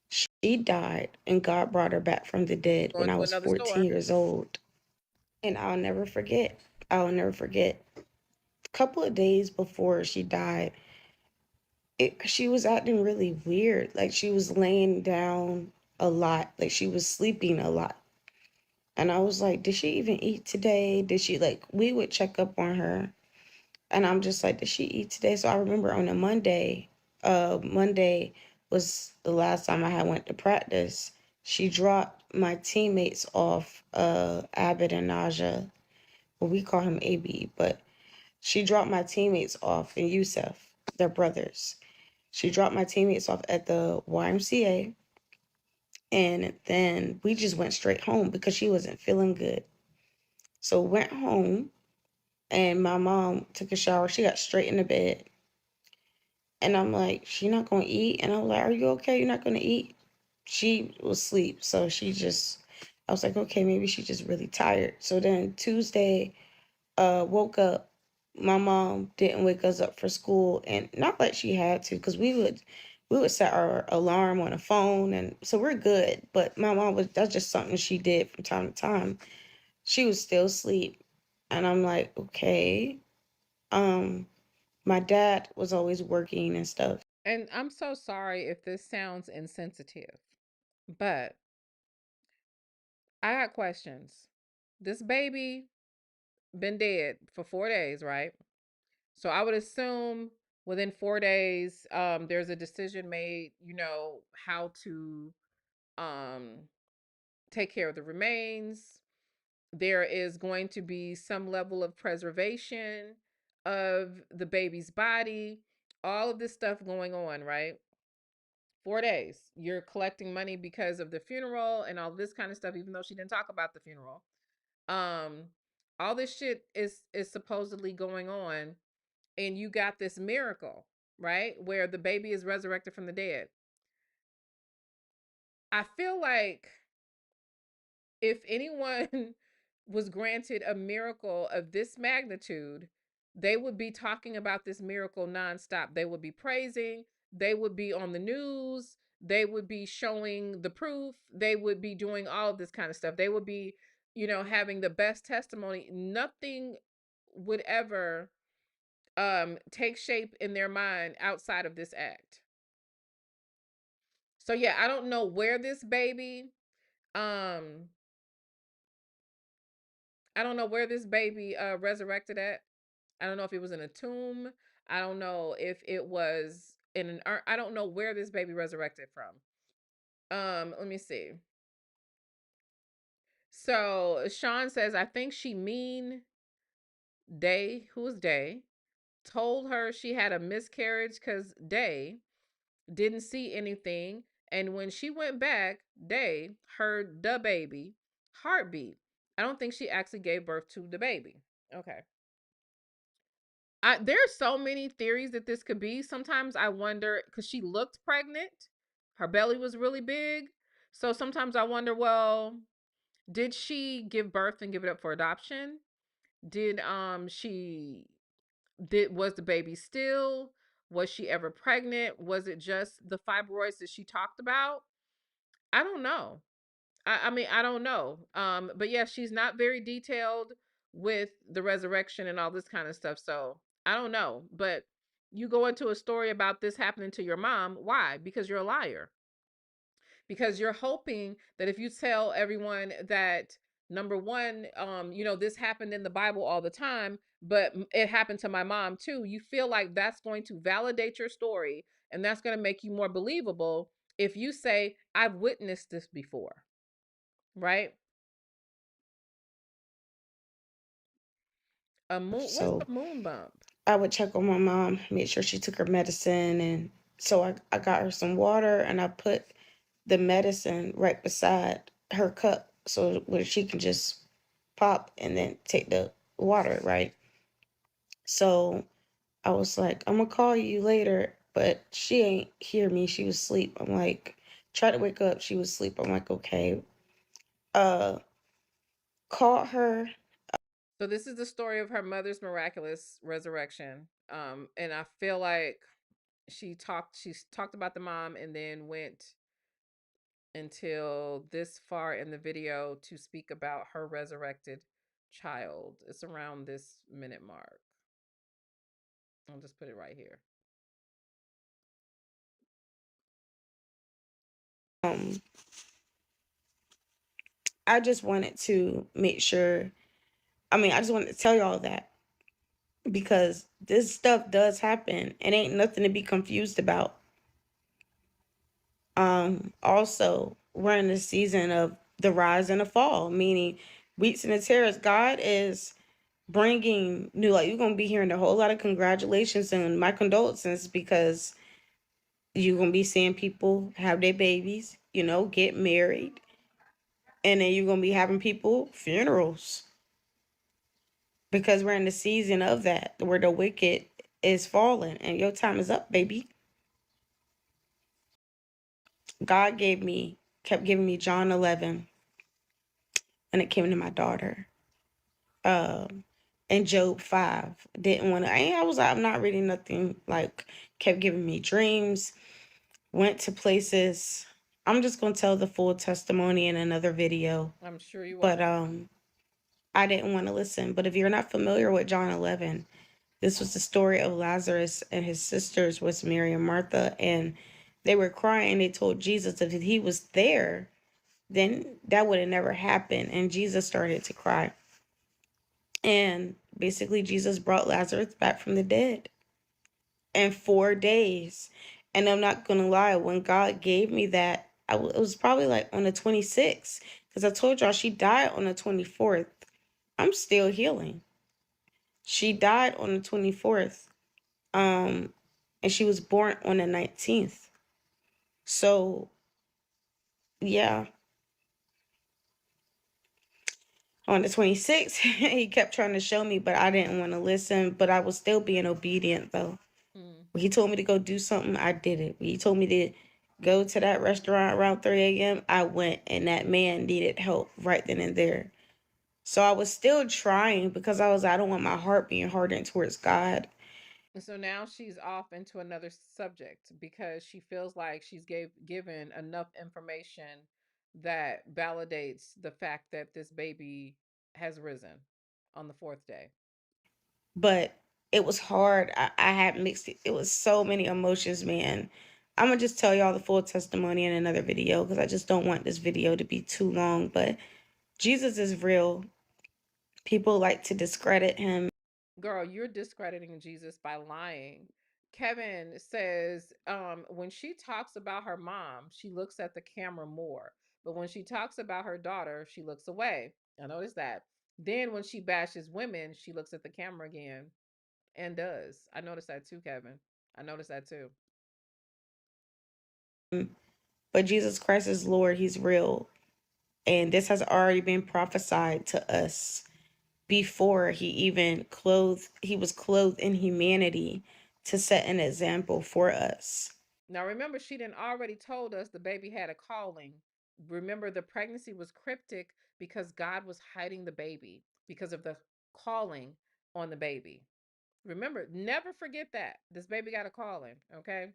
She died and God brought her back from the dead when Going I to was another 14 store. years old. And I'll never forget. I'll never forget. A couple of days before she died, she was acting really weird. Like she was laying down a lot. Like she was sleeping a lot. And I was like, did she even eat today? Did she, like, we would check up on her. And I'm just like, did she eat today? So I remember on a Monday was the last time I had went to practice. She dropped my teammates off, Abed and Naja. Well, we call him AB, but she dropped my teammates off, and Yusuf, their brothers. She dropped my teammates off at the YMCA, and then we just went straight home because she wasn't feeling good. So went home, and my mom took a shower. She got straight into bed. And I'm like, she not gonna eat? And I was like, are you okay? You're not gonna eat? She was asleep. So I was like, okay, maybe she's just really tired. So then Tuesday, woke up. My mom didn't wake us up for school, and not like she had to, because we would set our alarm on a phone, and so we're good. But my mom that's just something she did from time to time. She was still asleep. And I'm like, okay. My dad was always working and stuff. And I'm so sorry if this sounds insensitive, but I got questions. This baby been dead for 4 days, right? So I would assume within 4 days, there's a decision made, how to um take care of the remains. There is going to be some level of preservation of the baby's body, all of this stuff going on, right? 4 days. You're collecting money because of the funeral and all this kind of stuff, even though she didn't talk about the funeral. Um, all this shit is supposedly going on, and you got this miracle, right? Where the baby is resurrected from the dead. I feel like if anyone was granted a miracle of this magnitude, they would be talking about this miracle nonstop. They would be praising, they would be on the news, they would be showing the proof, they would be doing all of this kind of stuff. They would be, having the best testimony. Nothing would ever take shape in their mind outside of this act. So yeah, I don't know where this baby um I don't know where this baby resurrected at. I don't know if it was in a tomb. I don't know if it was in an I don't know where this baby resurrected from. Let me see. So Sean says, I think she mean Day, who is Day, told her she had a miscarriage because Day didn't see anything. And when she went back, Day heard the baby heartbeat. I don't think she actually gave birth to the baby. Okay. There are so many theories that this could be. Sometimes I wonder, because she looked pregnant, her belly was really big. So sometimes I wonder, well, did she give birth and give it up for adoption? Did she did was the baby still? Was she ever pregnant? Was it just the fibroids that she talked about? I don't know. I mean, I don't know. But yeah, she's not very detailed with the resurrection and all this kind of stuff. So I don't know. But you go into a story about this happening to your mom. Why? Because you're a liar. Because you're hoping that if you tell everyone that, number one, this happened in the Bible all the time, but it happened to my mom too. You feel like that's going to validate your story, and that's going to make you more believable if you say, I've witnessed this before. Right? A moon. What's So a moon bump? I would check on my mom, make sure she took her medicine. And so I got her some water and I put the medicine right beside her cup so where she can just pop and then take the water, right? So I was like, I'm gonna call you later, but she ain't hear me. She was asleep. I'm like, try to wake up. She was asleep. I'm like, okay. Uh, called her. So this is the story of her mother's miraculous resurrection. And I feel like she talked about the mom and then went until this far in the video to speak about her resurrected child. It's around this minute mark. I'll just put it right here. Um, I just wanted to make sure. I mean, I just wanted to tell y'all that because this stuff does happen. It ain't nothing to be confused about. Also, we're in the season of the rise and the fall, meaning wheats and the tares. God is bringing new, like, you're gonna be hearing a whole lot of congratulations and my condolences because you're gonna be seeing people have their babies, get married, and then you're gonna be having people funerals because we're in the season of that where the wicked is falling and your time is up, baby. God kept giving me John 11, and it came to my daughter. And Job 5. Didn't want to, I was like, I'm not reading nothing, like, kept giving me dreams, went to places. I'm just gonna tell the full testimony in another video. I'm sure you But are. I didn't want to listen. But if you're not familiar with John 11, this was the story of Lazarus and his sisters was Mary and Martha, and they were crying. They told Jesus that if he was there, then that would have never happened. And Jesus started to cry. And basically, Jesus brought Lazarus back from the dead in 4 days. And I'm not going to lie, when God gave me that, it was probably like on the 26th, because I told y'all she died on the 24th. I'm still healing. She died on the 24th. And she was born on the 19th. So, yeah. On the 26th, he kept trying to show me, but I didn't want to listen. But I was still being obedient, though. When he told me to go do something, I did it. When he told me to go to that restaurant around 3 a.m., I went, and that man needed help right then and there. So I was still trying because I don't want my heart being hardened towards God. And so now she's off into another subject because she feels like she's given enough information that validates the fact that this baby has risen on the fourth day. But it was hard. I had mixed, it was so many emotions, man. I'm going to just tell y'all the full testimony in another video because I just don't want this video to be too long. But Jesus is real. People like to discredit him. Girl, you're discrediting Jesus by lying. Kevin says when she talks about her mom, she looks at the camera more. But when she talks about her daughter, she looks away. I noticed that. Then when she bashes women, she looks at the camera again and does. I noticed that too, Kevin. I noticed that too. But Jesus Christ is Lord. He's real. And this has already been prophesied to us before he was clothed in humanity to set an example for us. Now remember, she didn't already told us the baby had a calling. Remember, the pregnancy was cryptic because God was hiding the baby because of the calling on the baby. Remember, never forget that. This baby got a calling, okay?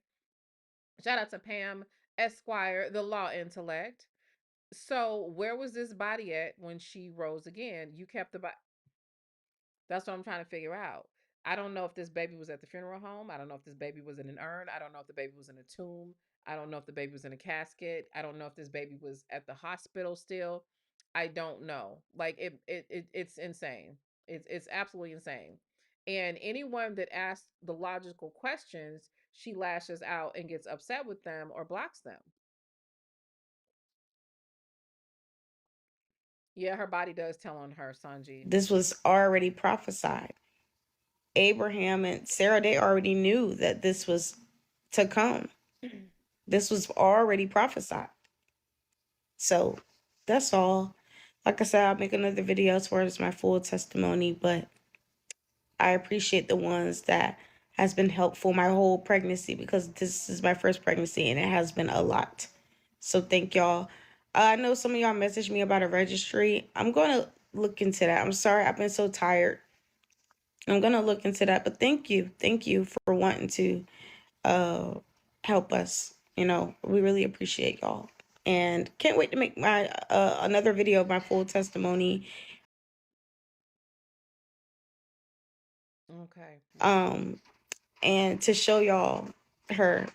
Shout out to Pam Esquire, the law intellect. So, where was this body at when she rose again? You kept the body. That's what I'm trying to figure out. I don't know if this baby was at the funeral home. I don't know if this baby was in an urn. I don't know if the baby was in a tomb. I don't know if the baby was in a casket. I don't know if this baby was at the hospital still. I don't know. Like it's insane. It's absolutely insane. And anyone that asks the logical questions, she lashes out and gets upset with them or blocks them. Yeah, her body does tell on her, Sanji. This was already prophesied. Abraham and Sarah, they already knew that this was to come. This was already prophesied. So that's all. Like I said, I'll make another video as far as my full testimony, but I appreciate the ones that has been helpful my whole pregnancy, because this is my first pregnancy and it has been a lot. So thank y'all. I know some of y'all messaged me about a registry. I'm going to look into that. I'm sorry, I've been so tired. I'm going to look into that, but thank you. Thank you for wanting to help us. You know, we really appreciate y'all. And can't wait to make my another video of my full testimony. Okay. And to show y'all her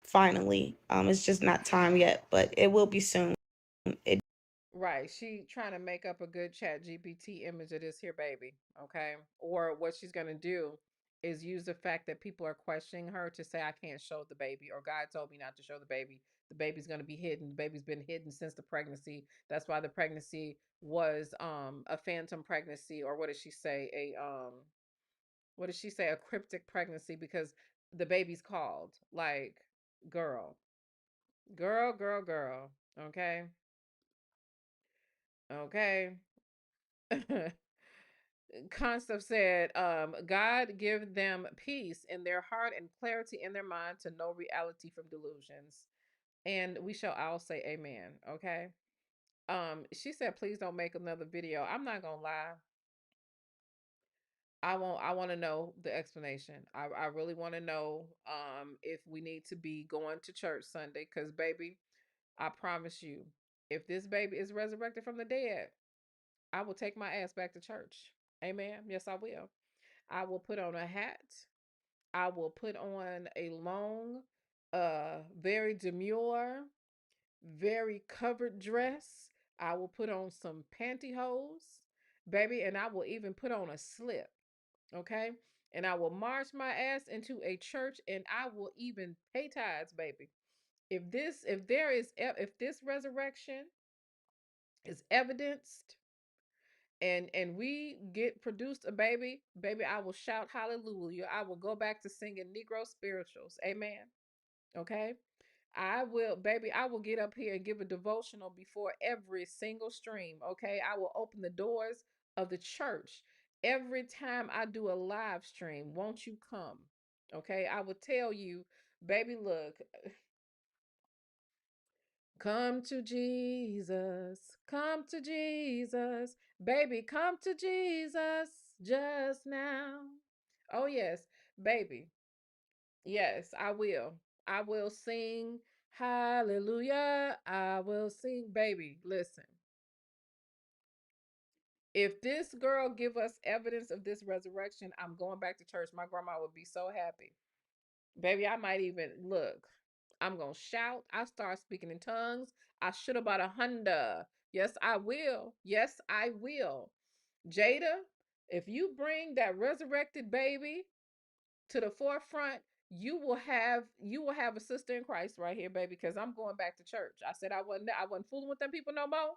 finally. It's just not time yet, but it will be soon. It Right. She trying to make up a good chat GPT image of this here baby. Okay. Or what she's gonna do is use the fact that people are questioning her to say I can't show the baby, or God told me not to show the baby. The baby's gonna be hidden. The baby's been hidden since the pregnancy. That's why the pregnancy was a phantom pregnancy, or what did she say? What did she say? A cryptic pregnancy, because the baby's called. Like, girl. Girl, girl, girl. Okay. Okay. Concept said, God give them peace in their heart and clarity in their mind to know reality from delusions. And we shall all say amen. Okay. She said, please don't make another video. I'm not gonna lie. I want to know the explanation. I really want to know if we need to be going to church Sunday. Cause baby, I promise you, if this baby is resurrected from the dead, I will take my ass back to church. Amen. Yes, I will. I will put on a hat. I will put on a long, very demure, very covered dress. I will put on some pantyhose, baby, and I will even put on a slip. Okay. And I will march my ass into a church, and I will even pay tithes, baby. If this resurrection is evidenced, and we get produced a baby, baby, I will shout hallelujah. I will go back to singing Negro spirituals. Amen. Okay. I will, baby, I will get up here and give a devotional before every single stream. Okay. I will open the doors of the church every time I do a live stream. Won't you come? Okay. I will tell you, baby, look, come to Jesus. Come to Jesus. Baby, come to Jesus just now. Oh, yes, baby. Yes, I will. I will sing hallelujah. I will sing, baby. Listen. If this girl give us evidence of this resurrection, I'm going back to church. My grandma would be so happy. Baby, I might even look. I'm gonna shout. I start speaking in tongues. I should have bought a Honda. Yes, I will. Yes, I will. Jada, if you bring that resurrected baby to the forefront, you will have a sister in Christ right here, baby. Because I'm going back to church. I said I wasn't fooling with them people no more.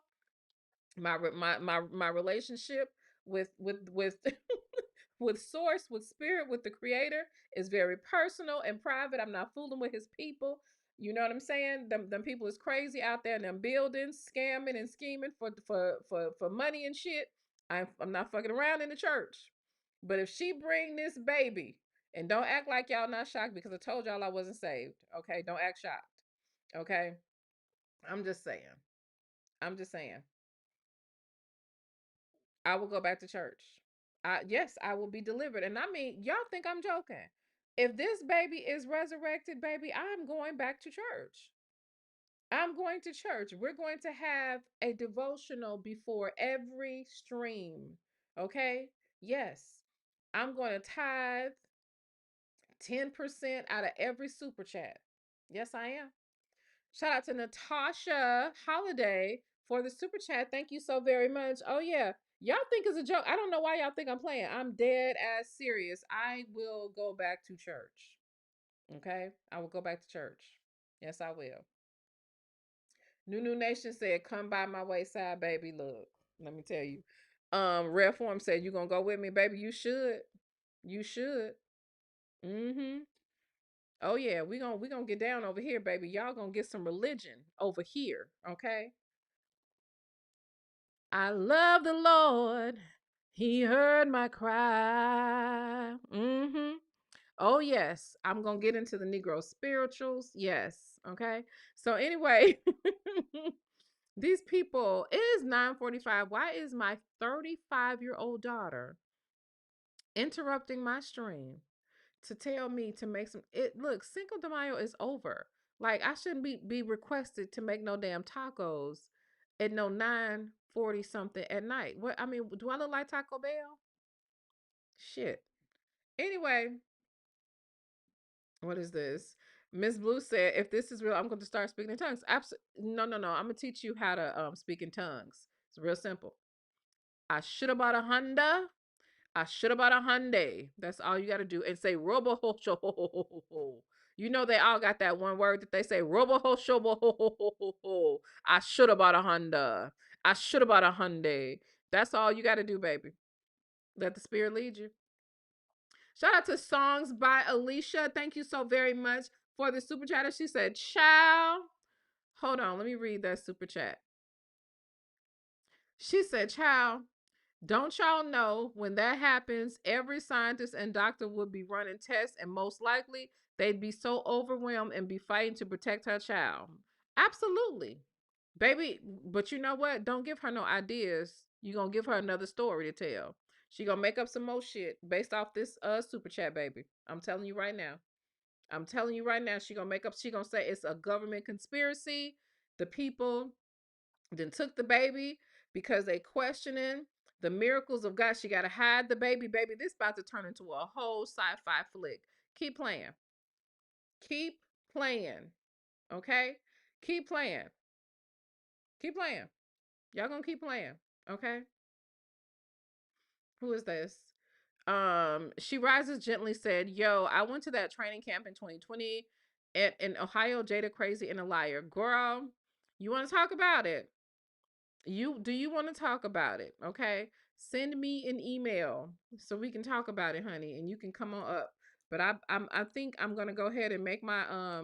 My relationship with with source, with spirit, with the creator is very personal and private. I'm not fooling with his people. You know what I'm saying? Them people is crazy out there in them buildings, scamming and scheming for money and shit. I'm not fucking around in the church. But if she bring this baby, and don't act like y'all not shocked, because I told y'all I wasn't saved. Okay, don't act shocked. Okay, I'm just saying. I'm just saying. I will go back to church. Yes, I will be delivered. And I mean, y'all think I'm joking. If this baby is resurrected, baby, I'm going back to church. I'm going to church. We're going to have a devotional before every stream. Okay? Yes. I'm going to tithe 10% out of every super chat. Yes, I am. Shout out to Natasha Holiday for the super chat. Thank you so very much. Oh, yeah. Y'all think it's a joke. I don't know why y'all think I'm playing. I'm dead ass serious. I will go back to church. Okay? I will go back to church. Yes, I will. New Nation said, come by my wayside, baby. Look, let me tell you. Red Form said, you gonna go with me, baby? You should. You should. Mm-hmm. Oh yeah, we gonna get down over here, baby. Y'all gonna get some religion over here, okay? I love the Lord. He heard my cry. Mm-hmm. Oh yes, I'm gonna get into the Negro spirituals. Yes, okay. So anyway, these people, it is 9:45. Why is my 35-year-old daughter interrupting my stream to tell me to make some it look, Cinco de Mayo is over. Like I shouldn't be requested to make no damn tacos at no 9:40 something at night. What I mean, do I look like Taco Bell? Shit. Anyway, what is this? Miss Blue said, if this is real, I'm going to start speaking in tongues. Absolutely. No, no, no. I'm going to teach you how to speak in tongues. It's real simple. I should have bought a Honda. I should have bought a Hyundai. That's all you got to do. And say, robo ho sho ho ho ho ho ho. You know, they all got that one word that they say, robo ho sho ho ho ho ho ho. I should have bought a Honda. I should have bought a Hyundai. That's all you got to do, baby. Let the spirit lead you. Shout out to Songs by Alicia. Thank you so very much for the super chatter. She said, "Child, hold on, let me read that super chat." She said, "Child, don't y'all know when that happens, every scientist and doctor would be running tests, and most likely they'd be so overwhelmed and be fighting to protect her child." Absolutely, baby. But you know what? Don't give her no ideas. You're gonna give her another story to tell. She gonna make up some more shit based off this super chat, baby. I'm telling you right now. I'm telling you right now, she gonna make up, she gonna say it's a government conspiracy. The people then took the baby because they questioning the miracles of God. She gotta hide the baby. Baby, this about to turn into a whole sci-fi flick. Keep playing. Keep playing. Okay? Keep playing. Keep playing. Y'all gonna keep playing. Okay? Who is this? She rises gently said, "Yo, I went to that training camp in 2020 in Ohio. Jada crazy and a liar. Girl, you want to talk about it? You want to talk about it? Okay, send me an email so we can talk about it, honey, and you can come on up. But I think I'm gonna go ahead and make my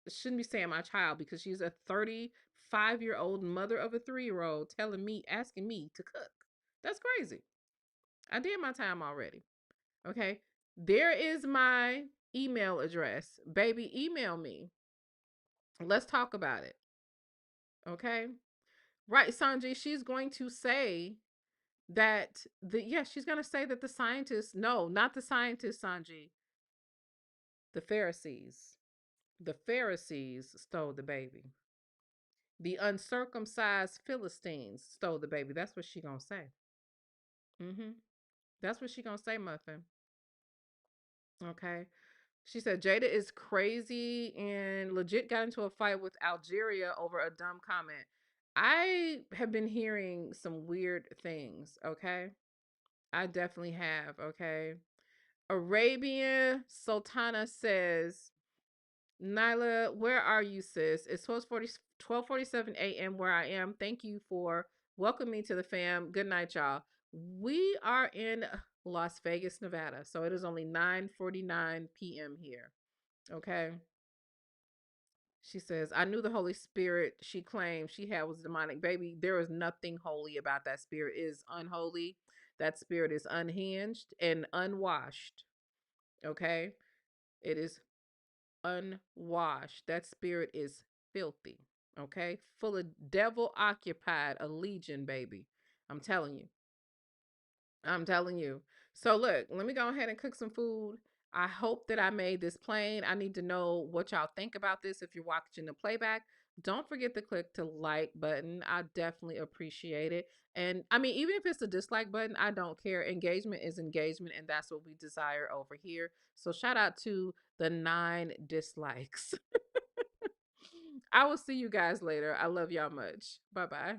shouldn't be saying my child because she's a 35-year-old mother of a 3-year-old telling me asking me to cook. That's crazy. I did my time already. Okay. There is my email address. Baby, email me. Let's talk about it. Okay. Right, Sanji, she's going to say that she's going to say that the scientists, no, not the scientists, Sanji, the Pharisees. The Pharisees stole the baby. The uncircumcised Philistines stole the baby. That's what she going to say. Mhm. That's what she going to say, Muffin. Okay. She said Jada is crazy and legit got into a fight with Algeria over a dumb comment. I have been hearing some weird things, okay? I definitely have, okay? Arabian Sultana says, Nyla, where are you, sis? It's 12:47 a.m. where I am. Thank you for welcoming me to the fam. Good night, y'all. We are in Las Vegas, Nevada. So it is only 9:49 p.m. here. Okay. She says, I knew the Holy Spirit she claimed she had was demonic. Baby, there is nothing holy about that spirit. It is unholy. That spirit is unhinged and unwashed. Okay. It is unwashed. That spirit is filthy. Okay. Full of devil occupied, a legion, baby. I'm telling you. I'm telling you. So look, let me go ahead and cook some food. I hope that I made this plain. I need to know what y'all think about this if you're watching the playback. Don't forget to click the like button. I definitely appreciate it. And I mean, even if it's a dislike button, I don't care. Engagement is engagement, and that's what we desire over here. So shout out to the 9 dislikes. I will see you guys later. I love y'all much. Bye bye.